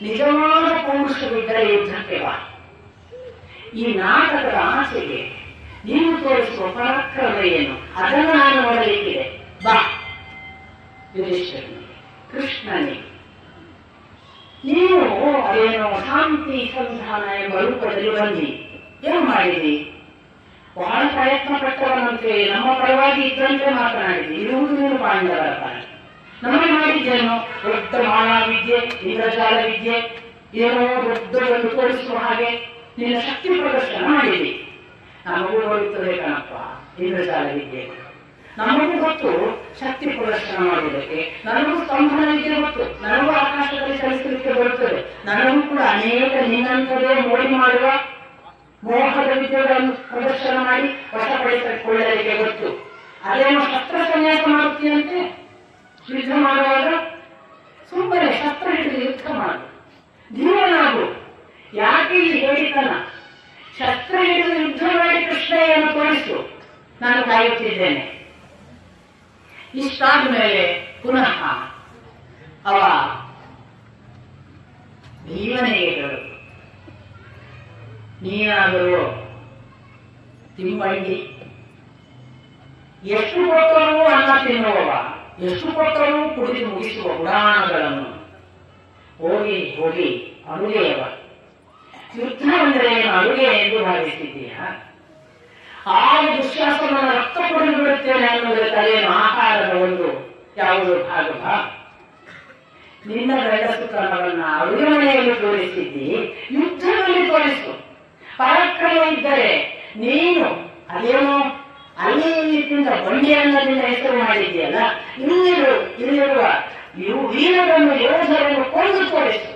ನಿಜವಾದ ಪೌರುಷವಿದ್ದರೆ ಯುದ್ಧಕ್ಕೆ ಬಾ. ಈ ನಾಟಕದ ಆಸೆಗೆ ನೀನು ತೋರಿಸುವ ಪರಾಕ್ರಮ ಏನು, ಅದನ್ನು ನಾನು ನೋಡಲಿಕ್ಕಿದೆ. ಬಾ. ಯುಧಿಷ್ಠಿರನಿಗೆ, ಕೃಷ್ಣನಿಗೆ, ನೀನು ಅದೇನೋ ಶಾಂತಿ ಸಂಧಾನ ಎಂಬ ರೂಪದಲ್ಲಿ ಬಂದಿ, ಏನು ಮಾಡಿದಿ? ಬಹಳ ಪ್ರಯತ್ನ ಪಟ್ಟವನಂತೆ, ನಮ್ಮ ಪರವಾಗಿ ಇದ್ದಂತೆ ಮಾತನಾಡಿದಿ. ಇರುವುದು ನೀನು ಪಾಂಡವರ ಪರ. ನಮಗೆ ಮಾಡಿದ್ದೇನೋ ದೊಡ್ಡ ಮಾನವ ವಿದ್ಯೆ, ಇಂದ್ರಜಾಲ ವಿದ್ಯೆ, ಏನೋ ದೊಡ್ಡದನ್ನು ತೋರಿಸುವ ಹಾಗೆ ನಿನ್ನ ಶಕ್ತಿ ಪ್ರದರ್ಶನ ಮಾಡಿದಿ. ನಮಗೂ ಬರುತ್ತದೆ ಕಣಪ್ಪ ಇಂದ್ರಜಾಲ ವಿದ್ಯೆ. ನಮಗೂ ಗೊತ್ತು ಶಕ್ತಿ ಪ್ರದರ್ಶನ ಮಾಡುವುದಕ್ಕೆ. ನನಗೂ ಸ್ತಂಭನ ವಿದ್ಯೆ ಗೊತ್ತು, ನನಗೂ ಆಕಾಶದಲ್ಲಿ ಚಲಿಸಲಿಕ್ಕೆ ಬರುತ್ತದೆ. ನನಗೂ ಕೂಡ ಅನೇಕ ನಿನ್ನಂಥದೇ ಮೋಡಿ ಮಾಡುವ ಮೋಹದ ವಿದ್ಯೆಗಳನ್ನು ಪ್ರದರ್ಶನ ಮಾಡಿ ವಶಪಡಿಸಿಕೊಳ್ಳಲಿಕ್ಕೆ ಗೊತ್ತು. ಅದೇನೋ ಶಸ್ತ್ರ ಸನ್ಯಾಸ ಮಾಡುತ್ತೀಯಂತೆ. ಯುದ್ಧ ಮಾಡುವಾಗ ಸುಮ್ಮನೆ ಶಸ್ತ್ರ ಹಿಡಿದು ಯುದ್ಧ ಮಾಡು, ಧೀರನಾಗು. ಯಾಕೆ ಈ ಹೇಳಿತನ? ಶಸ್ತ್ರ ಹಿಡಿದು ಯುದ್ಧ ಮಾಡಿ ಕೃಷ್ಣಯ್ಯನ್ನು ತೋರಿಸು, ನಾನು ಕಾಯುತ್ತಿದ್ದೇನೆ. ಇಷ್ಟಾದ ಮೇಲೆ ಪುನಃ ಅವ ಭೀಮನಿಗೆ ಹೇಳು, ನೀನಾದರೂ ತಿಮ್ಮಳ್ಳಿ, ಎಷ್ಟು ಕೊಟ್ಟರೂ ಅನ್ನ ತಿನ್ನುವವ, ಎಷ್ಟು ಕೊಟ್ಟರೂ ಕುಡಿದು ಮುಗಿಸುವ ಪುರಾಣಗಳನ್ನು ಹೋಗಿ ಹೋಗಿ ಅಡುಗೆಯವ. ಯುದ್ಧ ಅಂದರೆ ಏನು ಅಡುಗೆ ಎಂದು ಭಾವಿಸಿದ್ದೀಯ? ಆಗ ದುಶ್ಯಾಸನ ರಕ್ತ ಕುಡಿದು ಬಿಡುತ್ತೇನೆ ಅನ್ನೋದಕ್ಕೇನು ಆಹಾರದ ಒಂದು ಯಾವುದು ಭಾಗವ? ನಿನ್ನ ಗಂಡಸುತನವನ್ನ ಅಡುಗೆ ಮನೆಯಲ್ಲಿ ತೋರಿಸಿದ್ದಿ, ಯುದ್ಧದಲ್ಲಿ ತೋರಿಸು. ಪರಾಕ್ರಮ ಇದ್ದರೆ ನೀನು ಅದೇನೋ ಅಲ್ಲಿ ತಿಂದ ಬಂಡಿಯನ್ನ ನಿನ್ನ ಹೆಸರು ಮಾಡಿದ್ಯಲ್ಲ, ಇಲ್ಲಿರುವ ವೀರರನ್ನು ಯೋಧರನ್ನು ಕೊಂದು ತೋರಿಸು.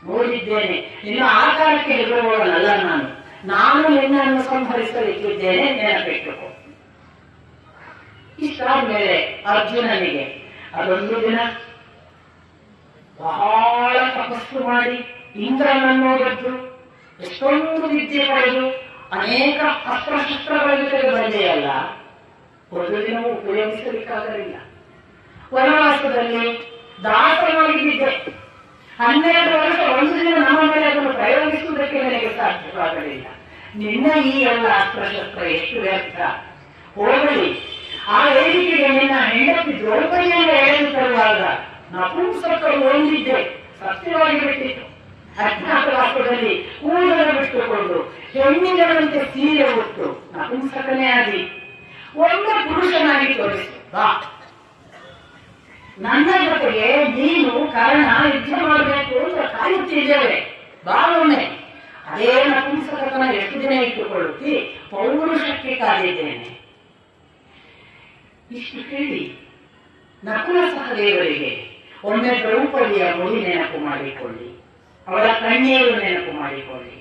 ನೋಡಿದ್ದೇನೆ, ನಿನ್ನ ಆಕಾರಕ್ಕೆ ಹೆದರುವವನಲ್ಲ ನಾನು ನಿನ್ನನ್ನು ಸಂಹರಿಸಲಿಕ್ಕಿದ್ದೇನೆ, ನೆನಪಿಟ್ಟುಕೋ. ಇಷ್ಟಾದ ಮೇಲೆ ಅರ್ಜುನನಿಗೆ ಅದೊಂದು ದಿನ ಬಹಳ ತಪಸ್ಸು ಮಾಡಿ ಇಂದ್ರನನ್ನು ಗೆದ್ದು ಎಷ್ಟೊಂದು ವಿದ್ಯೆ ಪಡೆದು ಅನೇಕ ಅಸ್ತ್ರಶಸ್ತ್ರಗಳ ಜೊತೆಗೆ ಬಂದೆಯಲ್ಲ, ಒಂದು ದಿನವೂ ಉಪಯೋಗಿಸಲಿಕ್ಕಾಗಲಿಲ್ಲ. ವನವಾಸದಲ್ಲಿ ದಾಸನಾಗಿದ್ದೆ. 12 ವರ್ಷ ಒಂದು ದಿನ ನಮ್ಮ ಮೇಲೆ ಅದನ್ನು ಪ್ರಯೋಗಿಸುವುದಕ್ಕೆ ನನಗೆ ಸಾಧ್ಯವಾಗಲಿಲ್ಲ. ನಿನ್ನ ಈ ಎಲ್ಲ ಅಸ್ತ್ರಶಸ್ತ್ರ ಎಷ್ಟು ವ್ಯರ್ಥ. ಹೋಗಲಿ, ಆ ವೇದಿಕೆಗೆ ನಿನ್ನ ಹೆಂಡತಿ ದ್ರೌಪದಿಯನ್ನು ಎಳೆದು ತರುವಾಗ ನಪುಂಸಕರು ಹೊಂದಿದ್ದೆ, ಸತ್ಯವಾಗಿ ಬಿಟ್ಟಿತ್ತು. ಅಜ್ಞಾತವಾಸದಲ್ಲಿ ಕೂದಲು ಬಿಟ್ಟುಕೊಂಡು ಹೆಣ್ಣಿನಂತೆ ಸೀರೆ ಉಟ್ಟು ನಪುಂಸಕನೇ ಆಗಿ ಒಮ್ಮೆ ಪುರುಷನಾಗಿ ತೋರಿಸು ಬಾ. ನನ್ನ ಜೊತೆಗೆ ನೀನು ಕಾರಣ ಯುದ್ಧ ಮಾಡಬೇಕು ಅಂತ ಕಾಯುತ್ತಿದ್ದೇವೆ, ಬಾ ಒಮ್ಮೆ. ಅದೇ ನಪುಂಸಕತನ ಎಷ್ಟು ದಿನ ಇಟ್ಟುಕೊಳ್ಳುತ್ತಿ, ಪೌರುಷಕ್ಕೆ ಕಾದಿದ್ದೇನೆ. ಇಷ್ಟು ಹೇಳಿ ನಕುಲ ಸಹದೇವರಿಗೆ ಒಮ್ಮೆ ದ್ರೌಪದಿಯ ಮುಡಿ ನೆನಪು ಮಾಡಿಕೊಳ್ಳಿ, ಅವಳ ಕಣ್ಣೀರು ನೆನಪು ಮಾಡಿಕೊಳ್ಳಿ.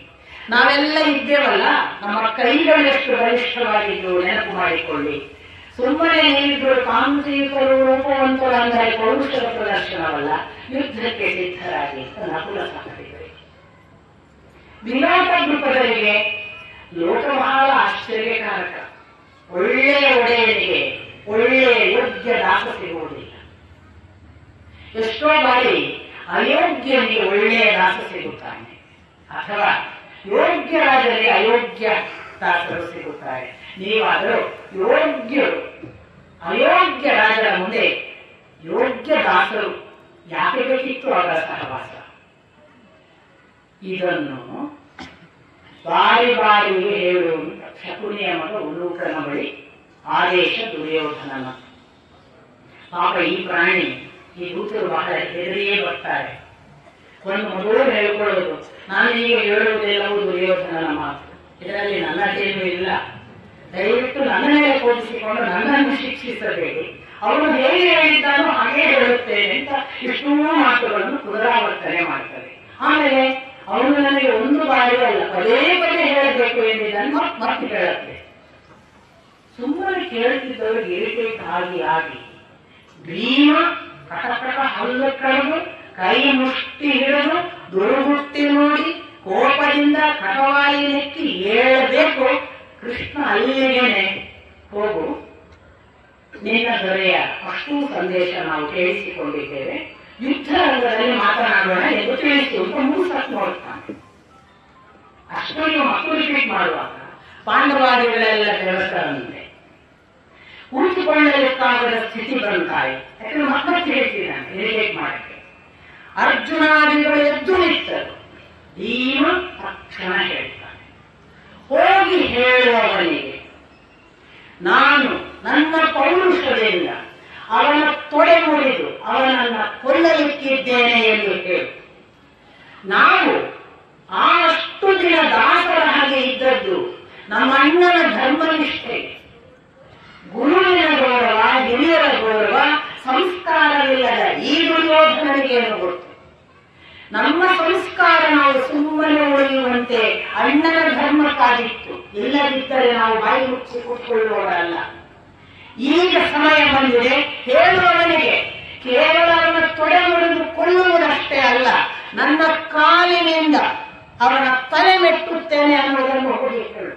ನಾವೆಲ್ಲ ಇದ್ದೇವಲ್ಲ, ನಮ್ಮ ಕೈಗಳೆಷ್ಟು ಬಲಿಷ್ಠವಾಗಿದ್ದು ನೆನಪು ಮಾಡಿಕೊಳ್ಳಿ. ಸುಮ್ಮನೆ ನೀವಿದ್ರು ಕಾಂತಿಯುತರು ರೂಪವಂತರು ಅಂದರೆ ಪೌರುಷದ ಪ್ರದರ್ಶನವಲ್ಲ, ಯುದ್ಧಕ್ಕೆ ಸಿದ್ಧರಾಗಿ ನಕುಲ ಸಹದೇವರಿಗೆ. ವಿರಾಟ ನೃಪರಿಗೆ ಲೋಕ ಬಹಳ ಆಶ್ಚರ್ಯಕಾರಕ. ಒಳ್ಳೆಯ ಒಡೆಯನಿಗೆ ಒಳ್ಳೆಯ ಯೋಗ್ಯ ದಾಸ ಸಿಗುವುದಿಲ್ಲ. ಎಷ್ಟೋ ಬಾರಿ ಅಯೋಗ್ಯನಿಗೆ ಒಳ್ಳೆಯ ದಾಸ ಸಿಗುತ್ತಾನೆ, ಅಥವಾ ಯೋಗ್ಯರಾದರೆ ಅಯೋಗ್ಯ ದಾಸರು ಸಿಗುತ್ತಾರೆ. ನೀವಾದರೂ ಯೋಗ್ಯರು. ಅಯೋಗ್ಯ ರಾಜರ ಮುಂದೆ ಯೋಗ್ಯ ದಾಸರು ಯಾಕೆ ಬೇಕಿತ್ತು ಅವರ ಸಹವಾಸ? ಇದನ್ನು ಬಾರಿ ಬಾರಿ ಹೇಳುವುದು ಶಕುನಿಯ ಮಗ ಉಲ್ಲೂಕನ ಬಳಿ ಆದೇಶ ದುರ್ಯೋಧನನ. ಪಾಪ ಈ ಪ್ರಾಣಿ, ಈ ದೂತರು ಬಹಳ ಹೆದರಿಯೇ ಬರ್ತಾರೆ. ಒಂದು ಮೊದಲು ಹೇಳಿಕೊಳ್ಳುವುದು, ನಾನು ಈಗ ಹೇಳುವುದೆಲ್ಲವೂ ದುರ್ಯೋಧನನ ಮಾತು, ಇದರಲ್ಲಿ ನನ್ನ ಏನು ಇಲ್ಲ. ದಯವಿಟ್ಟು ನನ್ನ ಮೇಲೆ ಕೋಪಿಸಿಕೊಂಡು ನನ್ನನ್ನು ಶಿಕ್ಷಿಸಬೇಡಿ. ಅವನು ಹೇಗೆ ಹೇಳಿದ್ದಾನೋ ಹಾಗೇ ಹೇಳುತ್ತೇನೆ ಅಂತ ಇಷ್ಟೂ ಮಾತುಗಳನ್ನು ಪುನರಾವರ್ತನೆ ಮಾಡ್ತಾರೆ. ಆಮೇಲೆ ಅವನು ನನಗೆ ಒಂದು ಬಾರಿ ಅಲ್ಲ, ಪದೇ ಪದೇ ಹೇಳಬೇಕು ಎಂದಿದ್ದನ್ನು ಮತ್ತೆ ಹೇಳುತ್ತೆ. ಸುಮ್ಮನೆ ಕೇಳುತ್ತಿದ್ದವರಿಗೆ ಇರಿಟೇಟ್ ಆಗಿ ಭೀಮ ಕಟಕಟ ಹಲ್ಲು ಕಳೆದು ಕೈ ಮುಷ್ಟಿ ಹಿಡಿದು ದುರುಗುಟ್ಟಿ ನೋಡಿ ಕೋಪದಿಂದ ಕಟವಾಯಿ ನೆಕ್ಕಿ ಹೇಳಬೇಕು, ಕೃಷ್ಣ ಅಲ್ಲಿಗೇನೆ ಹೋಗು, ನಿನ್ನ ದೊರೆಯ ಅಷ್ಟೂ ಸಂದೇಶ ನಾವು ಕೇಳಿಸಿಕೊಂಡಿದ್ದೇವೆ, ಯುದ್ಧ ರಂಗದಲ್ಲಿ ಮಾತನಾಡೋಣ ಎಂದು ತಿಳಿಸಿ ಅಂತ ಮುಗಿಸಕ್ ನೋಡ್ತಾನೆ. ಅಷ್ಟೊಂದು ಮಕ್ಕಳು ರಿಪೀಟ್ ಮಾಡುವಾಗ ಪಾಂಡವಾದಿಗಳೆಲ್ಲ ದೇವಸ್ಥಾನಂತೆ ಕುಳಿತುಕೊಳ್ಳಲಿಕ್ಕಾಗದ ಸ್ಥಿತಿ ಬಂತಾಯಿ. ಯಾಕಂದ್ರೆ ಮಕ್ಕಳು ಹೇಳ್ತಿದ್ದಾನೆ ಇರಿಟೇಟ್ ಮಾಡಕ್ಕೆ. ಅರ್ಜುನಾದಿಗಳು ಎದ್ದು ನಿಂತರು. ಭೀಮ ತಕ್ಷಣ ಹೇಳ್ತಾನೆ, ಹೋಗಿ ಹೇಳುವವನಿಗೆ ನಾನು ನನ್ನ ಪೌರುಷದಿಂದ ಅವನ ತೊಡೆ ಮುರಿದು ಅವನನ್ನ ಕೊಲ್ಲಲಿಕ್ಕಿದ್ದೇನೆ ಎಂದು ಹೇಳು. ನಾವು ಆಷ್ಟು ದಿನ ದಾಸರ ಹಾಗೆ ಇದ್ದದ್ದು ನಮ್ಮ ಅಣ್ಣನ ಧರ್ಮನಿಷ್ಠೆಗೆ. ಗುರುವಿನ ಗೌರವ, ಹಿರಿಯರ ಗೌರವ, ಸಂಸ್ಕಾರವಿಲ್ಲದ ಈ ದುರ್ಯೋಧನನಿಗೇನು ಗೊತ್ತು? ನಮ್ಮ ಸಂಸ್ಕಾರ ನಾವು ಸುಮ್ಮನೆ ಉಳಿಯುವಂತೆ ಅಣ್ಣನ ಧರ್ಮ ಕಾದಿತ್ತು. ಇಲ್ಲದಿದ್ದರೆ ನಾವು ಬಾಯಿ ಮುಚ್ಚಿ ಕೂತ್ಕೊಳ್ಳುವವರಲ್ಲ. ಈಗ ಸಮಯ ಬಂದಿದೆ, ಹೇಳುವವನಿಗೆ ಕೇವಲ ಅವನ ತೊಡೆ ಮುರಿದು ಕೊಳ್ಳುವುದಷ್ಟೇ ಅಲ್ಲ, ನನ್ನ ಕಾಲಿನಿಂದ ಅವನ ತಲೆ ಮೆಟ್ಟುತ್ತೇನೆ ಅನ್ನುವುದನ್ನು ಹೋಗಿ ಹೇಳು.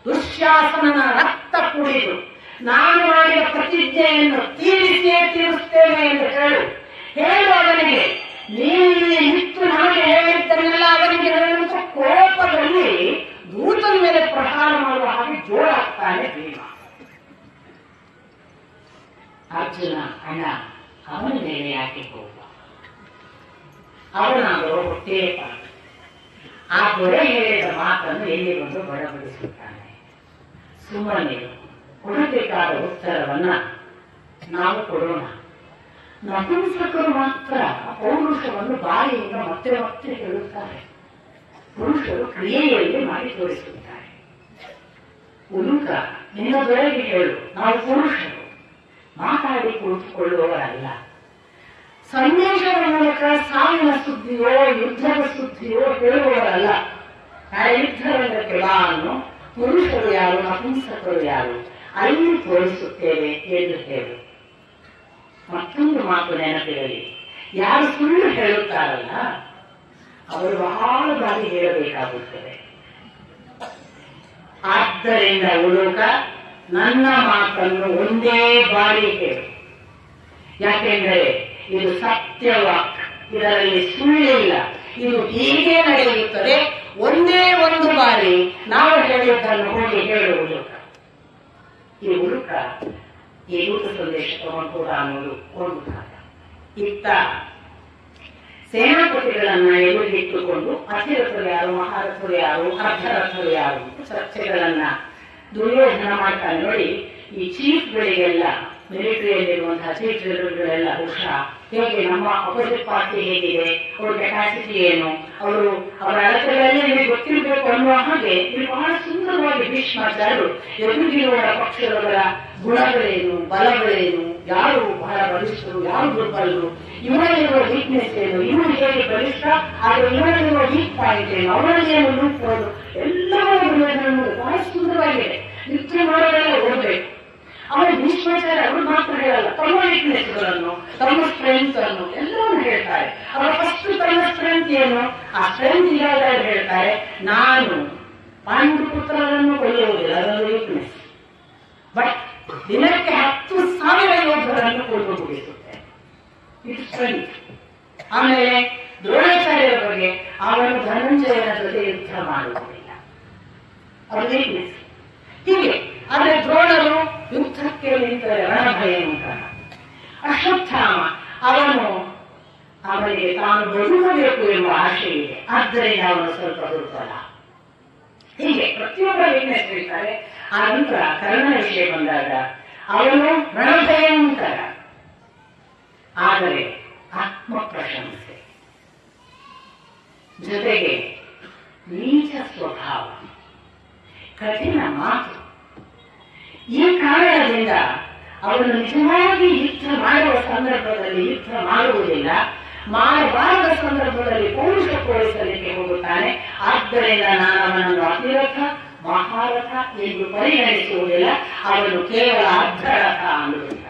ದುಶ್ಯಾಸನನ ರಕ್ತ ಕುಡಿದು ನಾನು ಮಾಡಿದ ಪ್ರತಿಜ್ಞೆಯನ್ನು ತೀರಿಸಿಯೇ ತೀರಿಸುತ್ತೇನೆ ಎಂದು ಹೇಳು. ಹೇಳುವವನಿಗೆ ನೀನು ಇಲ್ಲಿ ನಿಂತು ನಮಗೆ ಹೇಳಿದ್ದನ್ನೆಲ್ಲ ಅವನಿಗೆ ಹೇಳುವಂತ ಕೋಪದಲ್ಲಿ ದೂತನ ಮೇಲೆ ಪ್ರಹಾರ ಮಾಡುವ ಹಾಗೆ ಜೋರಾಗ್ತಾನೆ ಭೀಮ. ಅರ್ಜುನ, ಅಣ್ಣ ಅವನ ಮೇಲೆ ಯಾಕೆ ಕೋಪ? ಅವನಾದರೂ ಹೊಟ್ಟೆ ಪಾಠ. ಆ ದೊರೆ ಹೇಳಿದ ಮಾತನ್ನು ಎಲ್ಲಿ ಬಂದು ಬಡಬಡಿಸುತ್ತಾನೆ. ಸುಮ್ಮನೆ ಕೊಡಬೇಕಾದ ಉತ್ತರವನ್ನ ನಾವು ಕೊಡೋಣ. ನಪುಂಸಕರು ಮಾತ್ರ ಪೌರುಷವನ್ನು ಬಾಯಿಯಿಂದ ಮತ್ತೆ ಮತ್ತೆ ಹೇಳುತ್ತಾರೆ, ಪುರುಷರು ಕ್ರಿಯೆಯಲ್ಲಿ ಮಾಡಿ ತೋರಿಸುತ್ತಾರೆ. ಉಲುಕ, ನಿನ್ನ ದೊರೆಗೆ ಹೇಳು, ನಾವು ಪುರುಷರು ಮಾತಾಡಿ ಕುಳಿತುಕೊಳ್ಳುವವರಲ್ಲ. ಸಂದೇಶದ ಮೂಲಕ ಸಾವಿನ ಸುದ್ದಿಯೋ ಯುದ್ಧದ ಸುದ್ದಿಯೋ ಹೇಳುವವರಲ್ಲ. ನಾಳೆ ಯುದ್ಧರಂಗಕ್ಕೆ ಬಾ ಅನ್ನು ಪುರುಷರು ಯಾರು, ನಪುಂಸಕರು ಯಾರು ಅಲ್ಲಿ ತೋರಿಸುತ್ತೇವೆ ಎಂದು ಹೇಳು. ಮತ್ತೊಂದು ಮಾತು ನೆನಪಿರಲಿ, ಯಾರು ಸುಳ್ಳು ಹೇಳುತ್ತಾರಲ್ಲ ಅವರು ಬಹಳ ಬಾರಿ ಹೇಳಬೇಕಾಗುತ್ತದೆ. ಆದ್ದರಿಂದ ಉಲೋಕ ನನ್ನ ಮಾತನ್ನು ಒಂದೇ ಬಾರಿ ಹೇಳು, ಯಾಕೆಂದರೆ ಇದು ಸತ್ಯವಾಕ್, ಇದರಲ್ಲಿ ಸುಳ್ಳಿಲ್ಲ, ಇದು ಹೀಗೆ ನಡೆಯುತ್ತದೆ. ಒಂದೇ ಒಂದು ಬಾರಿ ನಾವು ಹೇಳಿದ್ದನ್ನು ಹೋಗಿ ಹೇಳುವುದು. ಈ ಉಲುಕ ಈ ದೂತ ಸಂದೇಶ ತಗೊಂಡು ಅನ್ನೋದು ಒಂದು ಭಾಗ. ಇತ್ತ ಸೇನಾಪತಿಗಳನ್ನ ಎದುರಿಗಿಟ್ಟುಕೊಂಡು ಅತಿರಥರು ಯಾರು, ಮಹಾರಥರು ಯಾರು, ಅರ್ಧರಥರು ಯಾರು ಚರ್ಚೆಗಳನ್ನ ದುರ್ಯೋಧನ ಮಾಡ್ತಾನೆ. ನೋಡಿ, ಈ ಚೀಫ್ಗಳಿಗೆಲ್ಲ ಮಿಲಿಟರಿಯಲ್ಲಿರುವಂತಹ ಚೀಫ್ ಜನರಲ್ಗಳೆಲ್ಲ ಬಹುಶಃ ಹೇಗೆ ನಮ್ಮ ಅಪೋಸಿಟ್ ಪಾರ್ಟಿ ಹೇಗಿದೆ, ಅವರ ಕೆಪಾಸಿಟಿ ಏನು, ಅವರು ಅವರ ಅಳತೆಗಳಲ್ಲಿ ನಿಮಗೆ ಗೊತ್ತಿರಬೇಕು ಅನ್ನುವ ಹಾಗೆ ಇಲ್ಲಿ ಬಹಳ ಸುಂದರವಾಗಿ ಭೀಷ್ಮಾಚಾರ್ಯರು ಎದುರಿಗಿರುವ ಪಕ್ಷದವರ ಗುಣಗಳೇನು, ಬಲಗಳೇನು, ಯಾರು ಬಹಳ ಬಲಿಷ್ಠರು, ಯಾರು ದುರ್ಬಲರು, ಇವರಲ್ಲಿರುವ ವೀಕ್ನೆಸ್ ಏನು, ಇವರು ಹೇಗೆ ಬಲಿಷ್ಠ, ಆದರೆ ಇವರಲ್ಲಿರುವ ವೀಕ್ ಪಾಯಿಂಟ್ ಏನು, ಅವರಲ್ಲಿ ಏನು ರೂಪೋದು, ಎಲ್ಲವೂ ಬಹಳ ಸುಂದರವಾಗಿದೆ. ಯುದ್ಧ ಮಾಡೋರೆಲ್ಲ ಓದಬೇಕು. ಅವರು ಭೀಷ್ಮಾಚಾರ್ಯ ಅವರು ಮಾತ್ರ ಹೇಳಲ್ಲ, ತಮ್ಮ ವೀಕ್ನೆಸ್ಗಳನ್ನು, ತಮ್ಮ ಸ್ಟ್ರೆಂತ್ ಅನ್ನು ಎಲ್ಲವನ್ನೂ ಹೇಳ್ತಾರೆ. ಅವರ ಫಸ್ಟ್ ತಮ್ಮ ಸ್ಟ್ರೆಂತ್ ಏನು, ಆ ಸ್ಟ್ರೆಂತ್ ಇಲ್ಲದ ಹೇಳ್ತಾರೆ, ನಾನು ಪಾಂಡುಪುತ್ರರನ್ನು ಕೊಲ್ಲುವುದಿಲ್ಲ, ಅದೊಂದು ವೀಕ್ನೆಸ್. ಬಟ್ ದಿನಕ್ಕೆ 10,000 ಯೋಧರನ್ನು ಕೊಂಡು ಮುಗಿಸುತ್ತೆ, ಇದು ಸ್ಟ್ರೆಂತ್. ಆಮೇಲೆ ದ್ರೋಣಾಚಾರ್ಯರ ಬಗ್ಗೆ, ಅವನು ಧನಂಜಯನ ಜೊತೆ ಯುದ್ಧ ಮಾಡುವುದಿಲ್ಲ, ಅವರ ವೀಕ್ನೆಸ್. ಹೀಗೆ ಆದರೆ ದ್ರೋಣರು ಯುದ್ಧಕ್ಕೆ ನಿಂತರೆ ರಣಭಯಂಕ. ಅಶ್ವತ್ಥಾಮ ಅವನಿಗೆ ತಾನು ಬದುಕಬೇಕು ಎಂಬ ಆಶೆ ಇದೆ, ಆದ್ದರಿಂದ ಅವನು ಸ್ವಲ್ಪ ದುರ್ಬಲ. ಹೀಗೆ ಪ್ರತಿಯೊಬ್ಬರ ವೀಕ್ನೆಸ್ ಹೇಳ್ತಾರೆ. ಆ ನಂತರ ಕರ್ಣ ವಿಷಯ ಬಂದಾಗ ಅವನು ರಣಭಯಂಕರ, ಆದರೆ ಆತ್ಮ ಪ್ರಶಂಸೆ ಜೊತೆಗೆ ನೀಚ ಸ್ವಭಾವ, ಕಠಿಣ ಮಾತು. ಈ ಕಾರಣದಿಂದ ಅವನು ನಿಜವಾಗಿ ಯುದ್ಧ ಮಾಡುವ ಸಂದರ್ಭದಲ್ಲಿ ಯುದ್ಧ ಮಾಡುವುದಿಲ್ಲ, ಮಾಡಬಾರದ ಸಂದರ್ಭದಲ್ಲಿ ಪೌರುಷ ತೋರಿಸಲಿಕ್ಕೆ ಹೋಗುತ್ತಾನೆ. ಆದ್ದರಿಂದ ನಾನು ಅವನನ್ನು ಅತಿರಥ ಮಹಾರಥ ಎಂದು ಪರಿಗಣಿಸುವುದಿಲ್ಲ, ಅವನು ಕೇವಲ ಅರ್ಧರಥ ಅನ್ನುವುದಿಲ್ಲ.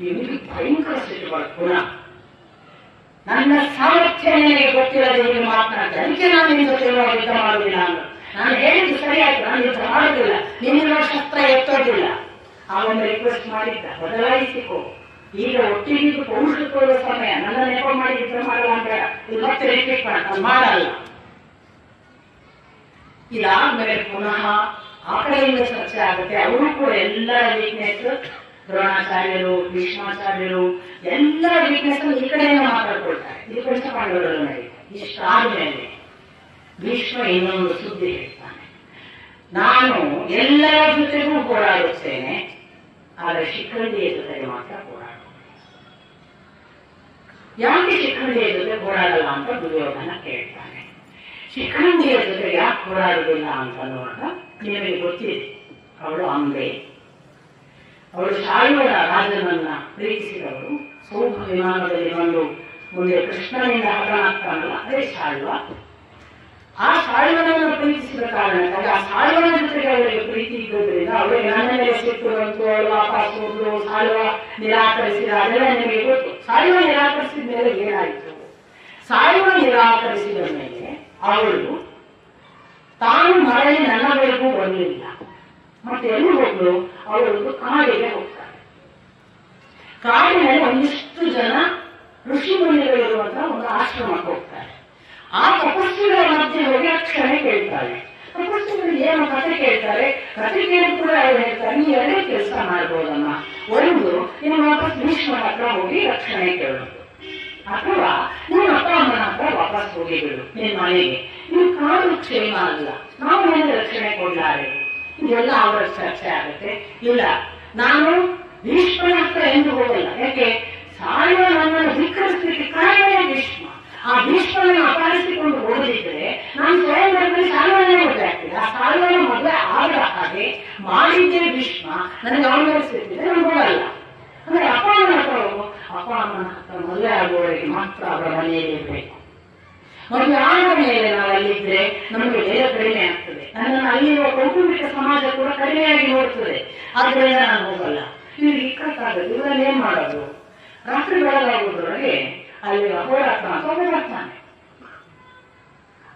ಇವನಿಗೆ ಭಯಂಕರ ಸಿಟ್ಟುಗಳು. ಪುನಃ ನನ್ನ ಸಾಮರ್ಥ್ಯ ನಿನಗೆ ಗೊತ್ತಿಲ್ಲದೆ ಹೀಗೆ ಮಾತನಾಡ್ತಾರೆ, ಅದಕ್ಕೆ ನಾನು ನಿನ್ನ ಜೊತೆ ಯುದ್ಧ ಮಾಡುವುದಿಲ್ಲ ಅನ್ನೋ. ನಾನು ಹೇಳಿದ್ದು ಸರಿಯಾಯ್ತು, ನಾನು ಯುದ್ಧ ಮಾಡುವುದಿಲ್ಲ, ನಿನ್ನ ಶಸ್ತ್ರ ಎತ್ತೋದಿಲ್ಲ. ಅವನ್ನ ರಿಕ್ವೆಸ್ಟ್ ಮಾಡಿದ್ದ, ಬದಲಾಯಿಸಿಕೋ, ಈಗ ಒಟ್ಟಿಗಿದ್ದು ಪೌರುಷ ತೋರುವ ಸಮಯ, ನನ್ನ ನೆಪ ಮಾಡಿ ಯುದ್ಧ ಮಾಡಲ್ಲ ಅಂತ ಇದು ಮತ್ತೆ ರಿಪೀಟ್ ಮಾಡಲ್ಲ. ಇದಾದ್ಮೇಲೆ ಪುನಃ ಆ ಕಡೆಯಿಂದ ಚರ್ಚೆ ಆಗುತ್ತೆ. ಅವರು ಕೂಡ ಎಲ್ಲರ ವೀಕ್ನೆಸ್, ದ್ರೋಣಾಚಾರ್ಯರು, ಭೀಷ್ಮಾಚಾರ್ಯರು ಎಲ್ಲ ವೀಕ್ನೆಸ್ ಈ ಕಡೆಯಿಂದ ಮಾತಾಡ್ಕೊಳ್ತಾರೆ. ಇದು ಪಂಚಪಾಂಡವರಲ್ಲಿ ನಡೀತಾರೆ. ಇಷ್ಟಾದ್ಮೇಲೆ ಭೀಷ್ಮ ಇನ್ನೊಂದು ಸುದ್ದಿ ಹೇಳ್ತಾನೆ, ನಾನು ಎಲ್ಲರ ಜೊತೆಗೂ ಹೋರಾಡುತ್ತೇನೆ, ಆದರೆ ಶಿಖಂಡಿಯ ಜೊತೆಗೆ ಮಾತ್ರ ಹೋರಾಡುತ್ತೇನೆ. ಯಾಕೆ ಶಿಖಂಡಿಯ ಜೊತೆ ಹೋರಾಡಲ್ಲ ಅಂತ ದುರ್ಯೋಧನ ಕೇಳ್ತಾನೆ. ಶಿಖಂಡಿಯ ಜೊತೆ ಯಾಕೆ ಹೋರಾಡುವುದಿಲ್ಲ ಅಂತ ನೋಡಿದಾಗ ನಿಮಗೆ ಗೊತ್ತಿದೆ, ಅವಳು ಅಂಬೆ. ಅವಳು ಶಾಲ್ವರ ರಾಜನನ್ನ ಪ್ರೀತಿಸಿದವರು. ಸೌಭ ವಿಮಾನದಲ್ಲಿ ಬಂದು ಮುಂದೆ ಕೃಷ್ಣನಿಂದ ಹತನಾಗ್ತಾನಲ್ಲ, ಅದೇ ಶಾಲ್ವ. ಆ ಶಾಲ್ವನನ್ನು ಪ್ರೀತಿಸಿದ ಕಾರಣಕ್ಕಾಗಿ ಆ ಶಾಲ್ವನ ಜೊತೆಗೆ ಅವರಿಗೆ ಪ್ರೀತಿ ಇದ್ದುದರಿಂದ ಅವರಿಗೆ ನನ್ನ ಮೇಲೆ ಸಿಟ್ಟು ಬಂತು, ಅವಳು ವಾಪಸ್ ಹೋದ್ರು, ಶಾಲ್ವ ನಿರಾಕರಿಸಿದ, ಅದೆಲ್ಲ ನಿಮಗೆ ಗೊತ್ತು. ಶಾಲ್ವ ನಿರಾಕರಿಸಿದ ಮೇಲೆ ಏನಾಯಿತು? ಶಾಲ್ವ ನಿರಾಕರಿಸಿದ ಮೇಲೆ ಅವಳು ತಾನು ಮರಳಿ ನನ್ನ ಬಳಿಗೂ ಬರಲಿಲ್ಲ. ಮತ್ತೆ ಎಲ್ಲಿ ಹೋಗ್ಲು? ಅವಳೊಂದು ಕಾಡಿಗೆ ಹೋಗ್ತಾರೆ. ಕಾಡಿನಲ್ಲಿ ಒಂದಿಷ್ಟು ಜನ ಋಷಿ ಮುನಿಗಳಿರುವಂತಹ ಒಂದು ಆಶ್ರಮಕ್ಕೆ ಹೋಗ್ತಾರೆ. ಆ ತಪಸ್ಸುಗಳ ಮಧ್ಯೆ ಹೋಗಿ ರಕ್ಷಣೆ ಕೇಳ್ತಾಳೆ. ತಪಸ್ಸುಗಳು ಏನು ಕಥೆ ಕೇಳ್ತಾರೆ, ಕಥೆ ಕೇಳಿ ಕೂಡ ಅವ್ರು ಹೇಳ್ತಾರೆ, ನೀವು ಎರಡೇ ಕೆಲಸ ಮಾಡ್ಬೋದಮ್ಮ. ಒಂದು, ನೀವು ವಾಪಸ್ ಭೀಷ್ಮನ ಹತ್ರ ಹೋಗಿ ರಕ್ಷಣೆ ಕೇಳೋದು, ಅಥವಾ ನಿಮ್ಮ ಅಪ್ಪ ಅಮ್ಮನ ಹತ್ರ ವಾಪಸ್ ಹೋಗಿ ಬಿಡು ನಿನ್ ಮನೆಗೆ. ನೀವು ಕಾಡು ಕ್ಷೇಮ ಅಲ್ಲ, ನಾವು ನಿಮಗೆ ರಕ್ಷಣೆ ಕೊಡ್ಲಾರೆ. ಇದೆಲ್ಲ ಅವರ ಚರ್ಚೆ ಆಗುತ್ತೆ. ಇಲ್ಲ, ನಾನು ಭೀಷ್ಮನ ಹತ್ರ ಎಂದು ಹೋಗಲ್ಲ. ಯಾಕೆ? ಸಾಯುವ ನನ್ನನ್ನು ಧಿಕ್ಕರಿಸಲಿಕ್ಕೆ ಕಾರಣವೇ ಭೀಷ್ಮ. ಆ ಭೀಷ್ಮನನ್ನು ಅಪಹರಿಸಿಕೊಂಡು ಹೋಗದಿದ್ದರೆ ನಾನು ಸ್ವಯಂವರದಲ್ಲಿ ಸಾಲವನ್ನೇ ಮದುವೆ ಆಗ್ತಿದ್ದೆ. ಆ ಸಾಲವನ್ನು ಮದುವೆ ಆದ ಹಾಗೆ ಮಾಡಿದ್ದೇ ಭೀಷ್ಮ, ನನಗೆ ಅವಮಾನಿಸುತ್ತಿದ್ದೆ, ನಾನು ಹೋಗಲ್ಲ. ಅಂದ್ರೆ ಅಪ್ಪ ಅಮ್ಮನ ಹತ್ರ ಹೋಗು. ಅಪ್ಪ ಅಮ್ಮನ ಹತ್ರ ಮದುವೆ ಆಗುವವರೆಗೆ ಮಾತ್ರ ಅವರ ಮನೆಯಲ್ಲಿ ಇರಬೇಕು. ಮದುವೆ ಆದ ಮೇಲೆ ನಾವು ಅಲ್ಲಿದ್ರೆ ನಮಗೆ ಬೇರೆ ಕಡಿಮೆ ಆಗ್ತದೆ. ನನ್ನನ್ನು ಅಲ್ಲಿರುವ ಕೌಟುಂಬಿಕ ಸಮಾಜ ಕೂಡ ಕಡಿಮೆಯಾಗಿ ನೋಡ್ತದೆ. ಆದ್ದರಿಂದ ನಾನು ಹೋಗಲ್ಲ. ಇವ್ರಿಗೆ ಇಕ್ಕಟ್ಟಾಗದು, ಇವರಲ್ಲಿ ಏನ್ ಮಾಡೋದು? ರಾತ್ರಿ ಬೆಳಗಾಗುವುದರೊಳಗೆ ಅಲ್ಲಿ ಹೋರಾಟ ಅಂತ ಬರ್ತಾನೆ.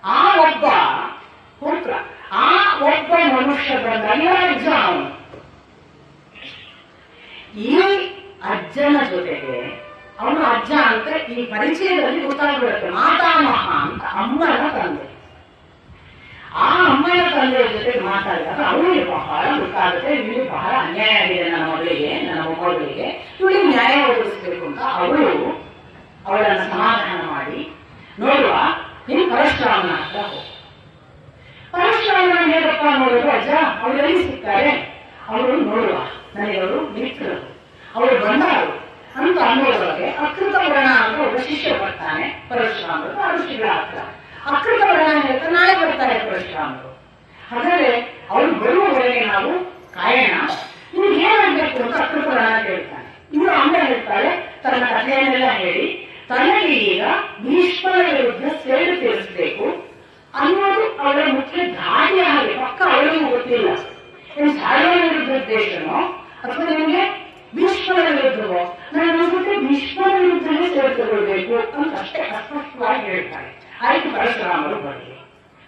ಆ ಒಬ್ಬ ಪುತ್ರ, ಆ ಒಬ್ಬ ಮನುಷ್ಯ ಬಂದಾಗ ಅಜ್ಜ ಅವನು. ಈ ಅಜ್ಜನ ಜೊತೆಗೆ ಅವನು ಅಜ್ಜ ಅಂತ ಈ ಪರಿಚಯದಲ್ಲಿ ಗೊತ್ತಾಗ್ಬಿಡುತ್ತೆ. ಮಾತಾಮಹ ಅಂತ ಅಮ್ಮನ ತಂದೆ. ಆ ಅಮ್ಮನ ತಂದೆಯ ಜೊತೆ ಮಾತಾಡಿದಾಗ ಅವಳಿಗೆ ಬಹಳ ಗೊತ್ತಾಗುತ್ತೆ, ಇವಳಿಗೆ ಬಹಳ ಅನ್ಯಾಯ ಆಗಿದೆ ನನ್ನ ಮಗಳಿಗೆ, ನನ್ನ ಮೊಮ್ಮಗಳಿಗೆ, ಇವಳಿಗೆ ನ್ಯಾಯ ಒದಗಿಸ್ಬೇಕು ಅಂತ ಅವಳು ಅವಳನ್ನು ಸಮಾಧಾನ ಮಾಡಿ, ನೋಡುವ ನೀನು ಪರಶುರಾಮನ ಹತ್ರ ಹೋಗು. ಪರಶುರಾಮನ ಹೇಗಪ್ಪ ನೋಡುವ ಅಜ್ಜ, ಅವಳು ಎಲ್ಲಿ ಸಿಗ್ತಾರೆ? ಅವರು ನೋಡುವ ನನಗೆ ಅವರು ಮಿತ್ರರು, ಅವರು ಬಂದಾರು ಅಂತ ಅನ್ನೋದ್ರೊಳಗೆ ಅಕೃತ ವರ್ಣ ಅಂತ ಒಬ್ಬ ಶಿಷ್ಯ ಬರ್ತಾನೆ ಪರಶುರಾಮರು. ಆ ಋಷಿಗಳ ಹತ್ರ ಅಕೃತ ವರ್ಣ ಹೇಳ್ತಾ ನಾಳೆ ಬರ್ತಾರೆ ಪರಶುರಾಮರು. ಹಾಗಾದ್ರೆ ಅವರು ಬರುವವರೆಗೆ ನಾವು ಕಾಯೋಣ, ನಿಮ್ಗೆ ಏನಾಗಬೇಕು ಅಂತ ಅಕೃತ ವರ್ಣ ಕೇಳ್ತಾನೆ. ಇವರು ಅಮ್ಮ ಹೇಳ್ತಾಳೆ ತನ್ನ ಕಥೆಯನ್ನೆಲ್ಲ ಹೇಳಿ, ತನಗೆ ಈಗ ಭೀಷ್ಮರ ವಿರುದ್ಧ ಸೇಡು ತೀರಿಸಬೇಕು ಅನ್ನೋದು ಅವಳ ಮುಖ್ಯ ದಾರಿಯ ಹಾಗೆ. ಪಕ್ಕ ಅವಳಿಗೂ ಗೊತ್ತಿಲ್ಲ ಏನು ಸಾಧನ ವಿರುದ್ಧ ದೇಶನೋ ಅಥವಾ ನಿಮಗೆ ಭೀಷ್ಮರ ವಿರುದ್ಧವೋ. ನಾನು ಅನ್ಸುತ್ತೆ ಭೀಷ್ಮರ ವಿರುದ್ಧನೇ ಸೇರಿಸಿಕೊಳ್ಬೇಕು ಅಂತ ಅಷ್ಟೇ ಅಸ್ಪಷ್ಟವಾಗಿ ಹೇಳ್ತಾರೆ. ಆಯ್ತು, ಪರಶುರಾಮರು ಬರಲಿ.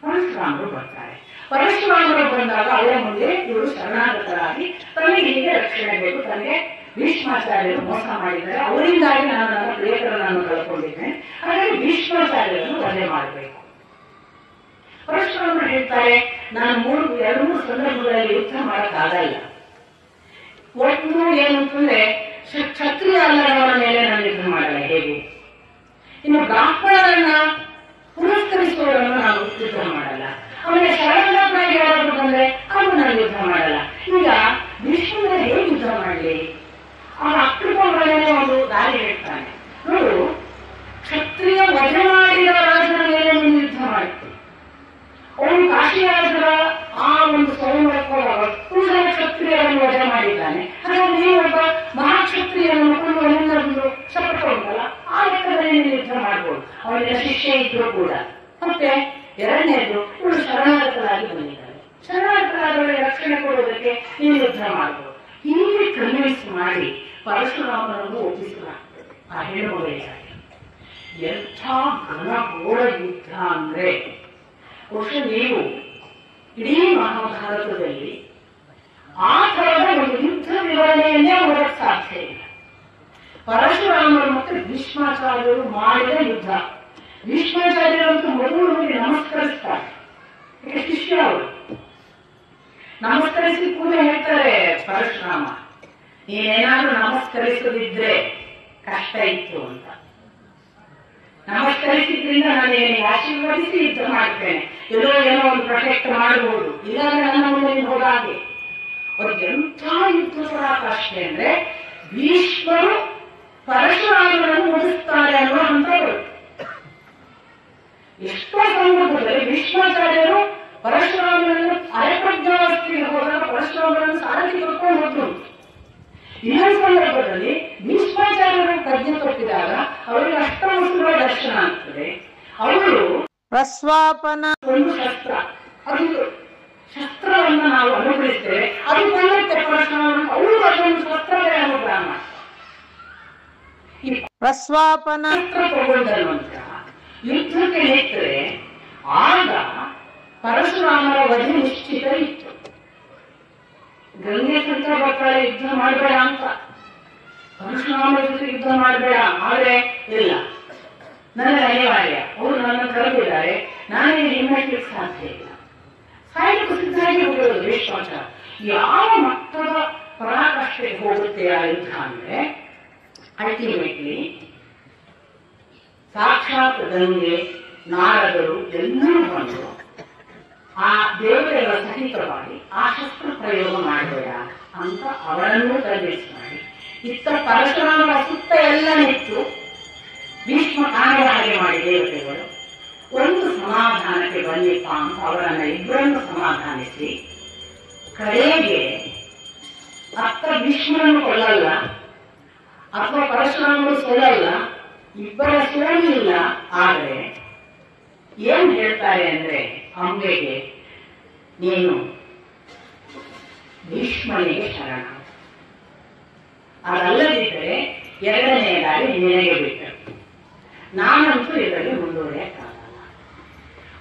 ಪರಶುರಾಮರು ಬರ್ತಾರೆ. ಪರಶುರಾಮರು ಬಂದಾಗ ಅವರ ಮುಂದೆ ಇವರು ಶರಣಾಗತರಾಗಿ ತನಗೆ ಹೀಗೆ ರಕ್ಷಣೆ ಬೇಕು, ತನಗೆ ಭೀಷ್ಮಾಚಾರ್ಯರು ಮೋಸ ಮಾಡಿದ್ದಾರೆ, ಅವರಿಂದಾಗಿ ನಾನು ನನ್ನ ಪ್ರಿಯಕರನನ್ನು ಕಳ್ಕೊಂಡಿದ್ದೇನೆ, ಹಾಗಾಗಿ ಭೀಷ್ಮಾಚಾರ್ಯರನ್ನು ವಧೆ ಮಾಡಬೇಕು. ಪರಶುರಾಮರು ಹೇಳ್ತಾರೆ, ನಾನು ಎರಡು ಮೂರು ಸಂದರ್ಭಗಳಲ್ಲಿ ಯುದ್ಧ ಮಾಡಕ್ಕಾಗಲ್ಲ. ಒಂದು ಏನಂತಂದ್ರೆ ಕ್ಷತ್ರಿಯ ಅಲ್ಲದವರ ಮೇಲೆ ನಾನು ಯುದ್ಧ ಮಾಡಲ್ಲ, ಹೇಗೆ. ಇನ್ನು ಬ್ರಾಹ್ಮಣರನ್ನ ಪುರಸ್ಕರಿಸುವವರನ್ನು ನಾನು ಯುದ್ಧ ಮಾಡಲ್ಲ. ಆಮೇಲೆ ಶರಣಾಗಿ ಯಾರಾದ್ರೂ ಬಂದ್ರೆ ಅದು ನಾನು ಯುದ್ಧ ಮಾಡಲ್ಲ. ಈಗ ಭೀಷ್ಮರ ಹೇಗೆ ಯುದ್ಧ ಮಾಡಲಿ? ಅವನ ಅಕ್ರಮಗಳನ್ನೇ ಒಂದು ದಾರಿ ಹೇಳ್ತಾನೆ. ನೋಡು, ಕ್ಷತ್ರಿಯ ವಧೆ ಮಾಡಿದ ರಾಜರ ಮೇಲೆ ನೀನು ಯುದ್ಧ ಮಾಡ್ತೀನಿ. ಅವನು ಕಾಶಿರಾಜರ ಆ ಒಂದು ಸ್ವಯಂವರಕ್ಕೋದಾಗ ಕ್ಷತ್ರಿಯರನ್ನು ವಧೆ ಮಾಡಿದ್ದಾನೆ. ಹಾಗಾಗಿ ನೀವು ಒಬ್ಬ ಮಹಾಕ್ಷತ್ರಿಯರನ್ನು ಕೊಂಡು ಎಲ್ಲರನ್ನು ಶಪಥ ಉಂಟಲ್ಲ, ಆ ಲೆಕ್ಕದಲ್ಲಿ ನೀನು ಯುದ್ಧ ಮಾಡ್ಬೋದು, ಅವನಿಗೆ ಶಿಷ್ಯ ಇದ್ರು ಕೂಡ. ಮತ್ತೆ ಎರಡನೇದು, ಇವಳು ಶರಣಾಗತರಾಗಿ ಬಂದಿದ್ದಾಳೆ, ಶರಣಾಗತರಾದವರಿಗೆ ರಕ್ಷಣೆ ಕೊಡುವುದಕ್ಕೆ ನೀನು ಯುದ್ಧ ಮಾಡ್ಬೋದು. ಹೀಗೆ ಕನ್ವಿನ್ಸ್ ಮಾಡಿ ಪರಶುರಾಮನನ್ನು ಒಪ್ಪಿಸಲಾಗ್ತದೆ ಆ ಹೆಣ್ಣುಮಗಳಿಗಾಗಿ. ಎಂಥ ಘನಘೋರ ಯುದ್ಧ ಅಂದ್ರೆ, ಬಹುಶಃ ನೀವು ಇಡೀ ಮಹಾಭಾರತದಲ್ಲಿ ಆ ತರದ ಒಂದು ಯುದ್ಧ ವಿವರಣೆಯನ್ನೇ ಓದಕ್ಕೆ ಸಾಧ್ಯ ಇಲ್ಲ. ಪರಶುರಾಮರು ಮತ್ತು ಭೀಷ್ಮಾಚಾರ್ಯರು ಮಾಡಿದ ಯುದ್ಧ. ಭೀಷ್ಮಾಚಾರ್ಯರಂತೂ ಮೊದಲು ಹೋಗಿ ನಮಸ್ಕರಿಸ್ತಾರೆ, ಶಿಷ್ಯ ಅವರು ನಮಸ್ಕರಿಸಿ ಕೂಡ ಹೇಳ್ತಾರೆ, ಪರಶುರಾಮ ನೀನೇನಾದ್ರೂ ನಮಸ್ಕರಿಸದಿದ್ರೆ ಕಷ್ಟ ಇತ್ತು ಅಂತ. ನಮಸ್ಕರಿಸಿದ್ರಿಂದ ನಾನು ಆಶೀರ್ವದಿಸಿ ಯುದ್ಧ ಮಾಡ್ತೇನೆ, ಎಲ್ಲೋ ಏನೋ ಒಂದು ಪ್ರೊಟೆಕ್ಟ್ ಮಾಡಬಹುದು, ಇಲ್ಲಾಂದ್ರೆ ನನ್ನ ಮುಂದೆ ಹೋದ ಹಾಗೆ. ಅವ್ರಿಗೆ ಎಂಥ ಯುದ್ಧ ಪರಾಕಾಷ್ಠೆ ಅಂದ್ರೆ ಭೀಷ್ಮರು ಪರಶುರಾಮರನ್ನು ಮುಗಿಸ್ತಾರೆ ಅನ್ನೋ ಹಂತಗಳು. ಎಷ್ಟೋ ಸಂದರ್ಭದಲ್ಲಿ ಭೀಷ್ಮಾಚಾರ್ಯರು ಪರಶುರಾಮನನ್ನು ಅರೆಪ್ರಜ್ಞಾವಸ್ಥೆಗೆ ಹೋದಾಗ ಪರಶುರಾಮರನ್ನು ಸಾರಥಿ ಕರ್ಕೊಂಡು ಹೋದ್ರು. ಇನ್ನೊಂದು ಸಂದರ್ಭದಲ್ಲಿ ಭೀಷ್ಮಾಚಾರ್ಯರು ಪ್ರಜ್ಞೆ ತಪ್ಪಿದಾಗ ಅವರಿಗೆ ಅಷ್ಟವಸ್ತುಗಳ ದರ್ಶನ ಆಗ್ತದೆ. ಅವರು ಪ್ರಸ್ವಾಪನ ಒಂದು ಶಸ್ತ್ರ, ಅದು ಶಸ್ತ್ರವನ್ನು ನಾವು ಅನುಭವಿಸ್ತೇವೆ, ಅದು ಕೊಳ್ಳುತ್ತೆ ಪರಶುರಾಮನ. ಅವರು ಅದೊಂದು ಶಸ್ತ್ರವೇ ಅನುಗ್ರಹ ಮಾಡ್ತಾರೆ. ಈ ಪ್ರಸ್ವಾಪನ ಶಸ್ತ್ರ ತಗೊಂಡಂತಹ ಯುದ್ಧಕ್ಕೆ ನಿಂತರೆ ಆಗ ಪರಶುರಾಮರ ವಧೆ ನಿಶ್ಚಿತ ಇತ್ತು. ಗಂಗೆ ಸಂತ ಬರ್ತಾಳೆ ಯುದ್ಧ ಮಾಡಬೇಡ ಅಂತ, ಪರಶುರಾಮರ ಜೊತೆ ಯುದ್ಧ ಮಾಡಬೇಡ, ಆದ್ರೆ ಇಲ್ಲ, ನನಗೆ ಅನಿವಾರ್ಯ, ಅವರು ನನ್ನ ಕರೆದಿದ್ದಾರೆ, ನಾನೇ ಹಿಮ್ಮೆಟ್ಟಲಿಕ್ಕೆ ಸಾಧ್ಯ ಇಲ್ಲ, ಸಾಯಲಿಕ್ಕೆ ಸಿದ್ಧಾಗಿ ಹೋಗೋದು ಭೀಷ್ಮಾಚಾರ್ಯ. ಯಾವ ಮಟ್ಟದ ಪರಾಕಾಷ್ಠೆಗೆ ಹೋಗುತ್ತೆ ಆ ಯುದ್ಧ ಅಂದ್ರೆ, ಅಲ್ಟಿಮೇಟ್ಲಿ ಸಾಕ್ಷಾತ್ ಗಂಗೆ ನಾರದರು ಎಲ್ಲರೂ ಬಂದು ಆ ದೇವತೆಗಳ ಸಹಿತವಾಗಿ ಆ ಶಸ್ತ್ರ ಪ್ರಯೋಗ ಮಾಡಬೇಡ ಅಂತ ಅವರನ್ನೂ ಕನ್ವಿನ್ಸ್ ಮಾಡಿ, ಇತ್ತ ಪರಶುರಾಮರ ಸುತ್ತ ಎಲ್ಲ ನಿಂತು ಭೀಷ್ಮ ಕಾಣುವ ಹಾಗೆ ಮಾಡಿ ದೇವತೆಗಳು ಒಂದು ಸಮಾಧಾನಕ್ಕೆ ಬನ್ನಿಪ್ಪ ಅಂತ ಅವರನ್ನ ಇಬ್ಬರನ್ನು ಸಮಾಧಾನಿಸಿ, ಕಡೆಗೆ ಅತ್ತ ಭೀಷ್ಮರನ್ನು ಕೊಲ್ಲಲ್ಲ ಅಥವಾ ಪರಶುರಾಮರು ಸೋಲಲ್ಲ, ಇಬ್ಬರ ಸೋಲಿಲ್ಲ. ಆದರೆ ಏನ್ ಹೇಳ್ತಾರೆ ಅಂದ್ರೆ, ಅಂಬೆಗೆ ನೀನು ಭೀಷ್ಮನಿಗೆ ಶರಣ, ಅದಲ್ಲದಿದ್ದರೆ ಎರಡನೆಯದಾಗಿ ನಿನಗೆ ಬಿಟ್ಟರು. ನಾನಂತೂ ಇದರಲ್ಲಿ ಮುಂದುವರಿಯಕ್ಕಾಗಲ್ಲ.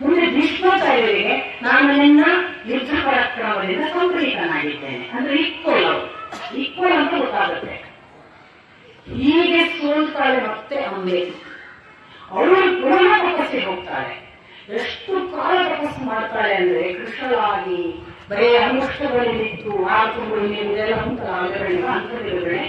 ಮುಂದೆ ಭೀಷ್ಮಾಚಾರ್ಯರಿಗೆ ನಾನು ನಿನ್ನ ಯುದ್ಧ ಪರಾಕ್ರಮದಿಂದ ಸಂಪ್ರೀತನಾಗಿದ್ದೇನೆ ಅಂದ್ರೆ ಈಕ್ವಲ್ ಅಂತ ಗೊತ್ತಾಗುತ್ತೆ. ಹೀಗೆ ಸೋಲ್ತಾಳೆ ಮತ್ತೆ ಅಂಬೆ. ಅವಳು ಪುನಃ ತಪಸ್ಸಿಗೆ ಹೋಗ್ತಾಳೆ. ಎಷ್ಟು ಕಾಲ ತಪಸ್ಸು ಮಾಡ್ತಾಳೆ ಅಂದ್ರೆ ಕೃಷ್ಣಳಾಗಿ ಬರೀ ಅನುಷ್ಠಗಳಿತ್ತು ಆತುಗಳು ಇದೆಲ್ಲ ಉಂಟಲ್ಲ ಅಂತರ್ವಿವರಣೆ.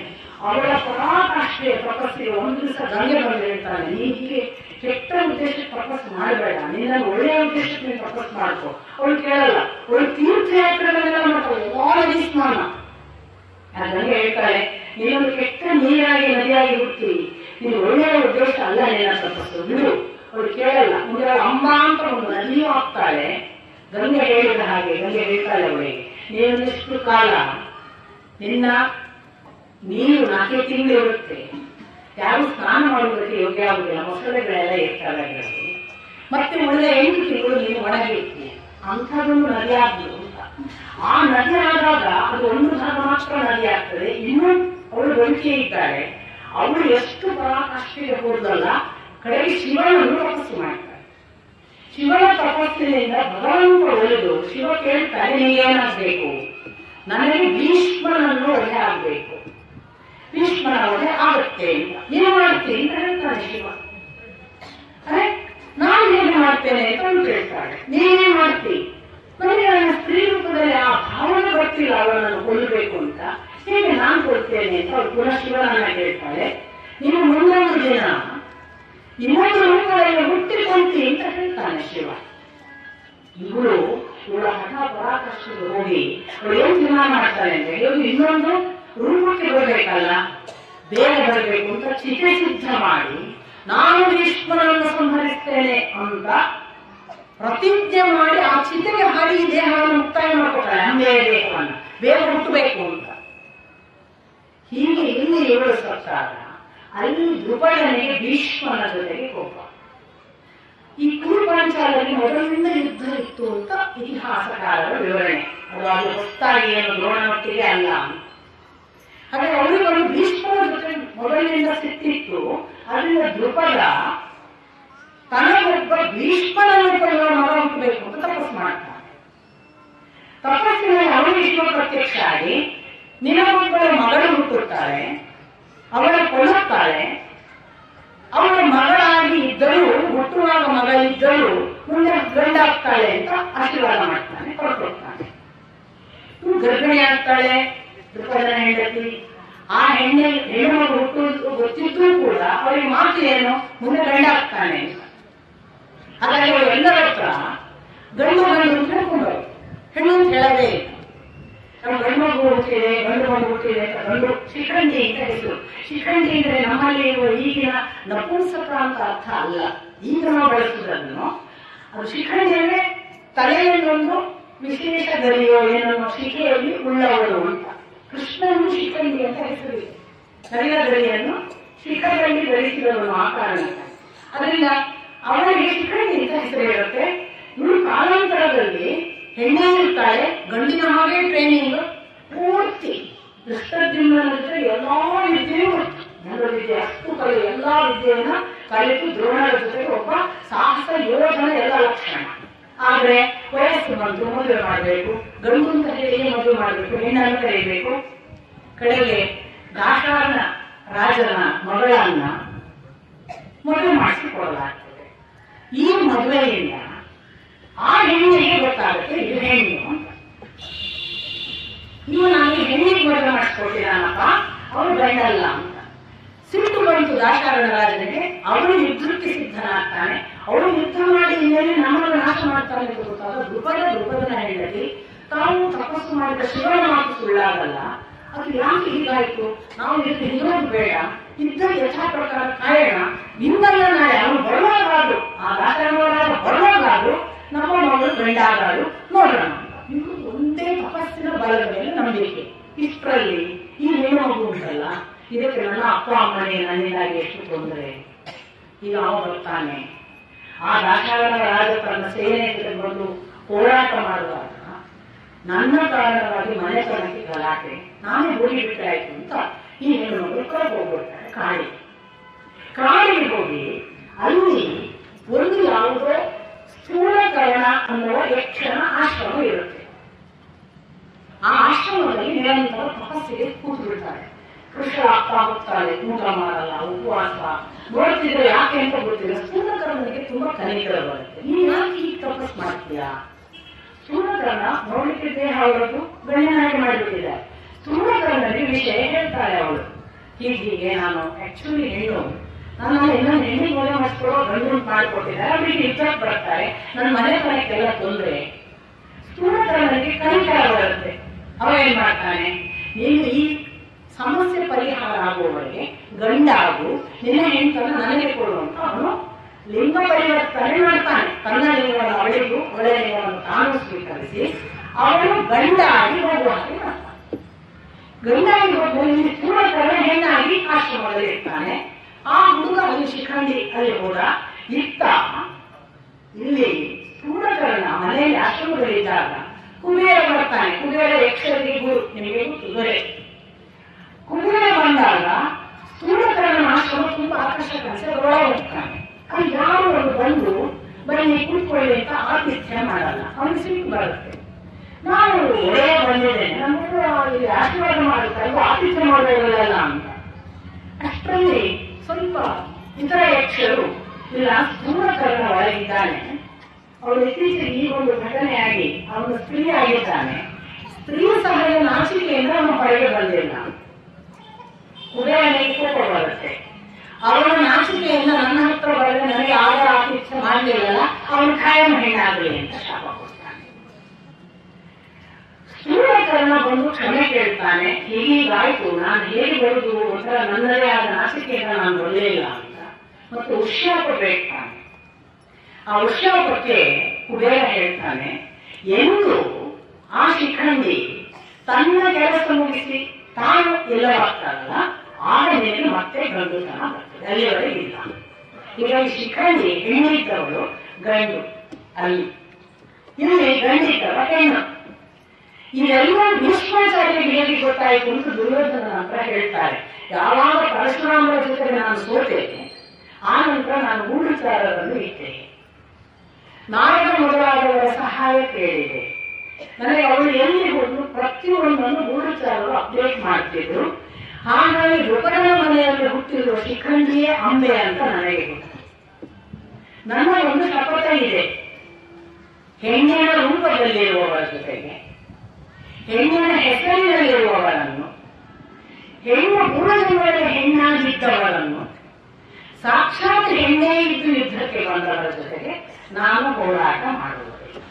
ಅವಳ ಪರಾಕಾಷ್ಠೆಯ ತಪಸ್ಸಿಗೆ ಒಂದು ದಿವಸ ಗಂಗೆ ಬಂದು ಹೇಳ್ತಾಳೆ, ನೀ ಹೀಗೆ ಕೆಟ್ಟ ಉದ್ದೇಶಕ್ಕೆ ತಪಸ್ಸು ಮಾಡಬೇಡ, ನಿನ್ನ ಒಳ್ಳೆಯ ಉದ್ದೇಶಕ್ಕೆ ನೀನು ತಪಸ್ಸು ಮಾಡ್ಕೋ. ಅವಳು ಕೇಳಲ್ಲ. ಅವಳು ತೀರ್ಥಯಾತ್ರೆಗಳೆಲ್ಲ ಮಾಡ್ತಾಳೆ, ಎಲ್ಲ ಸ್ನಾನ. ಆ ಗಂಗೆ ಹೇಳ್ತಾಳೆ, ನೀನೊಂದು ಕೆಟ್ಟ ನೀರಾಗಿ ನದಿಯಾಗಿ ಹುಟ್ಟಿ ನೀನು ಒಳ್ಳೆಯ ಉದ್ದೇಶ ಅಲ್ಲ ನಿನ್ನ ತಪಸ್ಸು, ಬಿಡು. ಅವಳು ಕೇಳಲ್ಲ. ಮುಂದೆ ಅಮ್ಮ ಅಂತ ಒಂದು ನದಿಯೂ ಆಗ್ತಾಳೆ. ಗಂಗೆ ಹೇಳಿದ ಹಾಗೆ ಗಂಗೆ ಹೇಳ್ತಾಳೆ ಅವಳಿಗೆ, ನೀನೊಂದಿಷ್ಟು ಕಾಲ ನಿನ್ನ ನೀರು 4 ತಿಂಗಳು ಇರುತ್ತೆ, ಯಾರು ಸ್ನಾನ ಮಾಡುವುದಕ್ಕೆ ಯೋಗ್ಯ ಆಗುದಿಲ್ಲ, ಮೊಸಳೆಗಳೆಲ್ಲ ಇರ್ತಾವೆ ಅದರಲ್ಲಿ. ಮತ್ತೆ ಒಳ್ಳೆ 8 ತಿಂಗಳು ನೀನು ಒಣಗಿರ್ತೀಯ. ಅಂಥದ್ದೊಂದು ನದಿ ಆಗ್ಬೋದು ಅಂತ. ಆ ನದಿ ಆದಾಗ ಅದು ಒಂದು ಭಾಗ ಮಾತ್ರ ನದಿ ಆಗ್ತದೆ. ಇನ್ನೂ ಅವಳು ಗಂಟೆ ಇದ್ದಾಳೆ. ಅವಳು ಎಷ್ಟು ಪರಾಕಾಷ್ಠೆಗೆ ಹೋದಲ್ಲ, ಕಡೆಗೆ ಶಿವನನ್ನು ತಪಸ್ಸು ಮಾಡ್ತಾಳೆ. ಶಿವನ ತಪಸ್ಸಿನಿಂದ ಭಗವಂತ ಒಲಿದು ಶಿವ ಕೇಳ್ತಾನೆ, ನೀಗೇನಾಗಬೇಕು? ನನಗೆ ಭೀಷ್ಮನನ್ನು ಒಲೆ ಆಗ್ಬೇಕು, ಭೀಷ್ಮನ ಒಲೆ ಆಗುತ್ತೆ ಅಂತ. ಏನು ಮಾಡ್ತೀನಿ ಅಂತ ಹೇಳ್ತಾನೆ ಶಿವ. ನಾನು ಹೇಗೆ ಮಾಡ್ತೇನೆ ಅಂತ ಅವನು ಕೇಳ್ತಾಳೆ. ನೀನೇ ಮಾಡ್ತೀನಿ. ನನಗೆ ನನ್ನ ಸ್ತ್ರೀ ರೂಪದಲ್ಲಿ ಆ ಭಾವನೆ ಗೊತ್ತಿಲ್ಲ ಅವಳನ್ನು ಕೊಲ್ಲಬೇಕು ಅಂತ, ಹೇಗೆ ನಾನು ಕೊಡ್ತೇನೆ ಅಂತ ಅವಳು ಪುನಃ ಶಿವನನ್ನ ಕೇಳ್ತಾಳೆ. ನೀನು ಮುಂದೊಂದು ದಿನ ಇನ್ನೊಂದು ರೂಪದಲ್ಲಿ ಹುಟ್ಟಿಕೊಂತಿ ಅಂತ ಹೇಳ್ತಾನೆ ಶಿವ. ಇವಳ ಹಠ ಪರಾಕಾಷ್ಠೆಗೆ ಹೋಗಿ ಅವಳು ಏನ್ ತೀರ್ಮಾನ ಮಾಡ್ತಾಳೆ ಅಂದ್ರೆ, ಇವರು ಇನ್ನೊಂದು ರೂಪಕ್ಕೆ ಬರಬೇಕಲ್ಲ, ಬೇಗ ಬರಬೇಕು ಅಂತ ಚಿತೆ ಸಿದ್ಧ ಮಾಡಿ ನಾನು ಭೀಷ್ಮನನ್ನು ಸಂಹರಿಸ್ತೇನೆ ಅಂತ ಪ್ರತಿಜ್ಞೆ ಮಾಡಿ ಆ ಚಿತೆಗೆ ಹಾಡಿ ದೇಹವನ್ನು ಮುಕ್ತಾಯ ಮಾಡ್ಕೊತಾಳೆ, ಅಂಬೆಯ ದೇಹವನ್ನು ಬೇಗ ಹುಟ್ಟಬೇಕು ಅಂತ. ಹೀಗೆ ಇಲ್ಲಿ ಇವಳು ಸತ್ತಾಗ ಅಲ್ಲಿ ದ್ರುಪದನಿಗೆ ಭೀಷ್ಮನ ಜೊತೆಗೆ ಕೋಪ. ಈ ಕುರುಪಾಂಚಾಲಲ್ಲಿ ಮೊದಲಿನಿಂದ ಯುದ್ಧ ಇತ್ತು ಅಂತ ಇತಿಹಾಸಕಾರರ ವಿವರಣೆ. ಅದು ಹೊಸದಾಗಿ ಏನು ದ್ರೋಣನೊಟ್ಟಿಗೆ ಅಲ್ಲ. ಹಾಗೆ ಅವರಿಗೊಂದು ಭೀಷ್ಮನ ಜೊತೆ ಮೊದಲಿನಿಂದ ಸಿಕ್ಕಿತ್ತು. ಅದರಿಂದ ದ್ರುಪದ ತನಗೊಬ್ಬ ಭೀಷ್ಮನನ್ನು ಪಡೆಯುವ ಮಗ ಹುಟ್ಟಬೇಕು ಅಂತ ತಪಸ್ಸು ಮಾಡ್ತಾನೆ. ತಪಸ್ಸಿನಲ್ಲಿ ಅವಳು ವಿಷ್ಣು ಪ್ರತ್ಯಕ್ಷ ಆಗಿ ನಿನಗೊಬ್ಬರ ಮಗಳು ಹುಟ್ಟುತ್ತಾಳೆ, ಅವಳ ಕೊಡುತ್ತಾಳೆ. ಅವಳ ಮಗಳಾಗಿ ಇದ್ದರೂ, ಹುಟ್ಟುವಾಗ ಮಗಳಿದ್ದರೂ ಮುಂದೆ ಗಂಡಾಗ್ತಾಳೆ ಅಂತ ಆಶೀರ್ವಾದ ಮಾಡ್ತಾನೆ, ಕೊಡ್ತಾನೆ. ಗರ್ಭಿಣಿ ಆಗ್ತಾಳೆ ದ್ರುಪದನ ಹೆಂಡತಿ. ಆ ಹೆಣ್ಣು ಮಗು ಹುಟ್ಟುವುದು ಗೊತ್ತಿದ್ದೂ ಕೂಡ ಅವರಿಗೆ ಮಾತು ಏನು, ಮುಂದೆ ಗಂಡಾಗ್ತಾನೆ. ಹಾಗಾಗಿ ಅವಳು ಎಲ್ಲರ ಹತ್ರ ಗಂಡು ಅಂತ ಹೇಳ್ಕೊಂಡರು, ಹೆಣ್ಣು ಅಂತ ಹೇಳದೇ ಇಲ್ಲ. ಗಂಡು ಮಗು ಹುಟ್ಟಿದೆ, ಗಂಡು ಮಗು ಹುಟ್ಟಿದೆ ಅಂತ ಗಂಡು ಶಿಖಂಡಿ ಅಂತ ಹೆಸರು. ಶಿಖಂಡಿ ಅಂದ್ರೆ ನಮ್ಮಲ್ಲಿ ಇರುವ ಈಗಿನ ನಪುಂಸಕ ಅಂತ ಅರ್ಥ ಅಲ್ಲ. ಈಗ ನಾವು ಬಳಸುವುದನ್ನು ಅದು ಶಿಖಂಡಿ ಅಂದ್ರೆ ತಲೆಯಲ್ಲೊಂದು ವಿಶೇಷ ಗರಿಯೋ ಏನೋ ಶಿಖೆಯಲ್ಲಿ ಉಳ್ಳವಳು ಅಂತ. ಕೃಷ್ಣನು ಶಿಖಂಡಿ ಅಂತ ಹೆಸರಿದೆ. ನರಿಯ ಗರಿಯನ್ನು ಶಿಖರಲ್ಲಿ ಧರಿಸಿದವನು ಆ ಕಾರಣಕ್ಕೆ. ಅದರಿಂದ ಅವರಿಗೆ ಶಿಖಂಡಿ ಅಂತ ಹೆಸರು ಇರುತ್ತೆ. ಇವಳು ಕಾಲಾಂತರದಲ್ಲಿ ಹೆಣ್ಣೆ ಇರ್ತಾಳೆ, ಗಂಡಿನ ಹಾಗೆ ಟ್ರೈನಿಂಗ್ ಪೂರ್ತಿ. ಕೃಷ್ಣದ್ಯುಮ್ನ ಜೊತೆ ಎಲ್ಲಾ ವಿದ್ಯೆಯೂ ವಿದ್ಯೆ ಅಷ್ಟು ಕಲೆ ಎಲ್ಲಾ ವಿದ್ಯೆಯನ್ನ ಕಲಿತು ದ್ರೋಣರ ಜೊತೆಗೆ ಒಬ್ಬ ಸಾಹಸ ಯೋಧನ ಎಲ್ಲ ಲಕ್ಷಣ. ಆದ್ರೆ ವಯಸ್ಸು ಬಂತು, ಮದುವೆ ಮಾಡಬೇಕು, ಗಂಡು ಅಂತ ಹೇಳಿ ಮದುವೆ ಮಾಡಬೇಕು, ಹೆಣ್ಣನ್ನು ಕರೀಬೇಕು. ಕಡೆಗೆ ದಾಶಾರ್ಣ ರಾಜನ ಮಗಳನ್ನ ಮದುವೆ ಮಾಡಿಸಿಕೊಳ್ಳಲಾಗ್ತದೆ. ಈ ಮದುವೆಯಿಂದ ಆ ಹೆಣ್ಣಿಗೆ ಗೊತ್ತಾಗುತ್ತೆ ಇದು ಹೆಣ್ಣು ಅಂತ. ಇವು ನನಗೆ ಹೆಣ್ಣಿಗೆ ಮದುವೆ ಮಾಡಿಸ್ಕೊಟ್ಟಿದ್ದಾನಪ್ಪ, ಅವನು ಗಂಡಲ್ಲ ಅಂತ ಸಿಟ್ಟು ಬಂತು ದಾಶಾರಣ ರಾಜನಿಗೆ. ಅವನು ಯುದ್ಧಕ್ಕೆ ಸಿದ್ಧನಾಗ್ತಾನೆ. ಅವಳು ಯುದ್ಧ ಮಾಡಿ ಇನ್ನೇನೆ ನಮ್ಮನ್ನು ನಾಶ ಮಾಡ್ತಾನೆ ಅಂತ ಗೊತ್ತಾಗ ದ್ರುಪದನ ಹೆಂಡತಿ ತಾವು ತಪಸ್ಸು ಮಾಡಿದ ಶಿವನ ಮಾತು ಸುಳ್ಳಾಗಲ್ಲ, ಅದು ಯಾಕೆ ಹೀಗಾಯ್ತು, ನಾವು ಇದಕ್ಕೆ ಹಿಂದೋದು ಬೇಡ, ಯುದ್ಧ ಯಥಾ ಪ್ರಕಾರ ಕಾಯೋಣ, ಇಂದಲ್ಲ ನಾಳೆ ಅವನು ಬರುವಾಗಾದ್ರು, ಆ ದಾಶಾರಣ ಬರುವಾಗಾದ್ರು ನಮ್ಮ ಮಗಳು ಗಂಡಾಗಾದ್ರು ನೋಡೋಣ ಅಂತ. ಇದು ಒಂದೇ ತಪಸ್ಸಿನ ಬಲದ ಮೇಲೆ ನಂಬಿಕೆ. ಇಷ್ಟರಲ್ಲಿ ಈ ಹೆಣ್ಣು ಮಗು ಉಂಟಲ್ಲ, ಇದಕ್ಕೆ ನನ್ನ ಅಪ್ಪ ಅಮ್ಮನೇ ನನ್ನಿಂದಾಗಿ ಎಷ್ಟು ತೊಂದರೆ. ಈಗ ಅವ ಬರ್ತಾನೆ. ಆ ದಾಶಾರಣ ರಾಜ ತನ್ನ ಸೇನೆ ಬಂದು ಹೋರಾಟ ಮಾಡುವಾಗ ನನ್ನ ಕಾರಣವಾಗಿ ಮನೆತನಕ್ಕೆ ಗಲಾಟೆ, ನಾನೇ ಹೋಗಿ ಬಿಟ್ಟಾಯ್ತು ಅಂತ ಈ ಹೆಣ್ಣು ಕಳೆದು ಹೋಗ್ಬಿಡ್ತಾರೆ ಕಾಡಿಗೆ ಹೋಗಿ ಅಲ್ಲಿ ಒಂದು ಯಾವುದೋ ಸ್ಥೂಲಕರಣ ಅನ್ನುವ ಯಕ್ಷಣ ಆಶ್ರಮ ಇರುತ್ತೆ. ಆ ಆಶ್ರಮದಲ್ಲಿ ನಿರಂತರ ತಪಸ್ಸಿಗೆ ಕೂತು ಬಿಡ್ತಾರೆ. ಕೃಷ್ಣ ಆಗ್ತಾ ಹೋಗ್ತಾಳೆ, ಊಟ ಮಾಡಲ್ಲ, ಉಪವಾಸ. ನೋಡ್ತಿದ್ರೆ ಯಾಕೆ ಅಂತ ಗೊತ್ತಿಲ್ಲ. ಸ್ಥೂಲಕರ್ಣನಿಗೆ ತುಂಬಾ ಕನಿಕರ ಬರುತ್ತೆ. ನೀನ್ ಯಾಕೆ ಈಗ ತಪಸ್ ಮಾಡ್ತೀಯಾ? ಸ್ಥೂಲಕರ್ಣ ನೋಡ್ಲಿಕ್ಕೆ ದೇಹ ಅವರದ್ದು ಗಣ್ಯನಾಗಿ ಮಾಡಿಬಿಟ್ಟಿದ್ದಾರೆ. ಸ್ಥೂಲಕರ್ಣನಿಗೆ ವಿಷಯ ಹೇಳ್ತಾಳೆ ಅವಳು, ಹೀಗೆ ನಾನು ಆಕ್ಚುಲಿ ಹೆಣ್ಣು, ನಾನು ಇನ್ನೊಂದು ಹೆಣ್ಣಿಗೆ ಮನೆ ಮಾಡಿಸ್ಕೊಡೋ ಗಂಡು ಮಾಡಿಕೊಟ್ಟಿದ್ದಾರೆ, ಅವರಿಗೆ ಇಫೆಕ್ಟ್ ಬರ್ತಾರೆ, ನನ್ನ ಮನೆತನಕ್ಕೆಲ್ಲ ತೊಂದರೆ. ಸ್ಥೂಲಕರ್ಣನಿಗೆ ಕನಿಕರ ಬರುತ್ತೆ. ಅವ ಏನ್ ಮಾಡ್ತಾನೆ, ನೀನು ಈ ಸಮಸ್ಯೆ ಪರಿಹಾರ ಆಗುವವರೆಗೆ ಗಂಡಾಗು, ನಿನ್ನ ಹೆಣ್ತನ ನನಗೆ ಕೊಡುವಂತ ಅವನು ಲಿಂಗ ಪರಿವರ್ತನೆ ಮಾಡ್ತಾನೆ. ತನ್ನ ಲಿಂಗವನ್ನು ಅವಳಿಗೂ ಒಳ್ಳೆಯ ಲಿಂಗವನ್ನು ತಾನು ಸ್ವೀಕರಿಸಿ ಅವನು ಗಂಡಾಗಿ ಹೋಗುವ ಹಾಗೆ ಮಾಡ್ತಾನೆ. ಗಂಡಾಗಿ ಹೋಗುವ ಸ್ಥೂಲಕರ್ಣ ಹೆಣ್ಣಾಗಿ ಆಶ್ರಮದಲ್ಲಿ ಇರ್ತಾನೆ. ಆ ಹುಡುಗ ಅಲ್ಲಿ ಶಿಖಂಡಿ ಅಲ್ಲಿ ಹೋದ. ಇತ್ತ ಇಲ್ಲಿ ಸ್ಥೂಲಕರ್ಣ ಮನೆಯಲ್ಲಿ ಆಶ್ರಮದಲ್ಲಿದ್ದಾಗ ಕುಬೇರ ಬರ್ತಾನೆ. ಕುಬೇರ ಯಕ್ಷರಿಗೆ ಗುರು, ನಿಮಗೆ ಗೊತ್ತು ದೊರೆ. ಕುಬೇರ ಬಂದಾಗ ಸ್ಥೂಲಕರ್ಣ ಆಶ್ರಮ ತುಂಬಾ ಆಕರ್ಷಕ ಅನ್ಸೊಳಗೆ ಹೋಗ್ತಾನೆ. ಅಲ್ಲಿ ಯಾರು ಒಂದು ಬಂದು ಬನ್ನಿ ಕುತ್ಕೊಳ್ಳಿ ಅಂತ ಆತಿಥ್ಯ ಮಾಡಲ್ಲ. ಅವನಿಗೆ ಸಿಟ್ಟು ಬರುತ್ತೆ. ನಾನು ಒಳ್ಳೆಯ ಬಂದಿದ್ದೇನೆ, ನಮ್ಮನ್ನು ಇಲ್ಲಿ ಆಶೀರ್ವಾದ ಮಾಡುತ್ತಾರೆ, ಆತಿಥ್ಯ ಮಾಡೋದಿಲ್ಲ ಅಂತ. ಅಷ್ಟರಲ್ಲಿ ಸ್ವಲ್ಪ ಇತರ ಯಕ್ಷರು ಇಲ್ಲ, ಸ್ಥೂಲಕರ್ಣ ಒಳಗಿದ್ದಾನೆ, ಅವಳು ಇತ್ತೀಚೆಗೆ ಈ ಒಂದು ಘಟನೆಯಾಗಿ ಅವನು ಸ್ತ್ರೀ ಆಗಿದ್ದಾನೆ, ಸ್ತ್ರೀ ಸಹಾಯ ನಾಚಿಕೆಯಿಂದ ಅವನ ಹೊರಗೆ ಬಂದಿಲ್ಲ. ಕುಬೇರನಿಗೆ ಕೋಪ ಬರುತ್ತೆ. ಅವನ ನಾಚಿಕೆಯಿಂದ ನನ್ನ ಹತ್ರ ಬರದೆ ನನಗೆ ಆದರ ಆತಿಥ್ಯ ಮಾಡಲಿಲ್ಲ, ಅವನು ಖಾಯಂ ಹೆಣ್ಣಾಗಲಿ ಅಂತ ಶಾಪ ಕೊಡ್ತಾನೆ. ಸ್ಥೂಲಕರ್ಣ ಬಂದು ಕ್ಷಮೆ ಕೇಳ್ತಾನೆ. ಹೀಗೀಗಾಯ್ತು, ನಾನು ಹೇಗೆ ಬರುದು ಒಂಥರ ನನ್ನದೇ ಆದ ನಾಚಿಕೆಯಿಂದ ನಾನು ಬರಲಿಲ್ಲ ಅಂತ. ಮತ್ತು ಉಶ್ಯಾಪ ಬೇಡ್ತಾನೆ. ಆ ಉಶ್ಯಾಪಕ್ಕೆ ಕುಬೇರ ಹೇಳ್ತಾನೆ, ಎಂದು ಆ ಶಿಖಂಡಿ ತನ್ನ ಕೆಲಸ ಮುಗಿಸಿ ತಾನು ಎಲ್ಲವಾಗ್ತಾರಲ್ಲ, ಆಗ ನಿನಗೆ ಮತ್ತೆ ಗಂಡುತನ ಬರ್ತದೆ, ಅಲ್ಲಿವರೆಗೆ ಇಲ್ಲ. ಈಗ ಈ ಶಿಖಂಡಿ ಹೆಣ್ಣಿದ್ದವಳು ಗಂಡು, ಅಲ್ಲಿ ಇಲ್ಲಿ ಗಂಡಿದ್ದವ ಹೆಣ್ಣು. ಇದೆಲ್ಲ ಭೀಷ್ಮಾಚಾರ್ಯರಿಗೆ ಹೇಗೆ ಗೊತ್ತಾಯಿತು ಅಂತ ದುರ್ಯೋಧನ ಹತ್ರ ಹೇಳ್ತಾರೆ. ಯಾವಾಗ ಪರಶುರಾಮರ ಜೊತೆ ನಾನು ಸೋತೇನೆ, ಆ ನಂತರ ನಾನು ಗೂಢಚಾರರನ್ನು ಇಟ್ಟೇನೆ, ನಾರದ ಮೊದಲಾದವರ ಸಹಾಯ ಕೇಳಿದೆ. ನನಗೆ ಅವಳು ಎಲ್ಲಿ ಹೋದ್ರು ಪ್ರತಿಯೊಂದನ್ನು ಗೂಢಚಾರರು ಅಪ್ಡೇಟ್ ಮಾಡ್ತಿದ್ರು. ಹಾಗಾಗಿ ಋಪಣನ ಮನೆಯಲ್ಲಿ ಹುಟ್ಟಿರುವ ಶಿಖಂಡಿಯೇ ಅಂಬೆ ಅಂತ ನನಗೆ ಗೊತ್ತು. ನನ್ನ ಒಂದು ಶಪಥ ಇದೆ, ಹೆಣ್ಣಿನ ರೂಪದಲ್ಲಿರುವವರ ಜೊತೆಗೆ ಹೆಣ್ಣಿನ ಹೆಸರಿನಲ್ಲಿರುವವರನ್ನು, ಹೆಣ್ಣು ಪೂರ್ವಜನ್ಮದಲ್ಲಿ ಹೆಣ್ಣಾಗಿದ್ದವರನ್ನು, ಸಾಕ್ಷಾತ್ ಹೆಣ್ಣೇ ಇದ್ದು ಯುದ್ಧಕ್ಕೆ ಬಂದವರ ಜೊತೆಗೆ ನಾನು ಹೋರಾಟ ಮಾಡುವುದಿಲ್ಲ.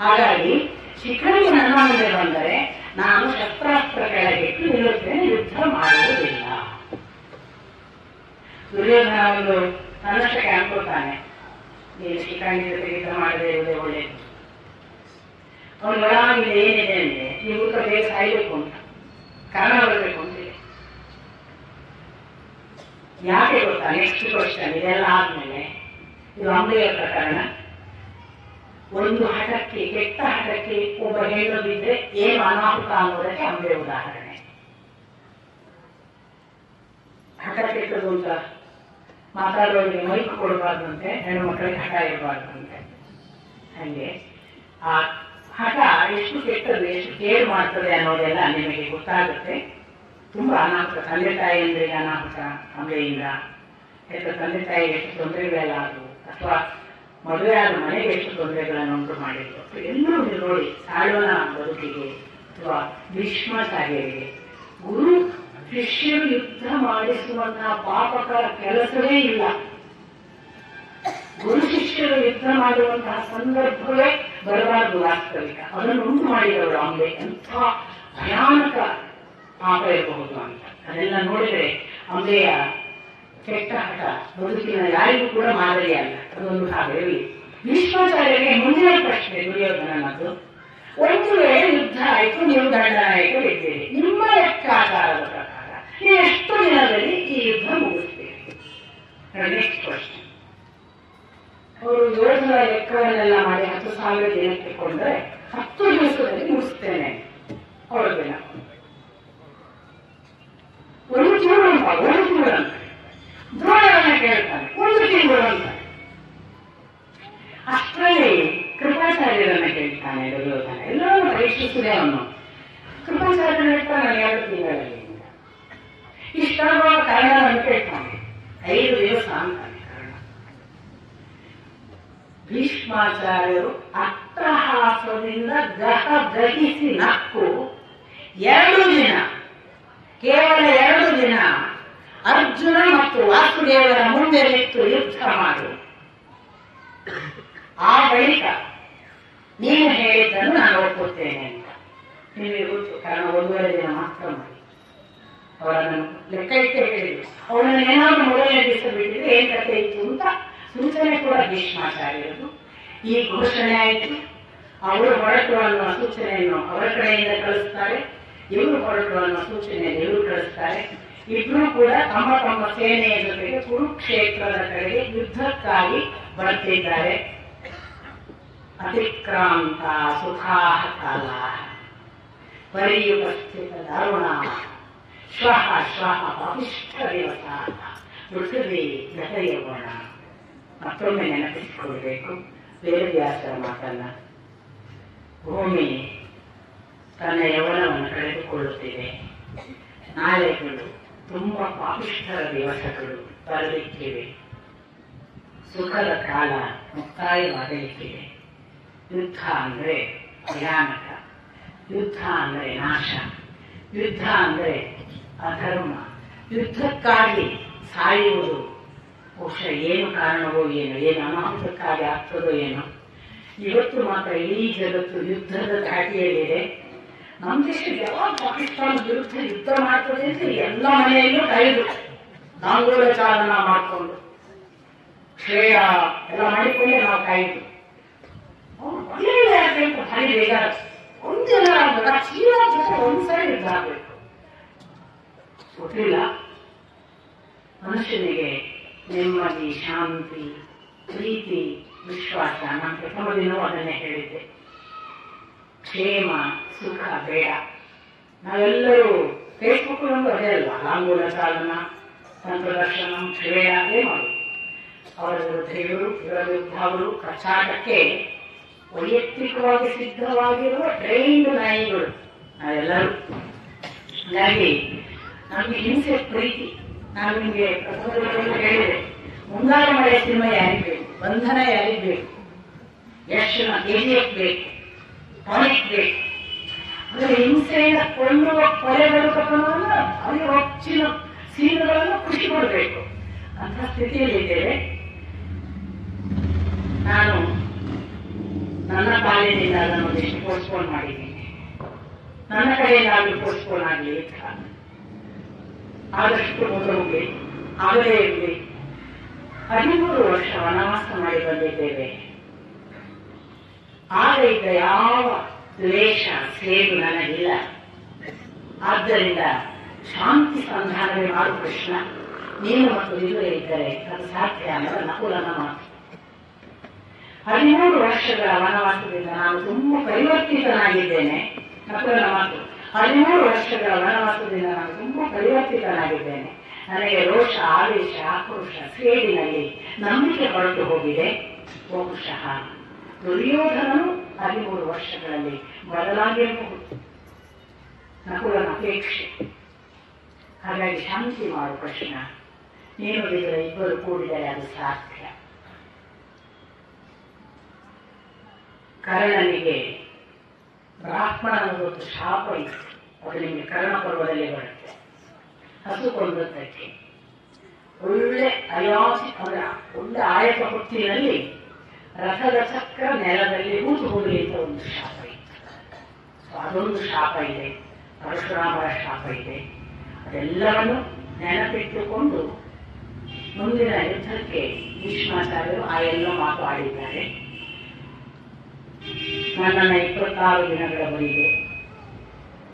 ಹಾಗಾಗಿ ಶಿಖಂಡಿ ನನ್ನ ಮುಂದೆ ಬಂದರೆ ನಾನು ಶಸ್ತ್ರಾಸ್ತ್ರ ಕೆಳಗಿಟ್ಟು ನಿಲ್ಲುತ್ತೇನೆ, ಯುದ್ಧ ಮಾಡುವುದಿಲ್ಲ. ದುರ್ಯೋಧನ ಒಂದು ತನ್ನಷ್ಟಕ್ಕೆ ಅನ್ಕೊಳ್ತಾನೆ, ನೀನು ಶಿಖಂಡಿ ಜೊತೆ ಯುದ್ಧ ಮಾಡದೇ ಇರುವುದೇ ಒಳ್ಳೆಯದು. ಅವನು ಒಳಗಿಲ್ಲ ಏನಿದೆ ಅಂದ್ರೆ ಈ ಮುಖ ಬೇಗ ಸಾಯ್ಬೇಕು ಅಂತ, ಕಾರಣ ಬರಬೇಕು ಅಂತಿದೆ. ಯಾಕೆ ಗೊತ್ತಾ? Next question. ಇದೆಲ್ಲ ಆದ್ಮೇಲೆ ಇದು ಅಂಬೆಯ ಪ್ರಕರಣ. ಒಂದು ಹಠಕ್ಕೆ, ಕೆಟ್ಟ ಹಠಕ್ಕೆ ಒಬ್ಬ ಹೆಣ್ಣು ಬಿದ್ದರೆ ಏನು ಅನಾಹುತ ಅನ್ನೋದಕ್ಕೆ ಅಂಬೆ ಉದಾಹರಣೆ. ಹಠ ಕೆಟ್ಟದು ಅಂತ ಮಾತಾಡೋರಿಗೆ ಮೈಕ್ ಕೊಡಬಾರ್ದಂತೆ, ಹೆಣ್ಣು ಮಕ್ಕಳಿಗೆ ಹಠ ಇರಬಾರ್ದಂತೆ. ಹಂಗೆ ಆ ಹಠ ಎಷ್ಟು ಕೆಟ್ಟದ್ದು, ಎಷ್ಟು ಕೇರ್ ಮಾಡ್ತದೆ ಅನ್ನೋದೆಲ್ಲ ನಿಮಗೆ ಗೊತ್ತಾಗುತ್ತೆ. ತುಂಬಾ ಅನಾಹುತ, ತಂದೆ ತಾಯಿಯಂದ್ರಿಗೆ ಅನಾಹುತ ಅಂಬೆಯಿಂದ, ಹೆತ್ತ ತಂದೆ ತಾಯಿ ಎಷ್ಟು ತೊಂದರೆಗಳೆಲ್ಲ ಆದವು, ಅಥವಾ ಮದುವೆ ಆದ ಮನೆಗೆ ಎಷ್ಟು ತೊಂದರೆಗಳನ್ನು ಉಂಟು ಮಾಡಿದ್ರು. ಎಲ್ಲರೂ ನೀವು ನೋಡಿ, ಸಾಳುವನ ಬದುಕಿಗೆ ಅಥವಾ ಭೀಷ್ಮಾಚಾರ್ಯರಿಗೆ ಗುರು ಶಿಷ್ಯರು ಯುದ್ಧ ಮಾಡಿಸುವಂತಹ ಪಾಪಕರ ಕೆಲಸವೇ ಇಲ್ಲ. ಗುರು ಶಿಷ್ಯರು ಯುದ್ಧ ಮಾಡುವಂತಹ ಸಂದರ್ಭವೇ ಬರಬಾರದು ವಾಸ್ತವಿಕ. ಅದನ್ನು ಉಂಟು ಮಾಡಿದವರು ಅಂಬೆ. ಎಂಥ ಭಯಾನಕ ಪಾಪ ಇರಬಹುದು ಅಂತ ಅದೆಲ್ಲ ನೋಡಿದ್ರೆ ಅಂಬೆಯ ಕೆಟ್ಟ ಹಠ ಬದುಕಿನ ಯಾರಿಗೂ ಕೂಡ ಮಾದರಿಯಲ್ಲ. ಅದೊಂದು ಹಾಗೆ ಭೀಷ್ಮಾಚಾರ್ಯರಿಗೆ ಮುಂದಿನ ಪ್ರಶ್ನೆ ದುರ್ಯೋಧನನದ್ದು, ಒಂದು ವೇಳೆ ಯುದ್ಧ ಆಯ್ತು, ನೀವು ದಂಡನಾಯಕರಿದ್ದೀರಿ, ನಿಮ್ಮ ಲೆಕ್ಕಾಚಾರದ ಪ್ರಕಾರ ನೀವು ಎಷ್ಟು ದಿನದಲ್ಲಿ ಈ ಯುದ್ಧ ಮುಗಿಸ್ತೀರಿ? Next question. ಅವರು ಯೋಧರ ಲೆಕ್ಕವನ್ನೆಲ್ಲ ಮಾಡಿ 10,000 ದಿನಕ್ಕೆ ಕೊಂಡ್ರೆ 10 ದಿವಸದಲ್ಲಿ ಮುಗಿಸ್ತೇನೆ ಅವ್ರ ದಿನ. ಭೀಷ್ಮಾಚಾರ್ಯರು ಅಟ್ಟಹಾಸದಿಂದ ಗಹಿಸಿ ನಕ್ಕು 2 ದಿನ, ಕೇವಲ 2 ದಿನ ಅರ್ಜುನ ಮತ್ತು ವಾಸುದೇವರ ಮುಂದೆ ನಿಂತು ಯುದ್ಧ ಮಾಡು. ಆ ಬಳಿಕ ನೀನು ಹೇಳಿದ್ದನ್ನು ನಾನು ಒಪ್ಪುತ್ತೇನೆ ಅಂತ. ನಿಮಗೆ ಗೊತ್ತು, ಕಾರಣ 1.5 ದಿನ ಮಾತ್ರ ಮಾಡಿ ಅವರನ್ನು ಲೆಕ್ಕ ಇಟ್ಟೆ ಹೇಳಿದ್ರು. ಅವರನ್ನು ಏನಾದ್ರು ಮೊದಲನೇ ದಿವಸ ಬಿಟ್ಟಿದ್ರೆ ಏನ್ ಕಥೆ ಇತ್ತು ಅಂತ ಸೂಚನೆ ಕೂಡ ಭೀಷ್ಮಾಚಾರ್ಯರು. ಈ ಘೋಷಣೆ ಆಯಿತು. ಅವರು ಹೊರಟು ಅನ್ನುವ ಸೂಚನೆಯನ್ನು ಅವರ ಕಡೆಯಿಂದ ಕಳಿಸ್ತಾರೆ, ಇವರು ಹೊರಟು ಅನ್ನುವ ಸೂಚನೆಯನ್ನು ಇವರು ಕಳಿಸ್ತಾರೆ. ಇಬ್ರು ಕೂಡ ತಮ್ಮ ತಮ್ಮ ಸೇನೆಯ ಜೊತೆಗೆ ಕುರುಕ್ಷೇತ್ರದ ಕಡೆಗೆ ಯುದ್ಧಕ್ಕಾಗಿ ಬರ್ತಿದ್ದಾರೆ. ಅತಿಕ್ರಾಂತ ಸುಖಾಹ ಕಾಲ ಪರಿಯುಪಸ್ಥಿತ ದಾರುಣ ಶ್ವಃ ಶ್ವಃ ಪಾಪಿಷ್ಠ ದಿವಸ ಪೃಥ್ವಿ ಗತಯಗೋಣ. ಮತ್ತೊಮ್ಮೆ ನೆನಪಿಸಿಕೊಳ್ಬೇಕು ವೇದವ್ಯಾಸರ ಮಾತನ್ನ. ಭೂಮಿ ತನ್ನ ಯೌವನವನ್ನು ಕಳೆದುಕೊಳ್ಳುತ್ತಿದೆ. ನಾಳೆಗಳು ತುಂಬಾ ಪಾಪಿಷ್ಠರ ದಿವಸಗಳು ಬರಲಿಕ್ಕಿವೆ. ಸುಖದ ಕಾಲ ಮುಕ್ತಾಯವಾಗಲಿಕ್ಕಿದೆ. ಯುದ್ಧ ಅಂದ್ರೆ ಭಯಾನಕ, ಯುದ್ಧ ಅಂದ್ರೆ ನಾಶ, ಯುದ್ಧ ಅಂದ್ರೆ ಅಧರ್ಮ. ಯುದ್ಧಕ್ಕಾಗಿ ಸಾಯುವುದು ಬಹುಶಃ ಏನು ಕಾರಣವೋ ಏನೋ, ಏನು ಅನಾಹುತಕ್ಕಾಗಿ ಆಗ್ತದೋ ಏನೋ. ಇವತ್ತು ಮಾತ್ರ ಇಡೀ ಜಗತ್ತು ಯುದ್ಧದ ದಾಟಿಯಲ್ಲಿದೆ. ನಮ್ಮ ದೇಶ ಯಾವಾಗ ಪಾಕಿಸ್ತಾನ ವಿರುದ್ಧ ಯುದ್ಧ ಮಾಡ್ತದೆ ಅಂತ ಎಲ್ಲ ಮನೆಯಲ್ಲೂ ಕಾಯ್ದು ನಾಂಗೋಲ ಚಾಲನ ಮಾಡಿಕೊಂಡು ಶ್ರೇಯ ಎಲ್ಲ ಮಾಡಿಕೊಂಡೆ ನಾವು ಕಾಯ್ದು. ಅವ್ರು ಒಳ್ಳೆಯ ಭಾರಿ ಬೇಗ ಒಂದಿನ ಚೀನ ಜೊತೆ ಒಂದ್ಸರಿ ಯುದ್ಧ ಆಗ್ಬೇಕು. ಗೊತ್ತಿಲ್ಲ. ಮನುಷ್ಯನಿಗೆ ನೆಮ್ಮದಿ, ಶಾಂತಿ, ಪ್ರೀತಿ, ವಿಶ್ವಾಸ. ನಾನು ಪ್ರಥಮ ದಿನವೂ ಅದನ್ನೇ ಹೇಳಿದ್ದೆ. ಕ್ಷೇಮ ಸುಖ ಬೇಡ. ನಾವೆಲ್ಲರೂ ಫೇಸ್ಬುಕ್ ನಮ್ದು ಅದೇ ಅಲ್ವಾ, ಲಾಂಗೋಲ ಚಾಲನ, ತಂತ್ರದರ್ಶನ, ಶ್ರೇಯ ಅದೇ ಮಾಡುದು. ಅವರ ವಿರುದ್ಧ ಇವರು, ಇವರ ವಿರುದ್ಧ ಅವರು ಕಚ್ಚಾಟಕ್ಕೆ ವೈಯಕ್ತಿಕವಾಗಿ ಸಿದ್ಧವಾಗಿರುವ ಟ್ರೈನ್ಡ್ ನಾಯಿಗಳು ನಾವೆಲ್ಲರೂ. ಹಾಗಾಗಿ ನಮಗೆ ಹಿಂಸೆ ಪ್ರೀತಿ. ನಾನು ನಿಮಗೆ ಪ್ರಥಮದಲ್ಲಿ ಹೇಳಿದೆ, ಮುಂಗಾರು ಮಳೆ ಸಿನಿಮಾ ಯಾರಿಗೆ ಬೇಕು, ಬಂಧನ ಯಾರಿಗೆ ಬೇಕು, ಯಶನ KGF ಬೇಕು, ಟಾನಿಕ್ ಬೇಕು. ಅಂದ್ರೆ ಹಿಂಸೆಯಿಂದ ಕೊಳ್ಳುವ ಕೊಲೆಗಳು ಕಥನವನ್ನು ಅಲ್ಲಿ ಹೆಚ್ಚಿನ ಸೀನುಗಳನ್ನು ಖುಷಿ ಕೊಡಬೇಕು ಅಂತ ಸ್ಥಿತಿಯಲ್ಲಿದ್ದೇವೆ. ನಾನು ನನ್ನ ಕಾಲಿನಿಂದ ಅದನ್ನು ಒಂದಿಷ್ಟು ಪೋಸ್ಟ್ಪೋನ್ ಮಾಡಿದ್ದೀನಿ. ನನ್ನ ಕಡೆಯಿಂದಾಗಲೂ ಪೋಸ್ಟ್ಪೋನ್ ಆಗಲಿ, ಆದಷ್ಟು ಮುಂದೆ ಹೋಗಲಿ, ಆಗಲೇ ಇರಲಿ. 13 ವರ್ಷ ವನವಾಸ ಮಾಡಿ ಬಂದಿದ್ದೇವೆ. ಆಗ ಈಗ ಯಾವ ದ್ವೇಷ ಸೇಡು ನನಗಿಲ್ಲ. ಆದ್ದರಿಂದ ಶಾಂತಿ ಸಂಧಾನವೇ ಮಾಡು ಕೃಷ್ಣ, ನೀನು ಮತ್ತು ಇದುವೇ ಇದ್ದರೆ ಅದು ಸಾಧ್ಯ ಅನ್ನೋದು ನಕುಲನ ಮಾತು. 13 ವರ್ಷಗಳ ವನವಾಸದಿಂದ ನಾನು ತುಂಬಾ ಪರಿವರ್ತಿತನಾಗಿದ್ದೇನೆ. ನಕುಲನ ಮಾತು. 13 ವರ್ಷಗಳ ವನವಾಸದಿಂದ ನಾನು ತುಂಬಾ ಪರಿವರ್ತಿತನಾಗಿದ್ದೇನೆ. ನನಗೆ ರೋಷ, ಆವೇಶ, ಆಕ್ರೋಶ, ಸೇಡಿನಲ್ಲಿ ನಂಬಿಕೆ ಹೊರಟು ಹೋಗಿದೆ. ಬಹುಶಃ ದುರ್ಯೋಧನನು 13 ವರ್ಷಗಳಲ್ಲಿ ಬದಲಾಗಿರಬಹುದು, ನಕುಲನ ಅಪೇಕ್ಷೆ. ಹಾಗಾಗಿ ಶಾಂತಿ ಮಾಡು ಕೃಷ್ಣ, ನೀನು ಇದ್ದರೆ ಇಬ್ಬರು ಕೂಡಿದರೆ ಅದು ಸಾಧ್ಯ. ಕರ್ಣನಿಗೆ ಬ್ರಾಹ್ಮಣನ ಒಂದು ಶಾಪ ಇತ್ತು. ಅದು ನಿಮಗೆ ಕರ್ಣ ಪರ್ವದಲ್ಲಿ ಬರುತ್ತೆ. ಹಸು ಕೊಂದದ್ದಕ್ಕೆ ಒಳ್ಳೆ ಅಯಾಸಿ ಅಂದ್ರೆ ಒಳ್ಳೆ ಆಯತ ಹೊತ್ತಿನಲ್ಲಿ ರಥದ ಚಕ್ರ ನೆಲದಲ್ಲಿ ಹೂತು ಹೋಗಲಿ ಅಂತ ಒಂದು ಶಾಪ ಇತ್ತು. ಅದೊಂದು ಶಾಪ ಇದೆ. ಪರಶುರಾಮರ ಶಾಪ ಇದೆ. ಅದೆಲ್ಲವನ್ನು ನೆನಪಿಟ್ಟುಕೊಂಡು ಮುಂದಿನ ಯುದ್ಧಕ್ಕೆ ಭೀಷ್ಮಾಚಾರ್ಯರು ಆ ಎಲ್ಲ ಮಾತು ಆಡಿದ್ದಾರೆ. ನನ್ನನ್ನು 26 ದಿನಗಳವರೆಗೆ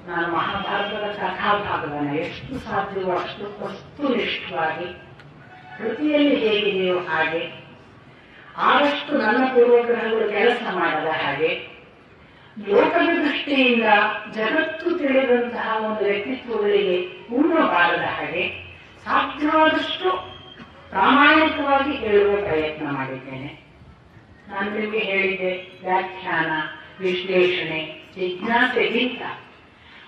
ನಾನು ಮಹಾಭಾರತದ ಕಥಾಭಾಗವನ್ನು ಎಷ್ಟು ಸಾಧ್ಯವೋ ಅಷ್ಟು ವಸ್ತುನಿಷ್ಠವಾಗಿ ಕೃತಿಯಲ್ಲಿ ಹೇಗಿದೆಯೋ ಹಾಗೆ, ಆದಷ್ಟು ನನ್ನ ಪೂರ್ವಗ್ರಹಗಳು ಕೆಲಸ ಮಾಡದ ಹಾಗೆ, ಲೋಕದ ದೃಷ್ಟಿಯಿಂದ ಜಗತ್ತು ತಿಳಿದಂತಹ ಒಂದು ವ್ಯಕ್ತಿತ್ವಗಳಿಗೆ ಪೂರ್ಣಬಾರದ ಹಾಗೆ ಸಾಧ್ಯವಾದಷ್ಟು ಪ್ರಾಮಾಣಿಕವಾಗಿ ಹೇಳುವ ಪ್ರಯತ್ನ ಮಾಡಿದ್ದೇನೆ. ನಾನು ನಿಮಗೆ ಹೇಳಿದ್ದೆ, ವ್ಯಾಖ್ಯಾನ, ವಿಶ್ಲೇಷಣೆ, ಜಿಜ್ಞಾಸೆಗಿಂತ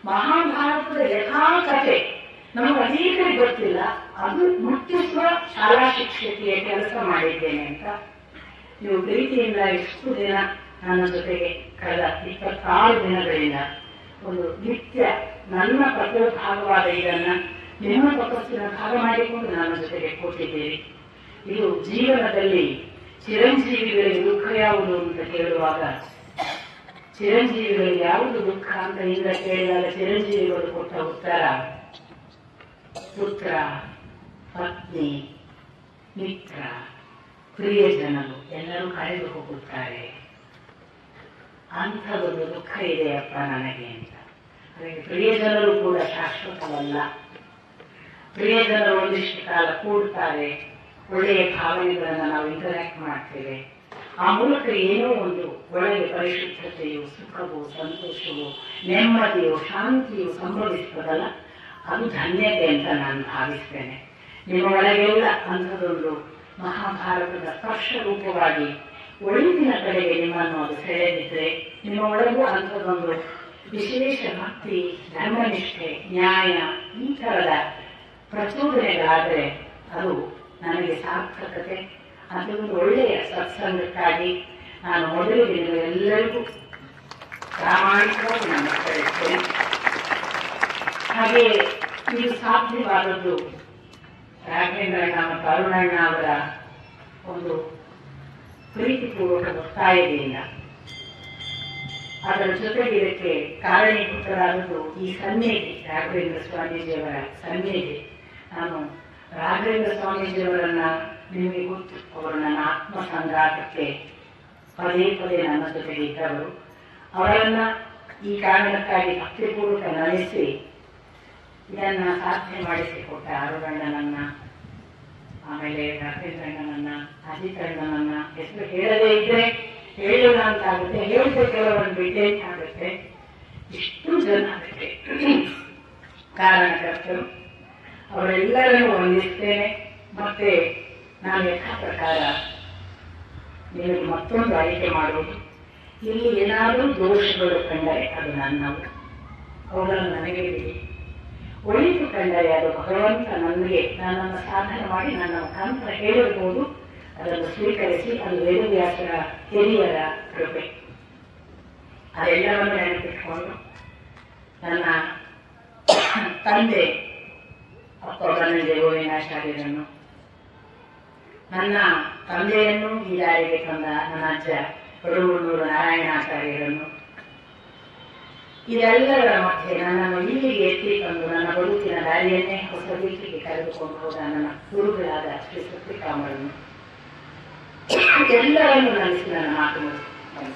ಮಹಾಭಾರತದ ಯಥಾಕಥೆ ನಮಗೆ ಅನೇಕರಿಗೆ ಗೊತ್ತಿಲ್ಲ, ಅದು ಮುಟ್ಟಿಸುವ ಶಾಲಾ ಶಿಕ್ಷಕಿಯ ಕೆಲಸ ಮಾಡಿದ್ದೇನೆ ಅಂತ ನೀವು ಪ್ರೀತಿಯಿಂದ ಇಷ್ಟು ದಿನ ನನ್ನ ಜೊತೆಗೆ ಕಳೆದ 26 ದಿನಗಳಿಂದ ಒಂದು ನಿತ್ಯ ನನ್ನ ಭಾಗವಾದ ಇದನ್ನ ನಿಮ್ಮ ತಪಸ್ಸಿನ ಭಾಗ ಮಾಡಿಕೊಂಡು ನನ್ನ ಜೊತೆಗೆ ಕೊಟ್ಟಿದ್ದೀರಿ. ಇದು ಜೀವನದಲ್ಲಿ ಚಿರಂಜೀವಿಗಳಿಗೆ ದುಃಖ ಯಾವುದು ಅಂತ ಕೇಳುವಾಗ, ಚಿರಂಜೀವಿಗಳಿಗೆ ಯಾವುದು ದುಃಖ ಅಂತ ಈಗ ಕೇಳಿದಾಗ ಚಿರಂಜೀವಿಗಳು ಕೊಟ್ಟ ಉತ್ತರ ಪುತ್ರ, ಪತ್ನಿ, ಮಿತ್ರ, ಪ್ರಿಯಜನರು ಎಲ್ಲರೂ ಕಳೆದು ಹೋಗುತ್ತಾರೆ. ಅಂಥದೊಂದು ದುಃಖ ಇದೆಯಪ್ಪ ನನಗೆ ಅಂತ. ಹಾಗಾಗಿ ಪ್ರಿಯಜನರು ಕೂಡ ಶಾಶ್ವತವಲ್ಲ. ಪ್ರಿಯಜನರು ಒಂದಿಷ್ಟು ಕಾಲ ಕೂಡ್ತಾರೆ, ಒಳ್ಳೆಯ ಭಾವನೆಗಳನ್ನ ನಾವು ಇಂಟರಾಕ್ಟ್ ಮಾಡ್ತೇವೆ. ಆ ಮೂಲಕ ಏನೋ ಒಂದು ಒಳ್ಳೆಯ ಪರಿಶುದ್ಧತೆಯು, ಸುಖವೋ, ಸಂತೋಷವೋ, ನೆಮ್ಮದಿಯೋ, ಶಾಂತಿಯು ಸಂಭವಿಸ್ತದಲ್ಲ, ಅದು ಧನ್ಯತೆ ಅಂತ ನಾನು ಭಾವಿಸ್ತೇನೆ. ನಿಮ್ಮ ಒಳಗೆಲ್ಲ ಅಂಥದೊಂದು ಮಹಾಭಾರತದ ಸ್ಪರ್ಶ ರೂಪವಾಗಿ ಒಳಿತಿನ ಕಡೆಗೆ ನಿಮ್ಮನ್ನು ಅದು ಸೆಳೆದಿದ್ರೆ, ನಿಮ್ಮ ಒಳಗೂ ಅಂಥದೊಂದು ವಿಶೇಷ ಭಕ್ತಿ, ಧರ್ಮನಿಷ್ಠೆ, ನ್ಯಾಯ ಈ ಥರದ ಪ್ರಚೋದನೆಗಳಾದರೆ ಅದು ನನಗೆ ಸಾರ್ಥಕತೆ. ಅದೊಂದು ಒಳ್ಳೆಯ ಸತ್ಸಂಗಕ್ಕಾಗಿ ನಾನು ಮೊದಲಿಗೆ ಎಲ್ಲರಿಗೂ ಪ್ರಾಮಾಣಿಕವಾಗಿ ನಮಸ್ಕರಿಸ್ತೇನೆ. ಹಾಗೆ ಇದು ಸಾಧ್ಯವಾದದ್ದು ರಾಘವೇಂದ್ರಣ್ಣ ಮತ್ತು ಅರುಣಣ್ಣ ಅವರ ಒಂದು ಪ್ರೀತಿಪೂರ್ವಕ ಒತ್ತಾಯದಿಂದ. ಅದರ ಜೊತೆಗೆ ಇದಕ್ಕೆ ಕಾರಣೀಭೂತರಾದದ್ದು ಈ ಸನ್ನಿಧಿ, ರಾಘವೇಂದ್ರ ಸ್ವಾಮೀಜಿಯವರ ಸನ್ನಿಧಿ. ನಾನು ರಾಘವೇಂದ್ರ ಸ್ವಾಮೀಜಿಯವರನ್ನ ನಿಮಗೆ ಗೊತ್ತು, ಅವರು ನನ್ನ ಆತ್ಮ ಸಂಘಾತಕ್ಕೆ ಪದೇ ಪದೇ ನನ್ನ ಜೊತೆಗೆ ಇದ್ದವರು. ಅವರನ್ನ ಈ ಕಾರಣಕ್ಕಾಗಿ ಭಕ್ತಿಪೂರ್ವಕ ನಮಿಸಿ ಇದನ್ನ ಸಾಧನೆ ಮಾಡಿಸಿಕೊಟ್ಟ ಅರುಣಣ್ಣನನ್ನ, ಆಮೇಲೆ ರಾಘವೇಂದ್ರಣ್ಣನನ್ನ, ಅಜಿತಣ್ಣನನ್ನ ಹೆಸರು ಹೇಳದೇ ಇದ್ರೆ ಹೇಳಿಲ್ಲ ಅಂತ ಆಗುತ್ತೆ, ಹೇಳಿದ ಕೆಲವರನ್ನು ಬಿಟ್ಟೆ ಆಗುತ್ತೆ. ಇಷ್ಟು ಜನ ಅದಕ್ಕೆ ಕಾರಣಕರ್ತರು. ಅವರೆಲ್ಲರನ್ನು ವಂದಿಸ್ತೇನೆ. ಮತ್ತೆ ನಾನು ಯಥಾ ಪ್ರಕಾರ ನಿಮಗೆ ಮತ್ತೊಂದು ಆಯ್ಕೆ ಮಾಡುವುದು, ಇಲ್ಲಿ ಏನಾದರೂ ದೋಷಗಳು ಕಂಡರೆ ಅದು ನನ್ನವು, ಅವುಗಳನ್ನು ನನಗೆ ಬಿಡಿ. ಒಳಿತು ಕಂಡರೆ ಅದು ಭಗವಂತ ನನಗೆ ನನ್ನನ್ನು ಸಾಧನೆ ಮಾಡಿ ನನ್ನ ಮುಖಾಂತರ ಹೇಳಿರ್ಬೋದು, ಅದನ್ನು ಸ್ವೀಕರಿಸಿ ಅದು ವೇದವ್ಯಾಸರ ಹಿರಿಯರ ಕೃಪೆ. ಅದೆಲ್ಲವನ್ನು ನೆನಪಿಟ್ಕೊಂಡು ನನ್ನ ತಂದೆ ಅಪ್ಪಗಣ್ಣಗೆ ಗೋವಿಂದಾಚಾರ್ಯರನ್ನು, ನನ್ನ ತಂದೆಯನ್ನು ಈ ದಾರಿಗೆ ತಂದ ನನ್ನ ಅಜ್ಜ ಕೊಡಗೂರು ನಾರಾಯಣಾಚಾರ್ಯರನ್ನು, ಇದೆಲ್ಲರ ಮಧ್ಯೆ ನನ್ನನ್ನು ಇಲ್ಲಿಗೆ ಎತ್ತಿ ತಂದು ನನ್ನ ಬದುಕಿನ ದಾರಿಯನ್ನೇ ಹೊಸ ರೀತಿಗೆ ಕರೆದುಕೊಂಡು ಹೋದ ನನ್ನ ಗುರುಗಳಾದ ಶ್ರೀ ಸತ್ಯಕಾಮರನ್ನು ಎಲ್ಲರನ್ನು ನೆನೆಸಿ ನನ್ನ ಮಾತು ಮುಗಿಸ್ತೇನೆ.